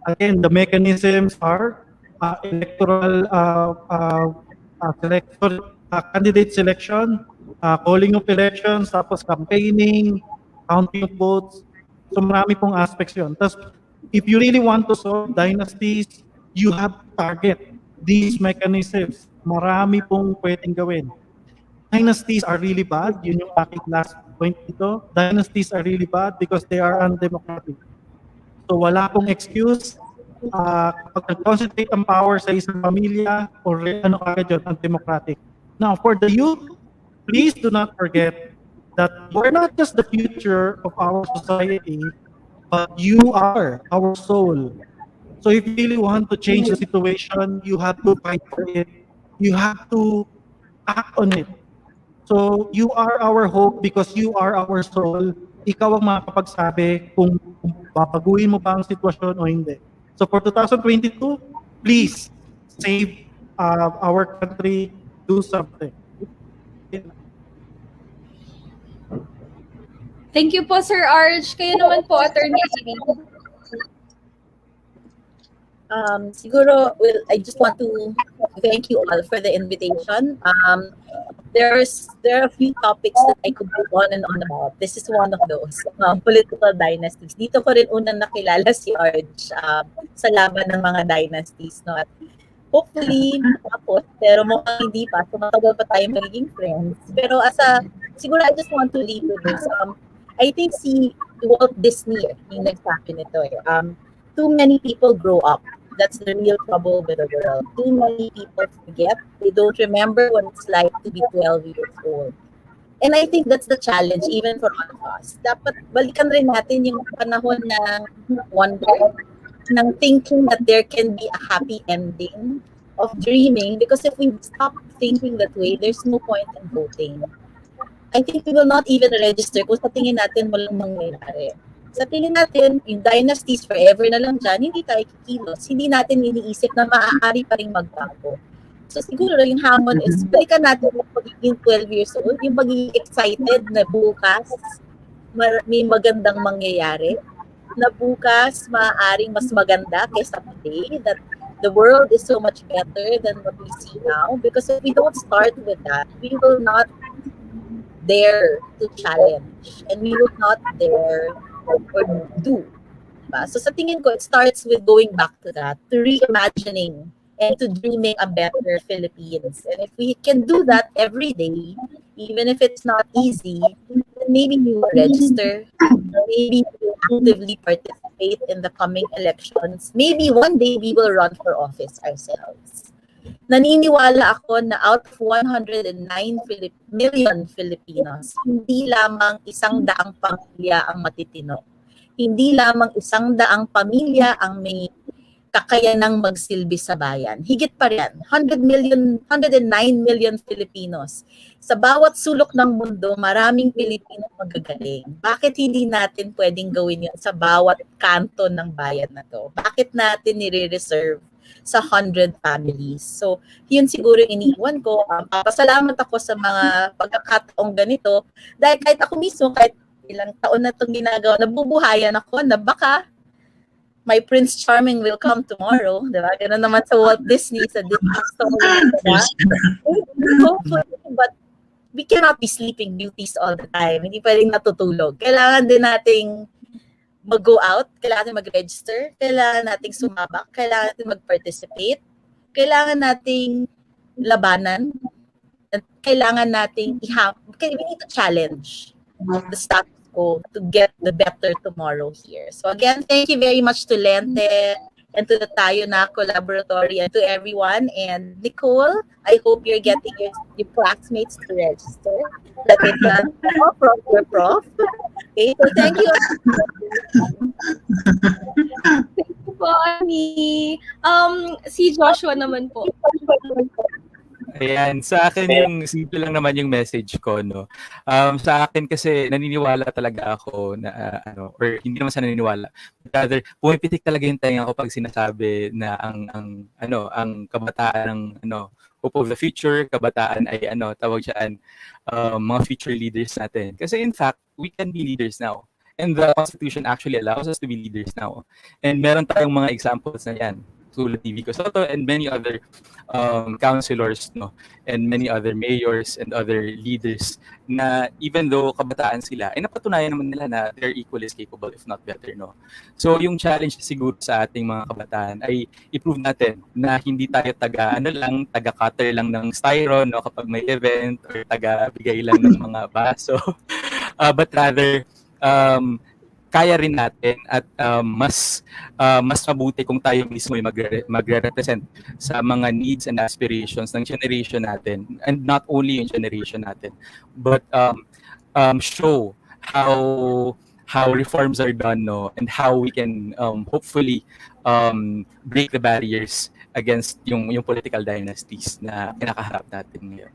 Speaker 8: Again, the mechanisms are electoral selection, candidate selection, calling of elections, tapos campaigning, counting of votes. So marami pong aspects yun. Tapos, if you really want to solve dynasties, you have to target these mechanisms. Marami pong pwedeng gawin. Dynasties are really bad. Yun yung aking last point dito. Dynasties are really bad because they are undemocratic. So wala pong excuse. Kapag nag-concentrate ang power sa isang pamilya, or ano kagad yun, undemocratic. Now, for the youth, please do not forget that we're not just the future of our society, but you are our soul. So if you really want to change the situation, you have to fight for it. You have to act on it. So you are our hope because you are our soul. Ikaw ang makakapagsabi kung babaguhin mo ba ang sitwasyon o hindi. So for 2022, please save our country, do something.
Speaker 6: Thank you po, Sir Arch. Kayo naman po, Attorney Amy.
Speaker 9: Siguro, well, I just want to thank you all for the invitation. There are a few topics that I could go on and on about. This is one of those, political dynasties. Dito ko rin unang nakilala si Arch sa laban ng mga dynasties. No? At hopefully, tapos, pero mukhang hindi pa. So, matagal pa tayo magiging friends. Pero siguro I just want to leave with this. I think si Walt Disney yung nagsabi nito. Too many people grow up. That's the real trouble with the world. Too many people forget. They don't remember what it's like to be 12 years old. And I think that's the challenge even for all of us. Dapat balikan rin natin yung panahon ng wonder, ng thinking that there can be a happy ending, of dreaming. Because if we stop thinking that way, there's no point in voting. I think we will not even register kung sa tingin natin walang mangyayari. Sa tingin natin, yung dynasties forever na lang dyan, hindi tayo kikilos. Hindi natin iniisip na maaari pa rin magbago. So siguro yung hamon is, balikan natin yung pagiging 12 years old, yung pagiging excited na bukas may magandang mangyayari, na bukas maaaring mas maganda kaysa today, that the world is so much better than what we see now. Because if we don't start with that, we will not dare to challenge, and we will not dare or do. Diba? So sa tingin ko, it starts with going back to that, to reimagining and to dreaming a better Philippines. And if we can do that every day, even if it's not easy, then maybe we will register, maybe we will actively participate in the coming elections. Maybe one day we will run for office ourselves. Naniniwala ako na out of 109 million Filipinos, hindi lamang 100 pamilya ang matitino. Hindi lamang 100 pamilya ang may kakayanang magsilbi sa bayan. Higit pa rin, 109 million Filipinos. Sa bawat sulok ng mundo, maraming Pilipino magagaling. Bakit hindi natin pwedeng gawin yun sa bawat kanto ng bayan na to? Bakit natin nire-reserve sa 100 families? So, yun siguro iniiwan ko. Pasalamat ako sa mga pagkakataong ganito dahil kahit ako mismo, kahit ilang taon na itong ginagawa, nabubuhayan ako na baka my Prince Charming will come tomorrow. Diba? Ganun naman sa Walt Disney, sa Disney story. Diba? Hopefully, but we cannot be sleeping beauties all the time. Hindi pwedeng natutulog. Kailangan din nating mag-go out, kailangan natin mag-register, kailangan nating sumabak, kailangan natin mag-participate, kailangan nating labanan, at kailangan nating we need to challenge the status quo to get the better tomorrow here. So again, thank you very much to Lente and to the Tayo Na Collaboratory and to everyone. And Nicole, I hope you're getting your classmates to register. Lapit lang from your prof. Okay, so thank you.
Speaker 6: Thank you po, Ani. Si Joshua naman po.
Speaker 10: Ayan, sa akin yung simple lang naman yung message ko, no. Sa akin kasi naniniwala talaga ako na or hindi naman sa naniniwala, rather pumipitik talaga yung tenga ko pag sinasabi na ang kabataan ng hope of the future, kabataan ay tawag diyan, mga future leaders natin. Kasi in fact, we can be leaders now. And the Constitution actually allows us to be leaders now. And meron tayong mga examples na yan. Tulad ni Vico Soto and many other councilors, no, and many other mayors and other leaders na even though kabataan sila, ay napatunayan naman nila na they're equally as capable if not better, no. So yung challenge siguro sa ating mga kabataan ay i-prove natin na hindi tayo taga-cutter lang ng styro, no, kapag may event or taga-bigay lang ng mga baso, but rather kaya rin natin at mas mabuti kung tayo mismo ay magre-represent sa mga needs and aspirations ng generation natin, and not only yung generation natin, but show how reforms are done, no, and how we can hopefully break the barriers against yung political dynasties na kinakaharap natin ngayon.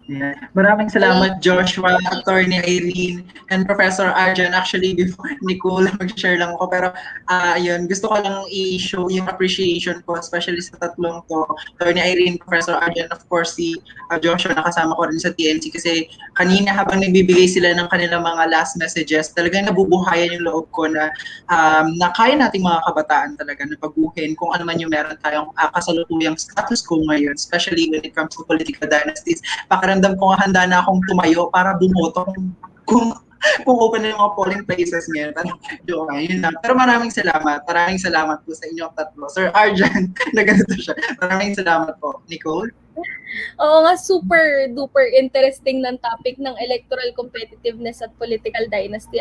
Speaker 7: Yeah. Maraming salamat, Joshua, Attorney Irene, and Professor Arjan. Actually, before Nicole, mag-share lang ako. Pero, yun, gusto ko lang i-show yung appreciation ko, especially sa tatlong to. Attorney Irene, Professor Arjan, of course, si Joshua, nakasama ko rin sa TNC. Kasi kanina, habang nagbibigay sila ng kanilang mga last messages, talagang nabubuhayan yung loob ko na kaya nating mga kabataan talaga na paguhin kung ano man yung meron tayong kasalukuyang status quo ngayon, especially when it comes to political dynasties. Pakiramdam ko nga handa na akong tumayo para bumoto kung open na yung mga polling places ngayon. Yun lang. Pero maraming salamat. Maraming salamat po sa inyong tatlo. Sir Arjan, na ganito siya. Maraming salamat po. Nicole?
Speaker 6: Oo nga, super duper interesting ng topic ng electoral competitiveness at political dynasty.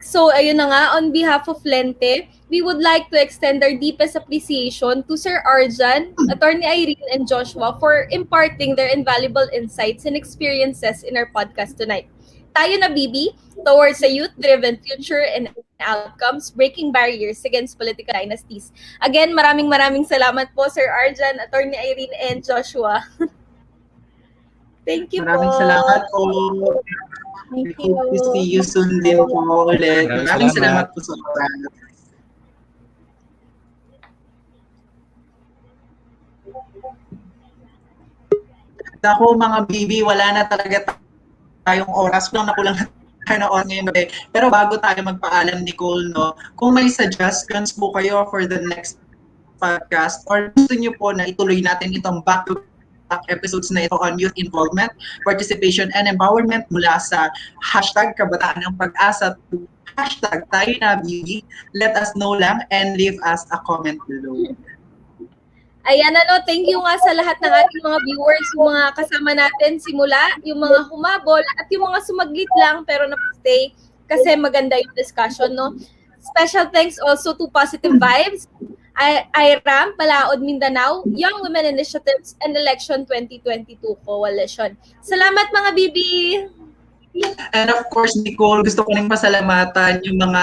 Speaker 6: So, ayun na nga, on behalf of Lente, we would like to extend our deepest appreciation to Sir Arjan, Attorney Irene, and Joshua for imparting their invaluable insights and experiences in our podcast tonight. Tayo na, Bibi, towards a youth-driven future and outcomes, breaking barriers against political dynasties. Again, maraming salamat po, Sir Arjan, Attorney Irene, and Joshua. Thank you
Speaker 7: Maraming
Speaker 6: po.
Speaker 7: salamat po.
Speaker 6: Thank
Speaker 7: We hope to
Speaker 6: you.
Speaker 7: see you soon din po ulit. Maraming salamat po sa oras. Ako mga bibi, wala na talaga tayong oras. Kulang na tayo na oras ngayon. Pero bago tayo magpaalam, Nicole, no, kung may suggestions po kayo for the next podcast or gusto nyo po na ituloy natin itong back-to-back episodes na ito on youth involvement, participation, and empowerment mula sa hashtag kabataan ng pag-asa to hashtag tayo na BB, let us know lang and leave us a comment below.
Speaker 6: Ayan, thank you nga sa lahat ng ating mga viewers, yung mga kasama natin simula, yung mga humabol, at yung mga sumaglit lang pero napastay kasi maganda yung discussion, no? Special thanks also to Positive Vibes, IRAM, Palaod, Mindanao, Young Women Initiatives, and Election 2022 Coalition. Salamat mga bibi!
Speaker 7: And of course, Nicole, gusto ko rin pasalamatan yung mga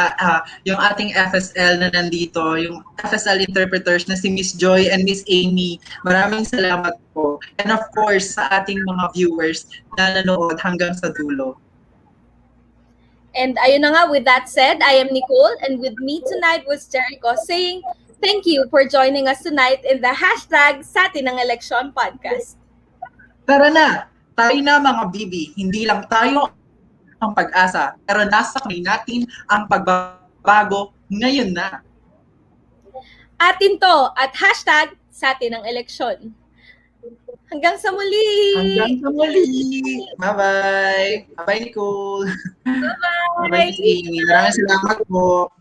Speaker 7: yung ating FSL na nandito, yung FSL interpreters na si Miss Joy and Miss Amy. Maraming salamat po. And of course, sa ating mga viewers na nanood hanggang sa dulo.
Speaker 6: And ayun na nga, with that said, I am Nicole, and with me tonight was Jericho saying thank you for joining us tonight in the hashtag sa atin ng election podcast.
Speaker 7: Tara na! Tayo na mga bibi, hindi lang tayo ang pag-asa, pero nasa kamay natin ang pagbabago ngayon na.
Speaker 6: Atin to at hashtag sa atin ng eleksyon. Hanggang sa muli!
Speaker 7: Hanggang sa muli! Bye-bye! Bye-bye, Nicole! Bye-bye, Miss Amy. Maraming salamat po.